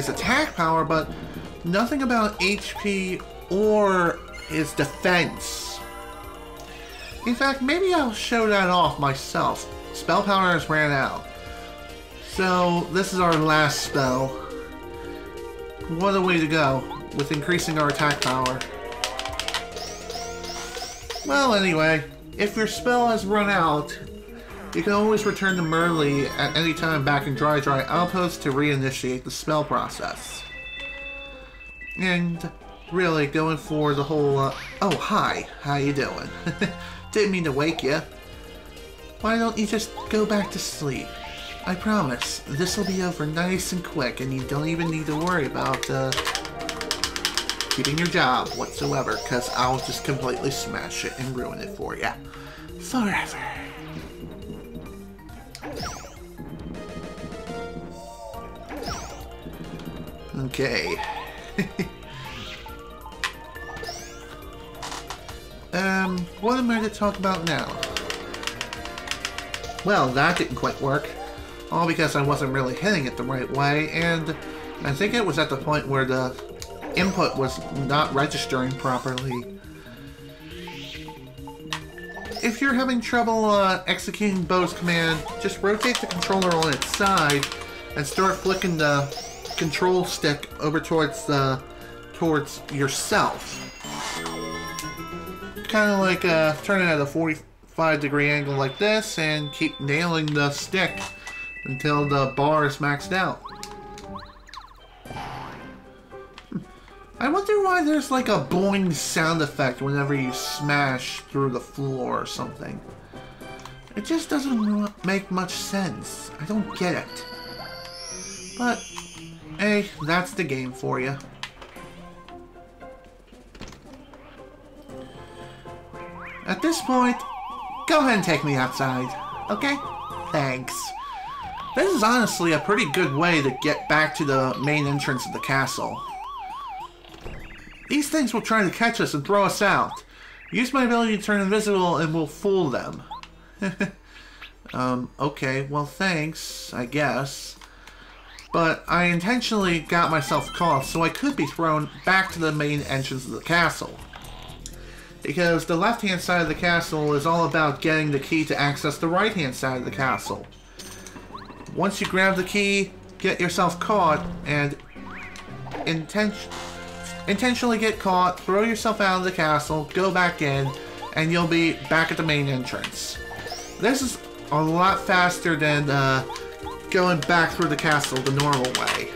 attack power, but nothing about HP or his defense. In fact, maybe I'll show that off myself. Spell power has ran out. So this is our last spell. What a way to go with increasing our attack power. Well, anyway, if your spell has run out, you can always return to Merlee at any time back in Dry Outpost to reinitiate the spell process. And really going for the whole, oh hi, how you doing? Didn't mean to wake you. Why don't you just go back to sleep? I promise, this will be over nice and quick, and you don't even need to worry about, keeping your job whatsoever, because I'll just completely smash it and ruin it for you. Forever. Okay. What am I to talk about now? Well, that didn't quite work. All because I wasn't really hitting it the right way, and I think it was at the point where the input was not registering properly. If you're having trouble executing Bo's command, just rotate the controller on its side and start flicking the control stick over towards yourself. Kind of like turn it at a 45-degree angle like this and keep nailing the stick until the bar is maxed out. I wonder why there's like a boing sound effect whenever you smash through the floor or something. It just doesn't make much sense. I don't get it. But, hey, that's the game for you. At this point, go ahead and take me outside, okay? Thanks. This is honestly a pretty good way to get back to the main entrance of the castle. These things will try to catch us and throw us out. Use my ability to turn invisible and we'll fool them. Okay, well thanks, I guess. But I intentionally got myself caught so I could be thrown back to the main entrance of the castle. Because the left-hand side of the castle is all about getting the key to access the right-hand side of the castle. Once you grab the key, get yourself caught, and intentionally get caught, throw yourself out of the castle, go back in, and you'll be back at the main entrance. This is a lot faster than going back through the castle the normal way.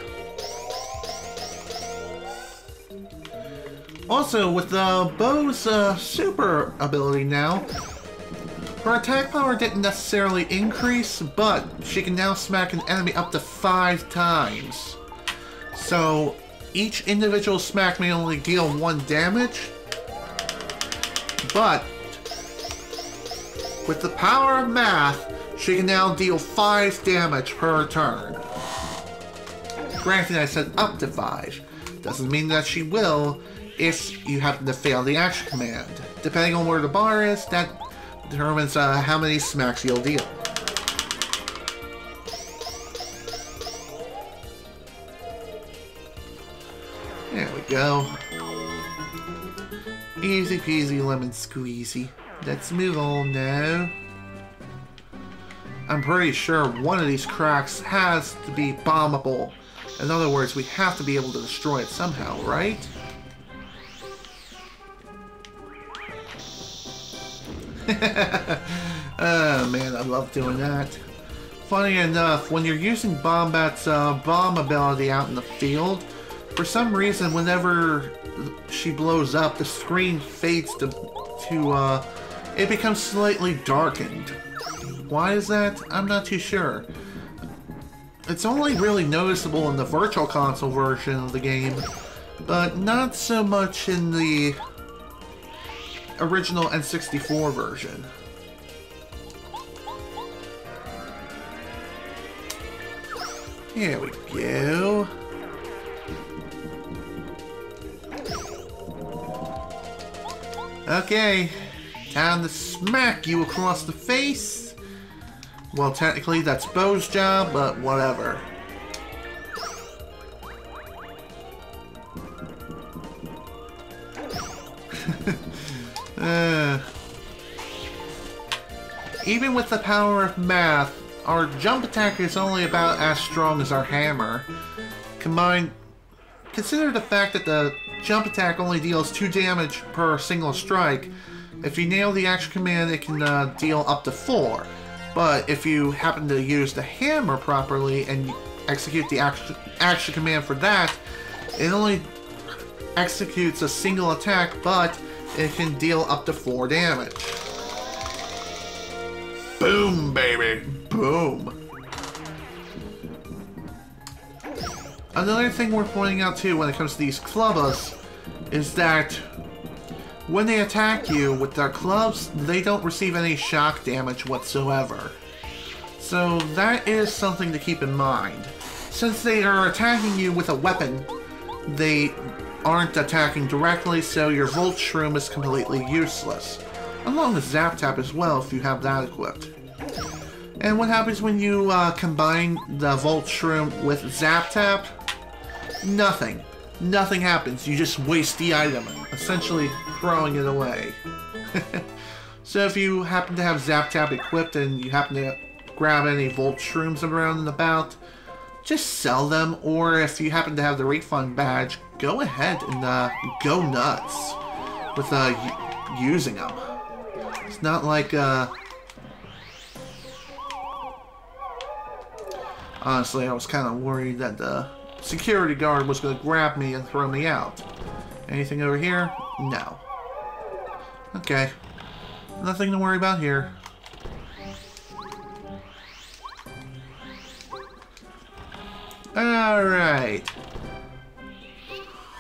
Also, with Bo's super ability now, her attack power didn't necessarily increase, but she can now smack an enemy up to 5 times. So, each individual smack may only deal 1 damage, but with the power of math, she can now deal 5 damage per turn. Granted, I said up to 5. Doesn't mean that she will if you happen to fail the action command. Depending on where the bar is, that determines how many smacks you'll deal. There we go. Easy peasy lemon squeezy. Let's move on now. I'm pretty sure one of these cracks has to be bombable, In other words, we have to be able to destroy it somehow, right? Oh man, I love doing that. Funny enough, when you're using Bombat's bomb ability out in the field, for some reason, whenever she blows up, the screen fades to it becomes slightly darkened. Why is that? I'm not too sure. It's only really noticeable in the Virtual Console version of the game, but not so much in the original N64 version. Here we go. Okay, time to smack you across the face. Well, technically that's Bo's job, but whatever. Even with the power of math, our jump attack is only about as strong as our hammer. Consider the fact that the jump attack only deals 2 damage per single strike. If you nail the action command, it can deal up to 4. But if you happen to use the hammer properly and execute the action command for that, it only executes a single attack, but it can deal up to 4 damage. Boom, baby! Boom! Another thing we're pointing out too when it comes to these clubbas is that when they attack you with their clubs, they don't receive any shock damage whatsoever. So that is something to keep in mind. Since they are attacking you with a weapon, they aren't attacking directly, so your Volt Shroom is completely useless. Along with Zap Tap as well, if you have that equipped. And what happens when you combine the Volt Shroom with Zap Tap? Nothing. Nothing happens. You just waste the item, essentially throwing it away. So if you happen to have Zap Tap equipped and you happen to grab any Volt Shrooms around and about, just sell them, or if you happen to have the refund badge, go ahead and go nuts with using them. It's not like honestly, I was kind of worried that the security guard was going to grab me and throw me out. Anything over here? No. Okay. Nothing to worry about here. Alright.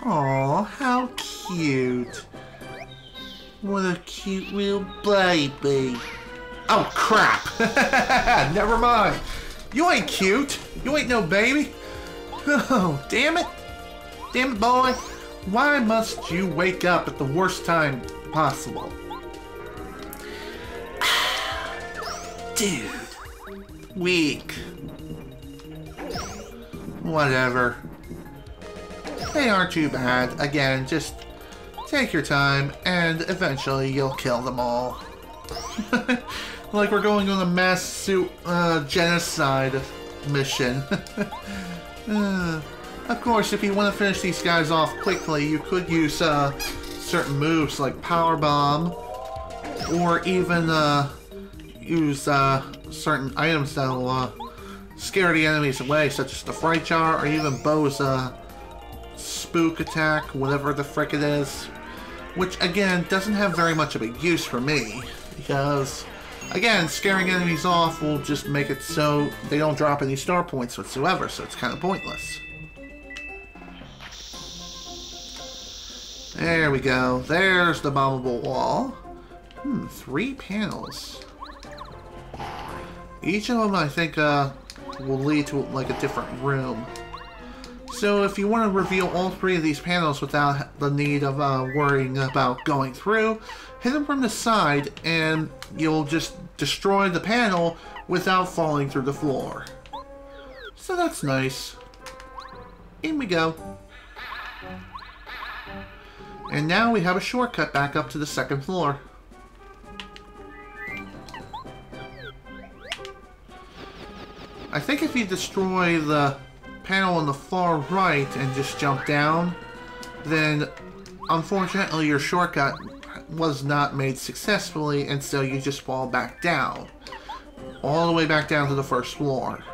Aw, how cute. What a cute little baby. Oh, crap. Never mind. You ain't cute. You ain't no baby. Oh, damn it. Damn it, boy. Why must you wake up at the worst time possible? Dude. Weak. Whatever. They aren't too bad. Again, just take your time, and eventually you'll kill them all. Like we're going on a mass genocide mission. Of course, if you want to finish these guys off quickly, you could use certain moves like Power Bomb, or even use certain items that will scare the enemies away, such as the Fright Jar, or even Bo's Spook Attack, whatever the frick it is. Which, again, doesn't have very much of a use for me, because, again, scaring enemies off will just make it so they don't drop any star points whatsoever, so it's kind of pointless. There we go. There's the bombable wall. 3 panels. Each of them, I think, will lead to, like, a different room. So if you want to reveal all 3 of these panels without the need of worrying about going through, hit them from the side and you'll just destroy the panel without falling through the floor. So that's nice. In we go. And now we have a shortcut back up to the 2nd floor. I think if you destroy the panel on the far right and just jump down, then unfortunately your shortcut was not made successfully, and so you just fall back down. All the way back down to the first floor.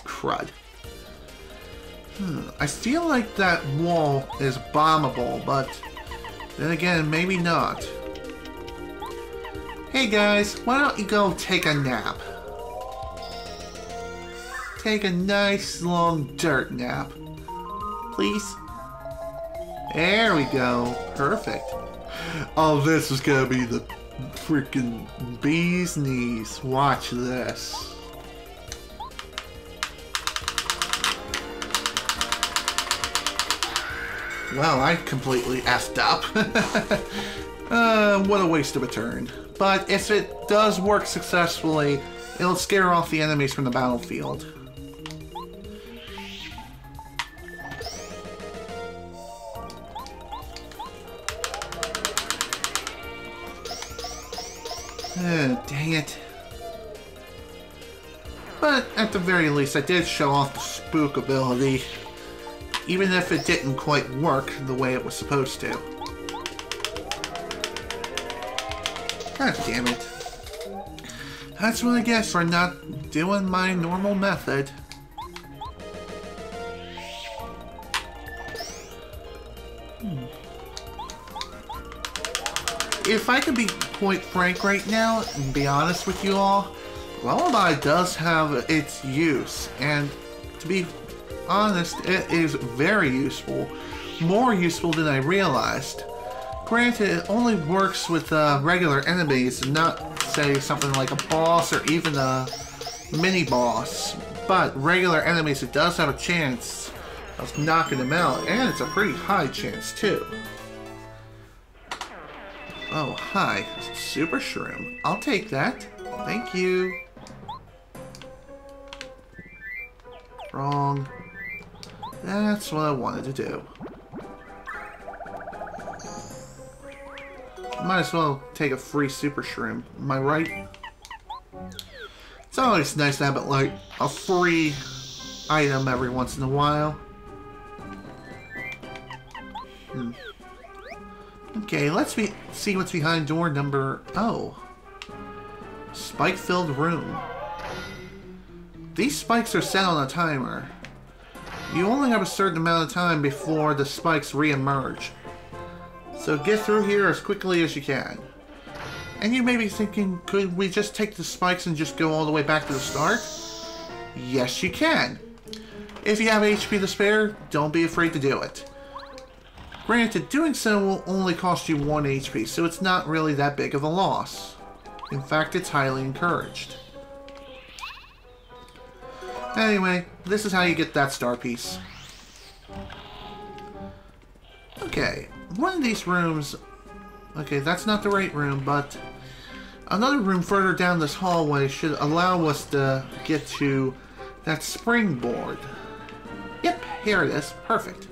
Crud. I feel like that wall is bombable, but then again, maybe not. Hey guys, why don't you go take a nap? Take a nice long dirt nap. Please? There we go. Perfect. Oh, this is gonna be the freaking bee's knees. Watch this. Well, I completely effed up. What a waste of a turn. But if it does work successfully, it'll scare off the enemies from the battlefield. Dang it. But at the very least, I did show off the spook ability, even if it didn't quite work the way it was supposed to. God damn it. That's what I get for not doing my normal method. If I can be quite frank right now and be honest with you all, Lullaby does have its use, and to be honest, it is very useful. More useful than I realized. Granted, it only works with regular enemies, not, say, something like a boss or even a mini-boss. But regular enemies, it does have a chance of knocking them out, and it's a pretty high chance, too. Oh, hi. Super Shroom. I'll take that. Thank you. Wrong. That's what I wanted to do. Might as well take a free Super Shroom. Am I right? It's always nice to have it like a free item every once in a while. Okay, let's see what's behind door number... Oh. Spike-filled room. These spikes are set on a timer. You only have a certain amount of time before the spikes re-emerge. So get through here as quickly as you can. And you may be thinking, could we just take the spikes and just go all the way back to the start? Yes, you can. If you have HP to spare, don't be afraid to do it. Granted, doing so will only cost you 1 HP, so it's not really that big of a loss. In fact, it's highly encouraged. Anyway, this is how you get that star piece. Okay, one of these rooms... Okay, that's not the right room, but... Another room further down this hallway should allow us to get to that springboard. Yep, here it is. Perfect.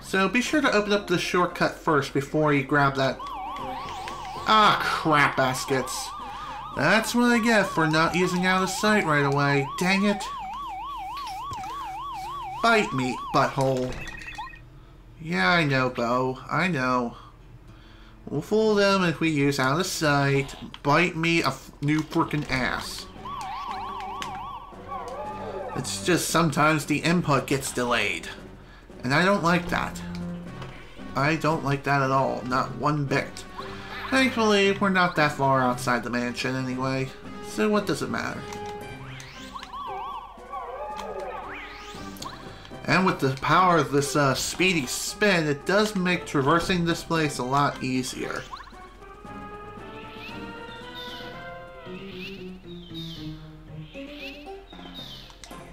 So be sure to open up the shortcut first before you grab that... Ah, crap baskets. That's what I get for not using out of sight right away. Dang it. Bite me, butthole. Yeah, I know, Bo. I know. We'll fool them if we use out of sight. Bite me a new frickin' ass. It's just sometimes the input gets delayed. And I don't like that. I don't like that at all. Not one bit. Thankfully, we're not that far outside the mansion anyway. So what does it matter? And with the power of this speedy spin, it does make traversing this place a lot easier.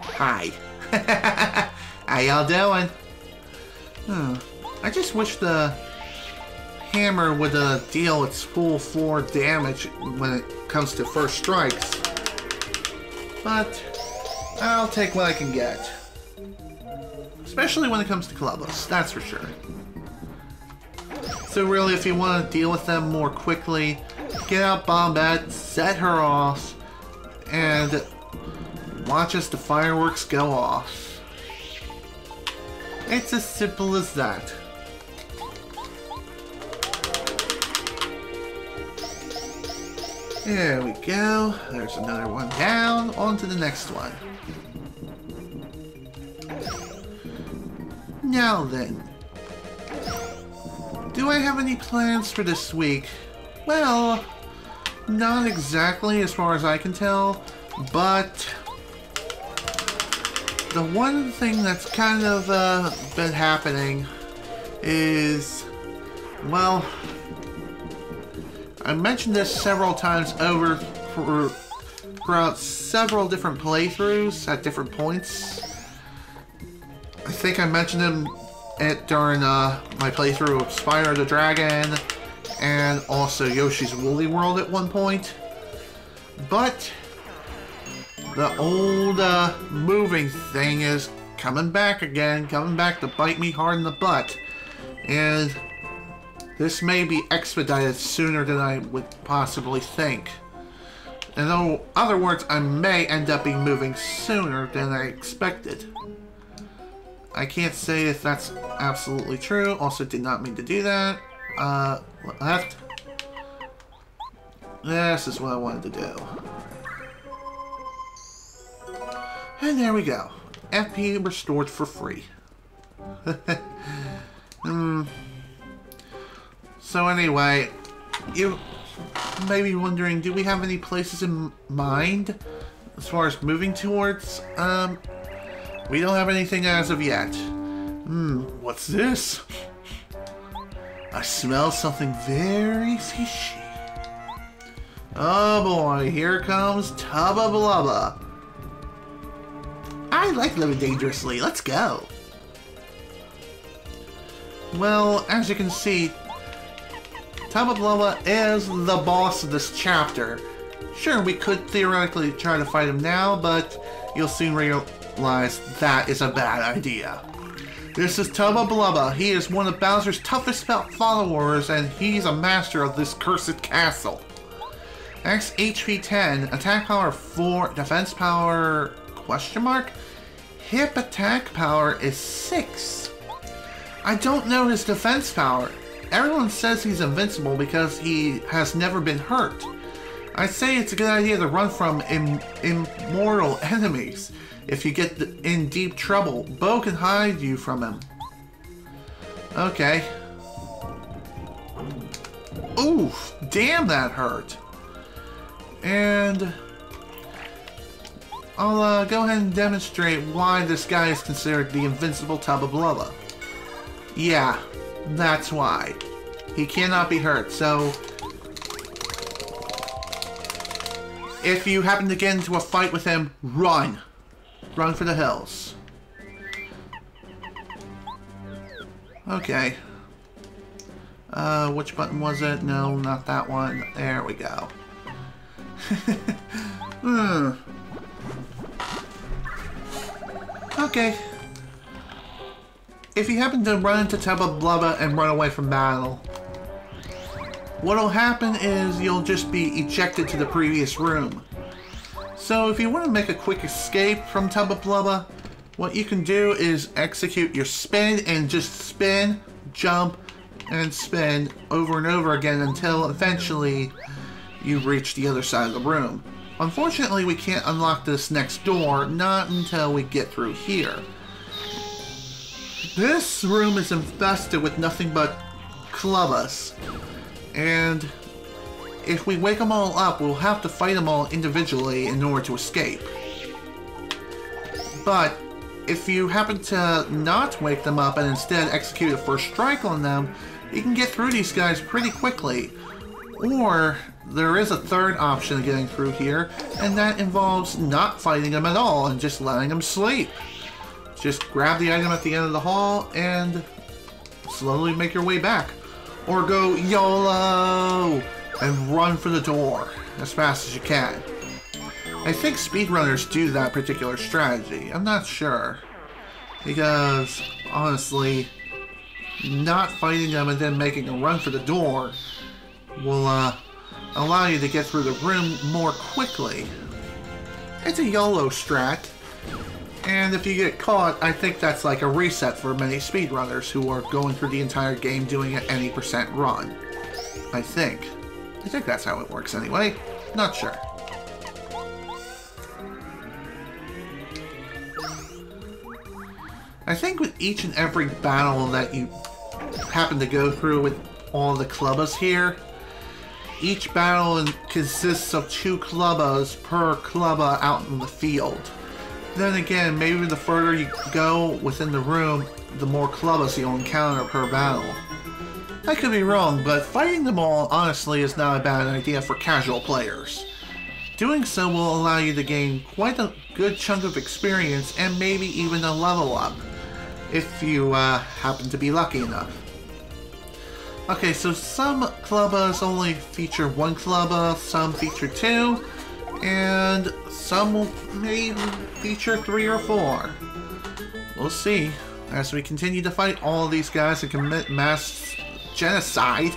Hi. How y'all doing? I just wish the hammer would deal its full floor damage when it comes to first strikes. But I'll take what I can get. Especially when it comes to Clubbos, that's for sure. So really, if you want to deal with them more quickly, Get out Bombette, set her off, and watch as the fireworks go off. It's as simple as that. There we go. There's another one down. On to the next one. Now then. Do I have any plans for this week? Well, not exactly as far as I can tell, but the one thing that's kind of been happening is, well, I mentioned this several times over throughout several different playthroughs at different points. I think I mentioned it during my playthrough of Spyro the Dragon and also Yoshi's Woolly World at one point. But the old moving thing is coming back again, coming back to bite me hard in the butt. And this may be expedited sooner than I would possibly think. In other words, I may end up being moving sooner than I expected. I can't say if that's absolutely true. Also did not mean to do that. Left. This is what I wanted to do. And there we go. FP restored for free. So anyway, you may be wondering, do we have any places in mind as far as moving towards? We don't have anything as of yet. What's this? I smell something very fishy. Oh boy, here comes Tubba Blubba. I like living dangerously, let's go. Well, as you can see, Tubba Blubba is the boss of this chapter. Sure, we could theoretically try to fight him now, but you'll soon realize that is a bad idea. This is Tubba Blubba. He is one of Bowser's toughest followers, and he's a master of this cursed castle. X HP 10, attack power 4, defense power question mark? Hip attack power is 6. I don't know his defense power. Everyone says he's invincible because he has never been hurt. I say it's a good idea to run from immortal enemies. If you get in deep trouble, Bo can hide you from him. Okay. Oof, damn that hurt. And I'll go ahead and demonstrate why this guy is considered the invincible Tubba Blubba. Yeah, that's why. He cannot be hurt, so if you happen to get into a fight with him, run. Run for the hills. Okay. Which button was it? No, not that one. There we go. Okay. If you happen to run into Tubba Blubba and run away from battle, what'll happen is you'll just be ejected to the previous room. So if you want to make a quick escape from Tubba Blubba, what you can do is execute your spin and just spin, jump, and spin over and over again until eventually you reach the other side of the room. Unfortunately, we can't unlock this next door, not until we get through here. This room is infested with nothing but Clubbas, and if we wake them all up, we'll have to fight them all individually in order to escape. But if you happen to not wake them up and instead execute a first strike on them, you can get through these guys pretty quickly. Or there is a third option of getting through here, and that involves not fighting them at all and just letting them sleep. Just grab the item at the end of the hall and slowly make your way back. Or go YOLO and run for the door as fast as you can. I think speedrunners do that particular strategy. I'm not sure. Because, honestly, not fighting them and then making a run for the door will allow you to get through the room more quickly. It's a YOLO strat, and if you get caught, I think that's like a reset for many speedrunners who are going through the entire game doing an any % run. I think that's how it works anyway. Not sure. I think with each and every battle that you happen to go through with all the clubbas here, each battle consists of 2 clubbas per clubba out in the field. Then again, maybe the further you go within the room, the more clubbas you'll encounter per battle. I could be wrong, but fighting them all honestly is not a bad idea for casual players. Doing so will allow you to gain quite a good chunk of experience and maybe even a level up, if you happen to be lucky enough. Okay, so some clubbas only feature 1 clubba, some feature 2, and some may feature 3 or 4. We'll see as we continue to fight all of these guys and commit mass genocide.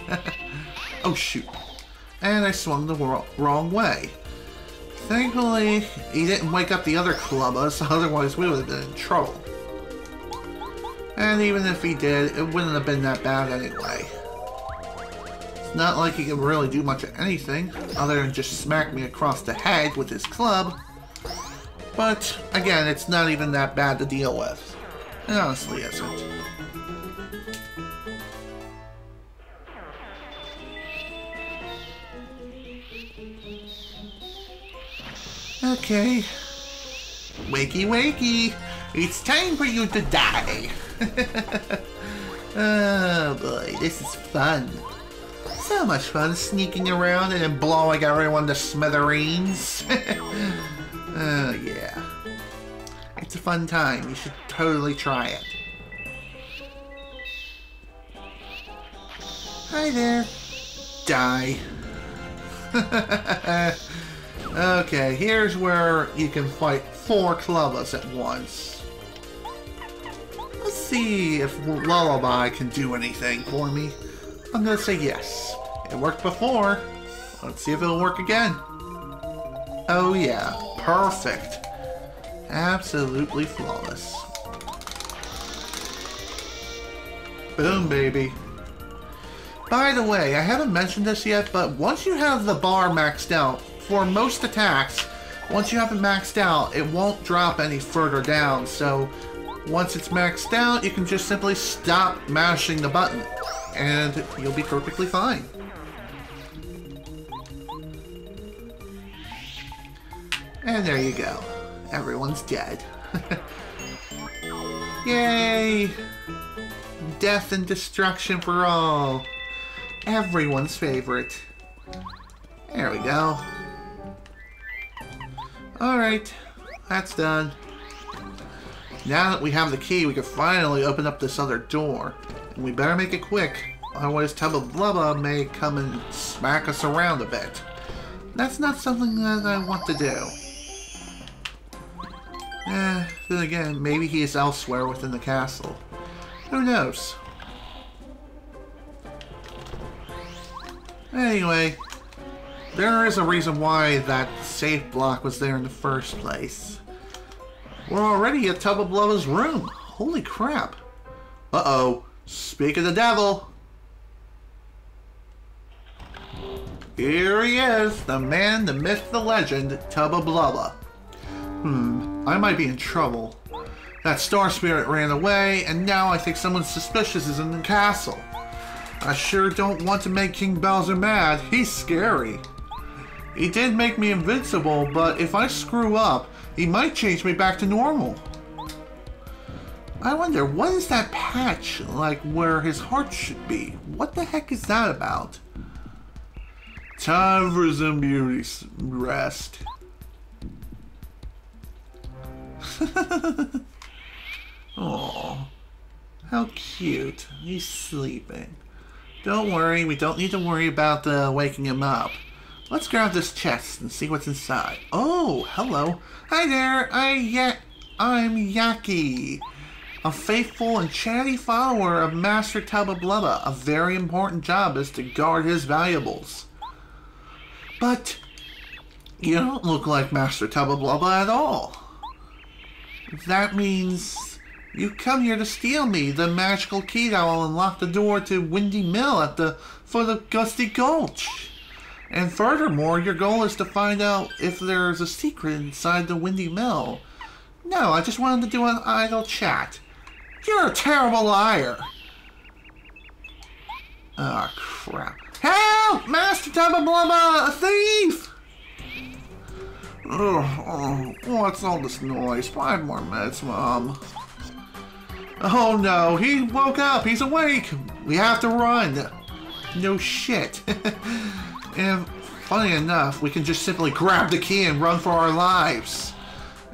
Oh shoot. And I swung the wrong way. Thankfully, he didn't wake up the other clubbas, otherwise we would have been in trouble. And even if he did, it wouldn't have been that bad anyway. It's not like he can really do much of anything, other than just smack me across the head with his club. But, again, it's not even that bad to deal with. It honestly isn't. Okay. Wakey wakey! It's time for you to die! Oh boy, this is fun. So much fun sneaking around and then blowing everyone to smithereens. Oh yeah. It's a fun time. You should totally try it. Hi there. Die. Okay, here's where you can fight 4 clubbas at once. Let's see if Lullaby can do anything for me. I'm gonna say yes. It worked before. Let's see if it'll work again. Oh yeah, perfect. Absolutely flawless. Boom, baby. By the way, I haven't mentioned this yet, but once you have the bar maxed out, for most attacks, once you have it maxed out, it won't drop any further down. So once it's maxed out, you can just simply stop mashing the button and you'll be perfectly fine. And there you go. Everyone's dead. Yay! Death and destruction for all. Everyone's favorite. There we go. Alright, that's done. Now that we have the key, we can finally open up this other door. And we better make it quick, otherwise Tubba Blubba may come and smack us around a bit. That's not something that I want to do. Then again, maybe he is elsewhere within the castle. Who knows? Anyway, there is a reason why that safe block was there in the first place. We're already at Tubba Blubba's room. Holy crap. Uh-oh. Speak of the devil. Here he is, the man, the myth, the legend, Tubba Blubba. I might be in trouble. That star spirit ran away, and now I think someone suspicious is in the castle. I sure don't want to make King Bowser mad. He's scary. He did make me invincible, but if I screw up, he might change me back to normal. I wonder, what is that patch, like where his heart should be? What the heck is that about? Time for some beauty rest. Oh, how cute. He's sleeping. Don't worry, we don't need to worry about waking him up. Let's grab this chest and see what's inside. Oh, hello. Hi there, I'm Yaki, a faithful and chatty follower of Master Tubba Blubba. A very important job is to guard his valuables. But you don't look like Master Tubba Blubba at all. That means you come here to steal me, the magical key that will unlock the door to Windy Mill at the foot of Gusty Gulch. And furthermore, your goal is to find out if there's a secret inside the Windy Mill. No, I just wanted to do an idle chat. You're a terrible liar. Ah, crap. Help! Master Tubba Blubba! A thief! Oh, what's all this noise? 5 more minutes, Mom. Oh no, he woke up. He's awake. We have to run. No shit. And funny enough, we can just simply grab the key and run for our lives.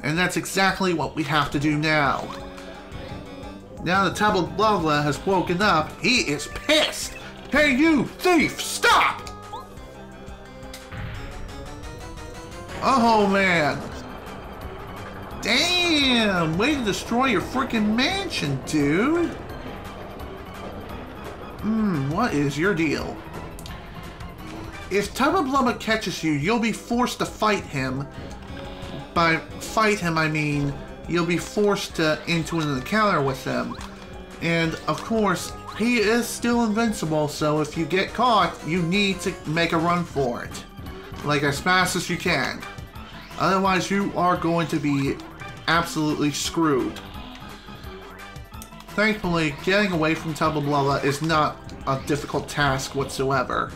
And that's exactly what we have to do now. Now that Tubba Blubba has woken up, he is pissed. Hey you, thief, stop! Oh man. Damn, way to destroy your freaking mansion, dude. What is your deal? If Tubba Blubba catches you, you'll be forced to fight him. By fight him, I mean you'll be forced into an encounter with him. And of course, he is still invincible, so if you get caught, you need to make a run for it. Like as fast as you can. Otherwise, you are going to be absolutely screwed. Thankfully, getting away from Tubba Blubba is not a difficult task whatsoever.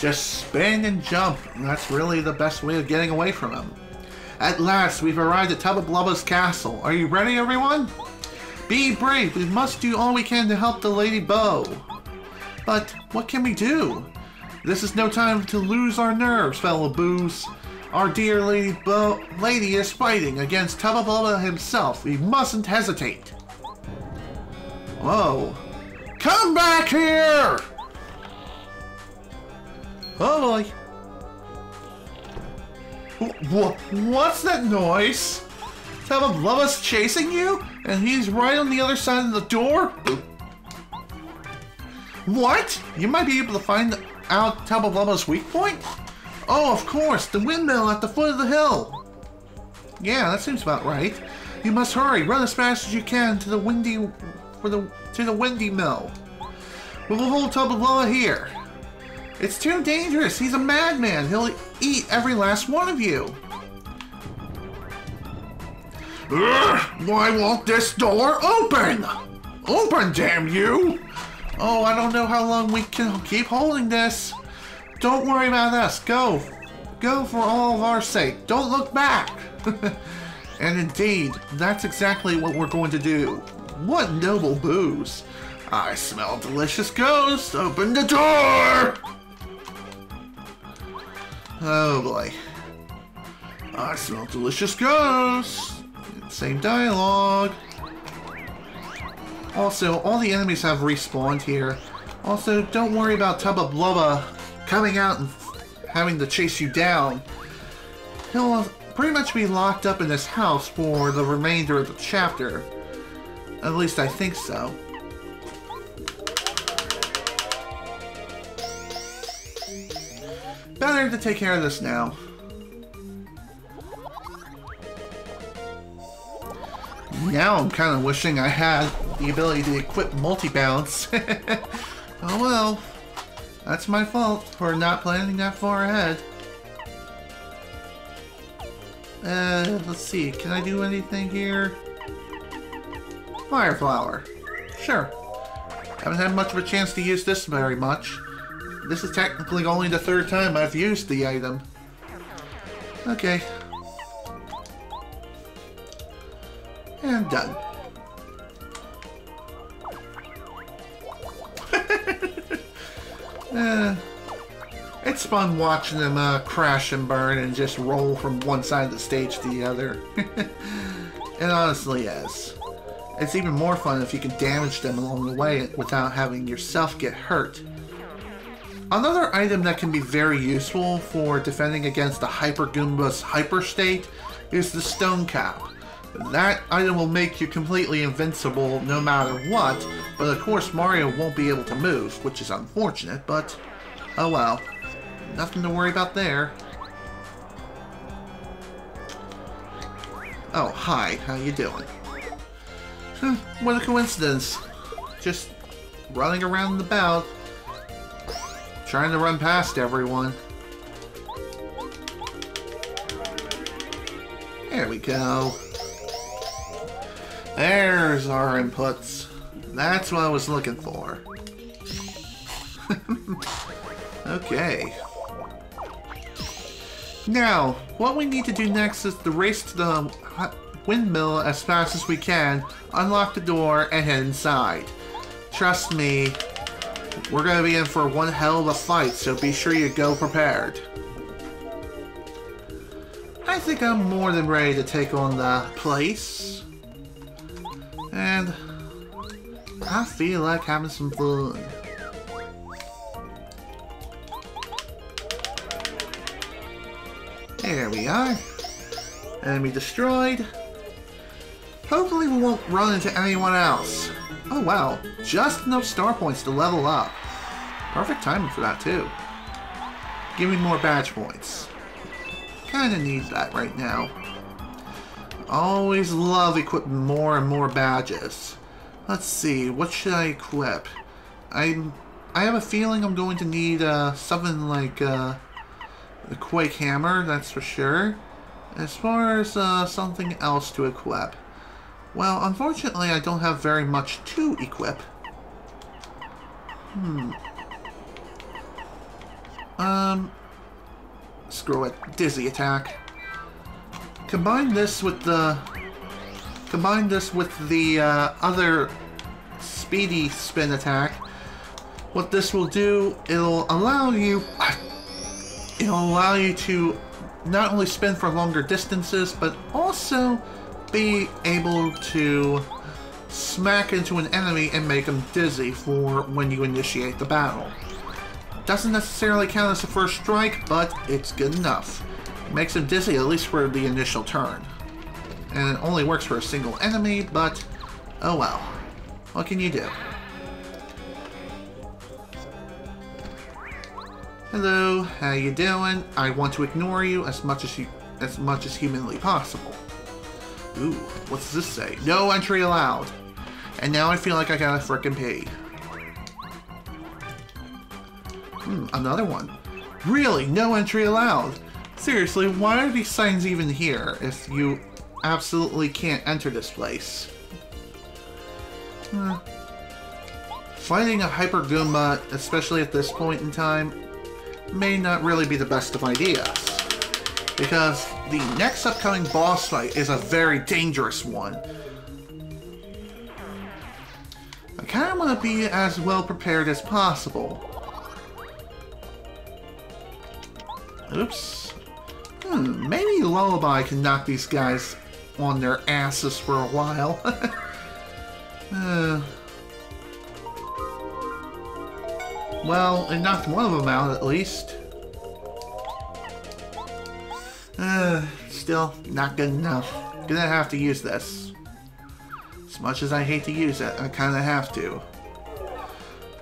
Just spin and jump, and that's really the best way of getting away from him. At last, we've arrived at Tubba Blubba's castle. Are you ready, everyone? Be brave, we must do all we can to help the Lady Bo. But what can we do? This is no time to lose our nerves, fellow boos. Our dear Lady is fighting against Tubba Blubba himself. We mustn't hesitate. Whoa. Come back here! Oh boy. What's that noise? Tubba Blubba's chasing you? And he's right on the other side of the door? What? You might be able to find out Tubba Blubba's weak point? Oh, of course, the windmill at the foot of the hill. Yeah, that seems about right. You must hurry. Run as fast as you can to the windy mill. We'll hold Tubba Blubba here. It's too dangerous. He's a madman. He'll eat every last one of you. Why won't this door open? Open, damn you! Oh, I don't know how long we can keep holding this. Don't worry about us. Go. Go for all of our sake. Don't look back. And indeed, that's exactly what we're going to do. What noble boos. I smell a delicious ghost. Open the door! Oh boy. I smell delicious ghosts. Same dialogue. Also, all the enemies have respawned here. Also, don't worry about Tubba Blubba coming out and having to chase you down. He'll pretty much be locked up in this house for the remainder of the chapter. At least I think so. Better to take care of this now. Now I'm kind of wishing I had the ability to equip multi-bounce. Oh well. That's my fault for not planning that far ahead. Let's see. Can I do anything here? Fire flower. Sure. Haven't had much of a chance to use this very much. This is technically only the 3rd time I've used the item. Okay. And done. It's fun watching them crash and burn and just roll from one side of the stage to the other. It honestly is. It's even more fun if you can damage them along the way without having yourself get hurt. Another item that can be very useful for defending against the Hyper Goomba's hyper state is the Stone Cap. That item will make you completely invincible no matter what, but of course Mario won't be able to move, which is unfortunate, but Oh well. Nothing to worry about there. Oh, hi. How you doing? What a coincidence. Just running around and about. Trying to run past everyone. There we go. There's our inputs. That's what I was looking for. Okay. Now, what we need to do next is to race to the windmill as fast as we can, unlock the door, and head inside. Trust me, we're gonna be in for one hell of a fight, so be sure you go prepared. I think I'm more than ready to take on the place. And I feel like having some fun. There we are. Enemy destroyed. Hopefully we won't run into anyone else. Oh wow, just enough star points to level up. Perfect timing for that too. Give me more badge points. Kinda need that right now. Always love equipping more and more badges. Let's see, what should I equip? I have a feeling I'm going to need something like the Quake Hammer, that's for sure. As far as something else to equip. Well, unfortunately I don't have very much to equip. Screw it. Dizzy attack. Combine this with the other speedy spin attack. What this will do, it'll allow you to not only spin for longer distances, but also be able to smack into an enemy and make them dizzy for when you initiate the battle. Doesn't necessarily count as a first strike, but it's good enough. Makes them dizzy at least for the initial turn. And it only works for a single enemy, but oh well. What can you do? Hello, how you doing? I want to ignore you as much as humanly possible. Ooh, what does this say? No entry allowed. And now I feel like I gotta frickin' pee. Another one. Really, no entry allowed. Seriously, why are these signs even here if you absolutely can't enter this place? Fighting a Hyper Goomba, especially at this point in time, may not really be the best of ideas. Because the next upcoming boss fight is a very dangerous one. I kind of want to be as well prepared as possible. Oops. Maybe Lullaby can knock these guys on their asses for a while. Well, it knocked one of them out at least. Still not good enough. Gonna have to use this. As much as I hate to use it, I kinda have to.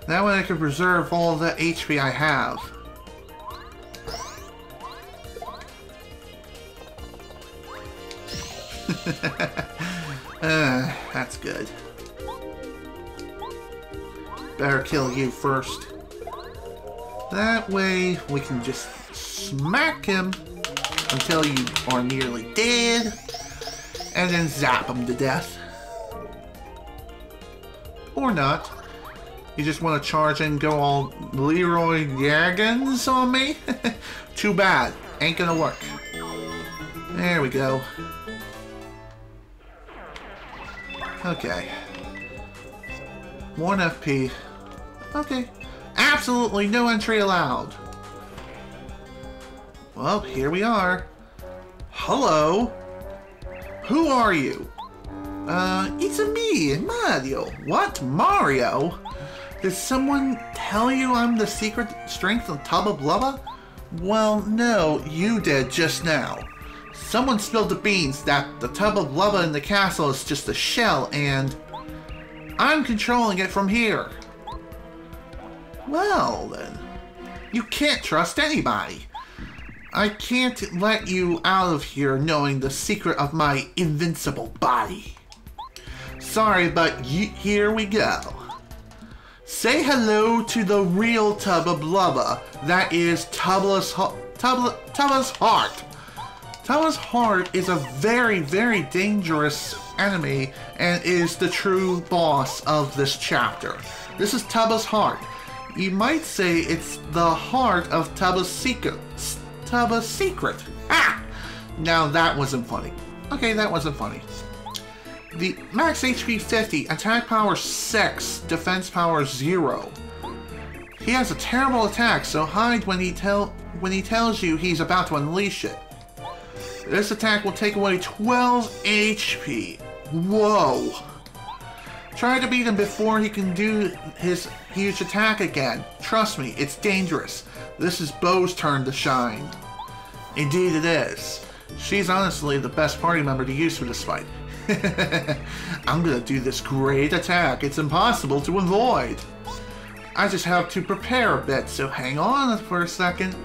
That way I can preserve all the HP I have. That's good. Better kill you first. That way we can just smack him until you are nearly dead, and then zap him to death. Or not. You just want to charge and go all Leroy Jenkins on me? Too bad. Ain't gonna work. There we go. Okay. 1 FP. Okay. Absolutely no entry allowed. Well, here we are. Hello. Who are you? It's me, Mario. What? Mario? Did someone tell you I'm the secret strength of Tubba Blubba? Well, no, you did just now. Someone spilled the beans that the Tubba Blubba in the castle is just a shell, and I'm controlling it from here. Well, then. You can't trust anybody. I can't let you out of here knowing the secret of my invincible body. Sorry, but here we go. Say hello to the real Tubba Blubba. That is Tubba's heart. Tubba's heart is a very, very dangerous enemy and is the true boss of this chapter. This is Tubba's heart. You might say it's the heart of Tubba's secret. Tubba's secret. Ah! Now that wasn't funny. Okay, that wasn't funny. The max HP 50, attack power 6, defense power 0. He has a terrible attack, so hide when he tells you he's about to unleash it. This attack will take away 12 HP. Whoa! Try to beat him before he can do his huge attack again. Trust me, it's dangerous. This is Bo's turn to shine. Indeed it is. She's honestly the best party member to use for this fight. I'm gonna do this great attack. It's impossible to avoid. I just have to prepare a bit, so hang on for a second.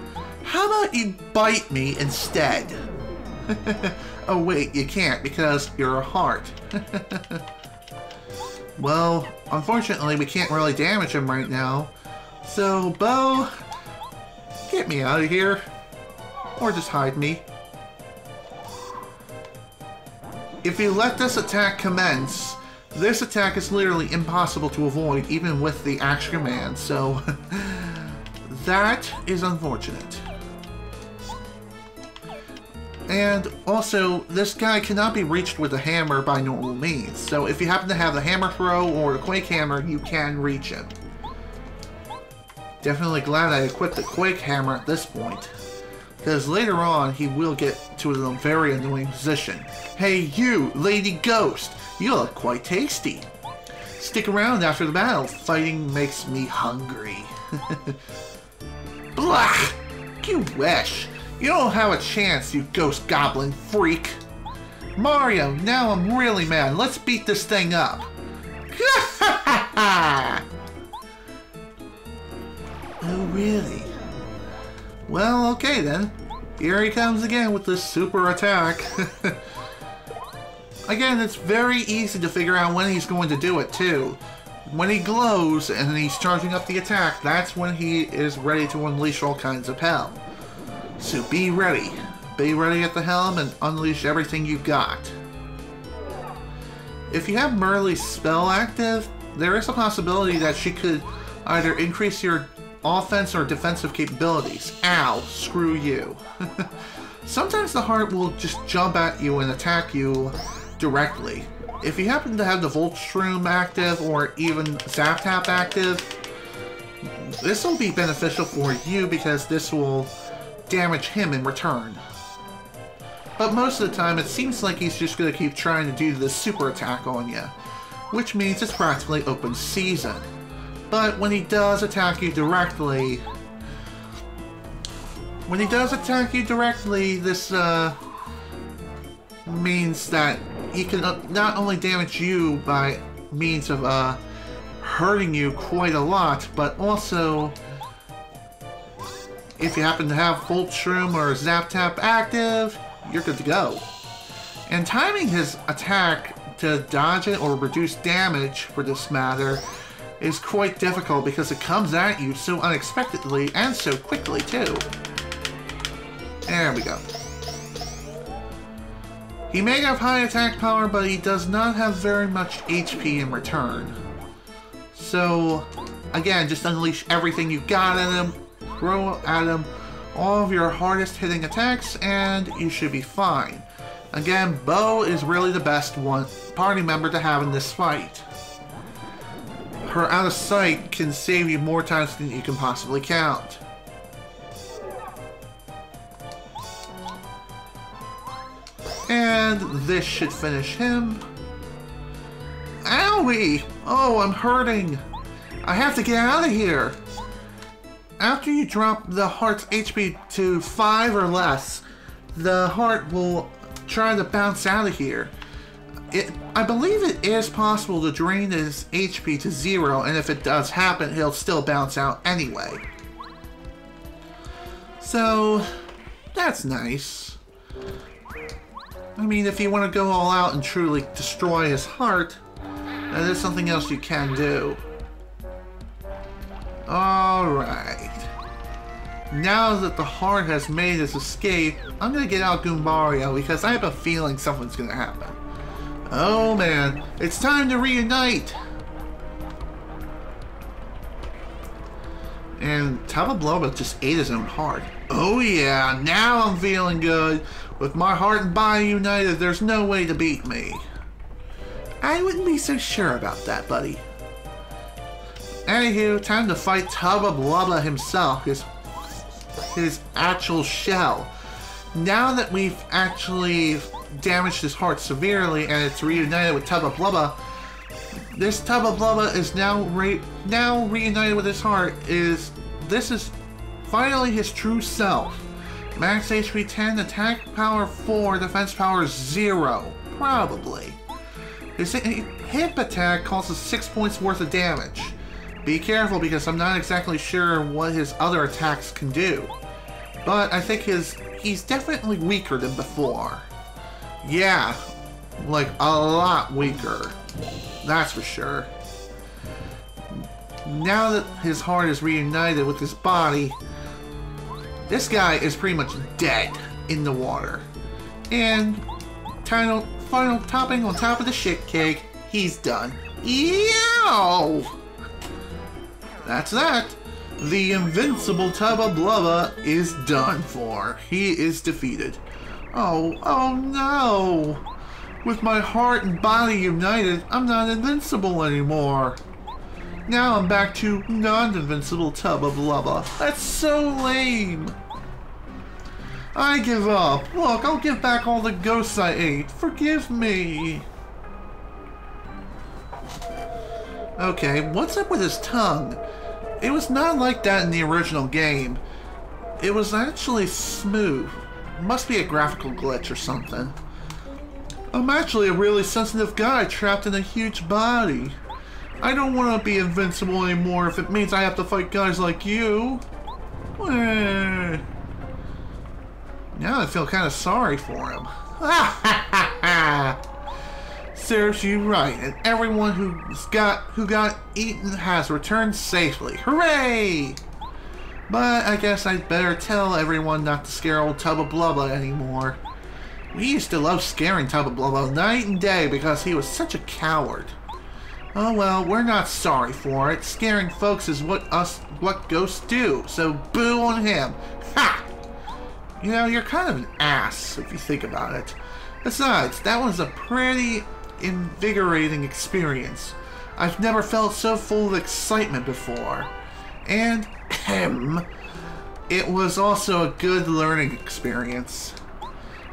How about you bite me instead? Oh wait, you can't because you're a heart. Well, unfortunately we can't really damage him right now. So, Bo, get me out of here. Or just hide me. If you let this attack commence, this attack is literally impossible to avoid even with the action command, so that is unfortunate. And also, this guy cannot be reached with a hammer by normal means, so if you happen to have the hammer throw or the quake hammer, you can reach him. Definitely glad I equipped the quake hammer at this point, because later on he will get to a very annoying position. Hey you, Lady Ghost, you look quite tasty. Stick around after the battle, fighting makes me hungry. Blah! You wish. You don't have a chance, you ghost goblin freak. Mario, now I'm really mad. Let's beat this thing up. Oh, really? Well, okay then. Here he comes again with this super attack. Again, it's very easy to figure out when he's going to do it, too. When he glows and he's charging up the attack, that's when he is ready to unleash all kinds of hell. So be ready. Be ready at the helm and unleash everything you've got. If you have Merly's spell active, there is a possibility that she could either increase your offense or defensive capabilities. Ow, screw you. Sometimes the heart will just jump at you and attack you directly. If you happen to have the Volt Shroom active or even Zap Tap active, this will be beneficial for you because this will damage him in return. But most of the time it seems like he's just going to keep trying to do this super attack on you, which means it's practically open season. But when he does attack you directly, this means that he can not only damage you by means of hurting you quite a lot, but also if you happen to have Volt Shroom or Zap Tap active, you're good to go. And timing his attack to dodge it or reduce damage, for this matter, is quite difficult because it comes at you so unexpectedly and so quickly too. There we go. He may have high attack power, but he does not have very much HP in return. So, again, just unleash everything you got at him, throw at him all of your hardest hitting attacks, and you should be fine. Again, Bo is really the best party member to have in this fight. Her out of sight can save you more times than you can possibly count. And this should finish him. Owie! Oh, I'm hurting. I have to get out of here. After you drop the heart's HP to 5 or less, the heart will try to bounce out of here. I believe it is possible to drain his HP to 0, and if it does happen, he'll still bounce out anyway. So, that's nice. I mean, if you want to go all out and truly destroy his heart, that is something else you can do. Alright. Now that the heart has made its escape, I'm gonna get out Goombario because I have a feeling something's gonna happen. Oh man, it's time to reunite! And Tubba Blubba just ate his own heart. Oh yeah, now I'm feeling good. With my heart and body united, there's no way to beat me. I wouldn't be so sure about that, buddy. Anywho, time to fight Tubba Blubba himself, his actual shell. Now that we've actually damaged his heart severely and it's reunited with Tubba Blubba, this Tubba Blubba is now reunited with his heart. This is finally his true self. Max HP 10, attack power 4, defense power 0. Probably. His hip attack causes 6 points worth of damage. Be careful because I'm not exactly sure what his other attacks can do. But I think he's definitely weaker than before. Yeah, like a lot weaker. That's for sure. Now that his heart is reunited with his body, this guy is pretty much dead in the water. And final topping on top of the shit cake, he's done. Ew! That's that. The Invincible Tubba Blubba is done for. He is defeated. Oh no! With my heart and body united, I'm not invincible anymore. Now I'm back to non-invincible Tubba Blubba. That's so lame. I give up. Look, I'll give back all the ghosts I ate. Forgive me. Okay, what's up with his tongue? It was not like that in the original game. It was actually smooth. Must be a graphical glitch or something. I'm actually a really sensitive guy trapped in a huge body. I don't want to be invincible anymore if it means I have to fight guys like you. Now I feel kind of sorry for him. Serves you right, and everyone who got eaten has returned safely. Hooray! But I guess I'd better tell everyone not to scare old Tubba Blubba anymore. We used to love scaring Tubba Blubba night and day because he was such a coward. Oh well, we're not sorry for it. Scaring folks is what ghosts do, so boo on him. Ha! You know, you're kind of an ass if you think about it. Besides, that was a pretty invigorating experience. I've never felt so full of excitement before. And, it was also a good learning experience.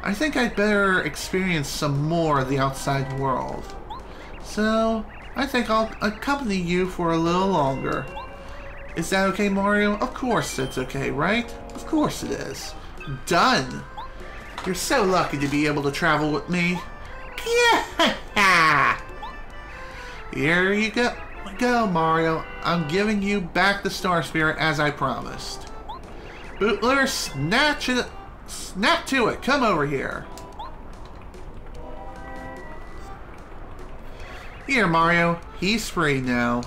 I think I'd better experience some more of the outside world. So, I think I'll accompany you for a little longer. Is that okay, Mario? Of course it's okay, right? Of course it is. Done! You're so lucky to be able to travel with me. Yeah! Here you go, Mario. I'm giving you back the Star Spirit as I promised. Bootler, snap to it. Come over here. Here, Mario. He's free now.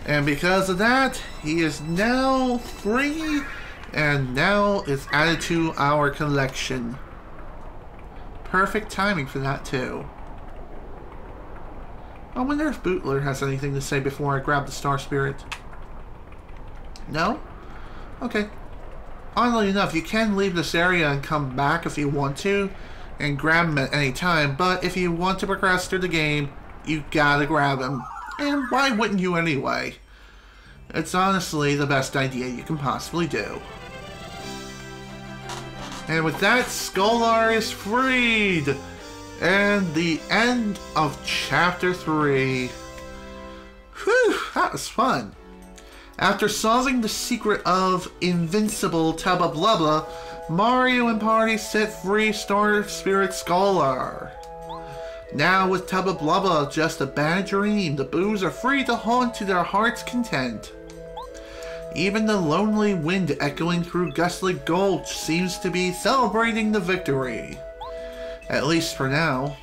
And because of that, he is now free. And now it's added to our collection. Perfect timing for that, too. I wonder if Bootler has anything to say before I grab the Star Spirit. No? Okay. Oddly enough, you can leave this area and come back if you want to, and grab him at any time, but if you want to progress through the game, you gotta grab him. And why wouldn't you anyway? It's honestly the best idea you can possibly do. And with that, Scholar is freed! And the end of Chapter 3. Whew, that was fun. After solving the secret of Invincible Tubba Blubba, Mario and party set free Star Spirit Scholar. Now with Tubba Blubba just a bad dream, the Boos are free to haunt to their heart's content. Even the lonely wind echoing through Gustly Gulch seems to be celebrating the victory. At least for now.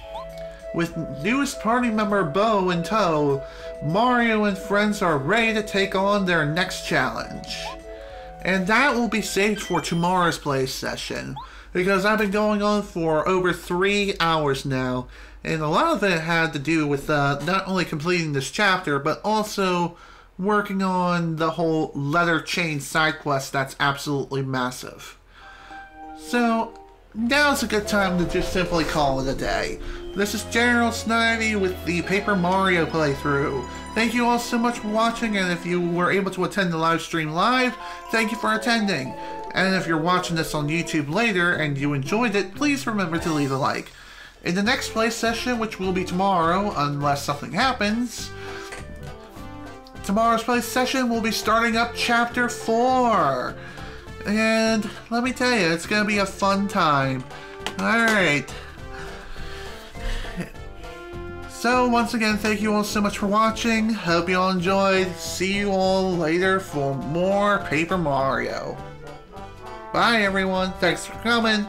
With newest party member Bo in tow, Mario and friends are ready to take on their next challenge. And that will be saved for tomorrow's play session, because I've been going on for over 3 hours now, and a lot of it had to do with not only completing this chapter, but also working on the whole letter chain side quest that's absolutely massive. So, now's a good time to just simply call it a day. This is General Snivy with the Paper Mario playthrough. Thank you all so much for watching, and if you were able to attend the live stream live, thank you for attending. And if you're watching this on YouTube later and you enjoyed it, please remember to leave a like. In the next play session, which will be tomorrow, unless something happens, tomorrow's play session will be starting up Chapter 4. And let me tell you, it's going to be a fun time. Alright. So, once again, thank you all so much for watching. Hope you all enjoyed. See you all later for more Paper Mario. Bye, everyone. Thanks for coming.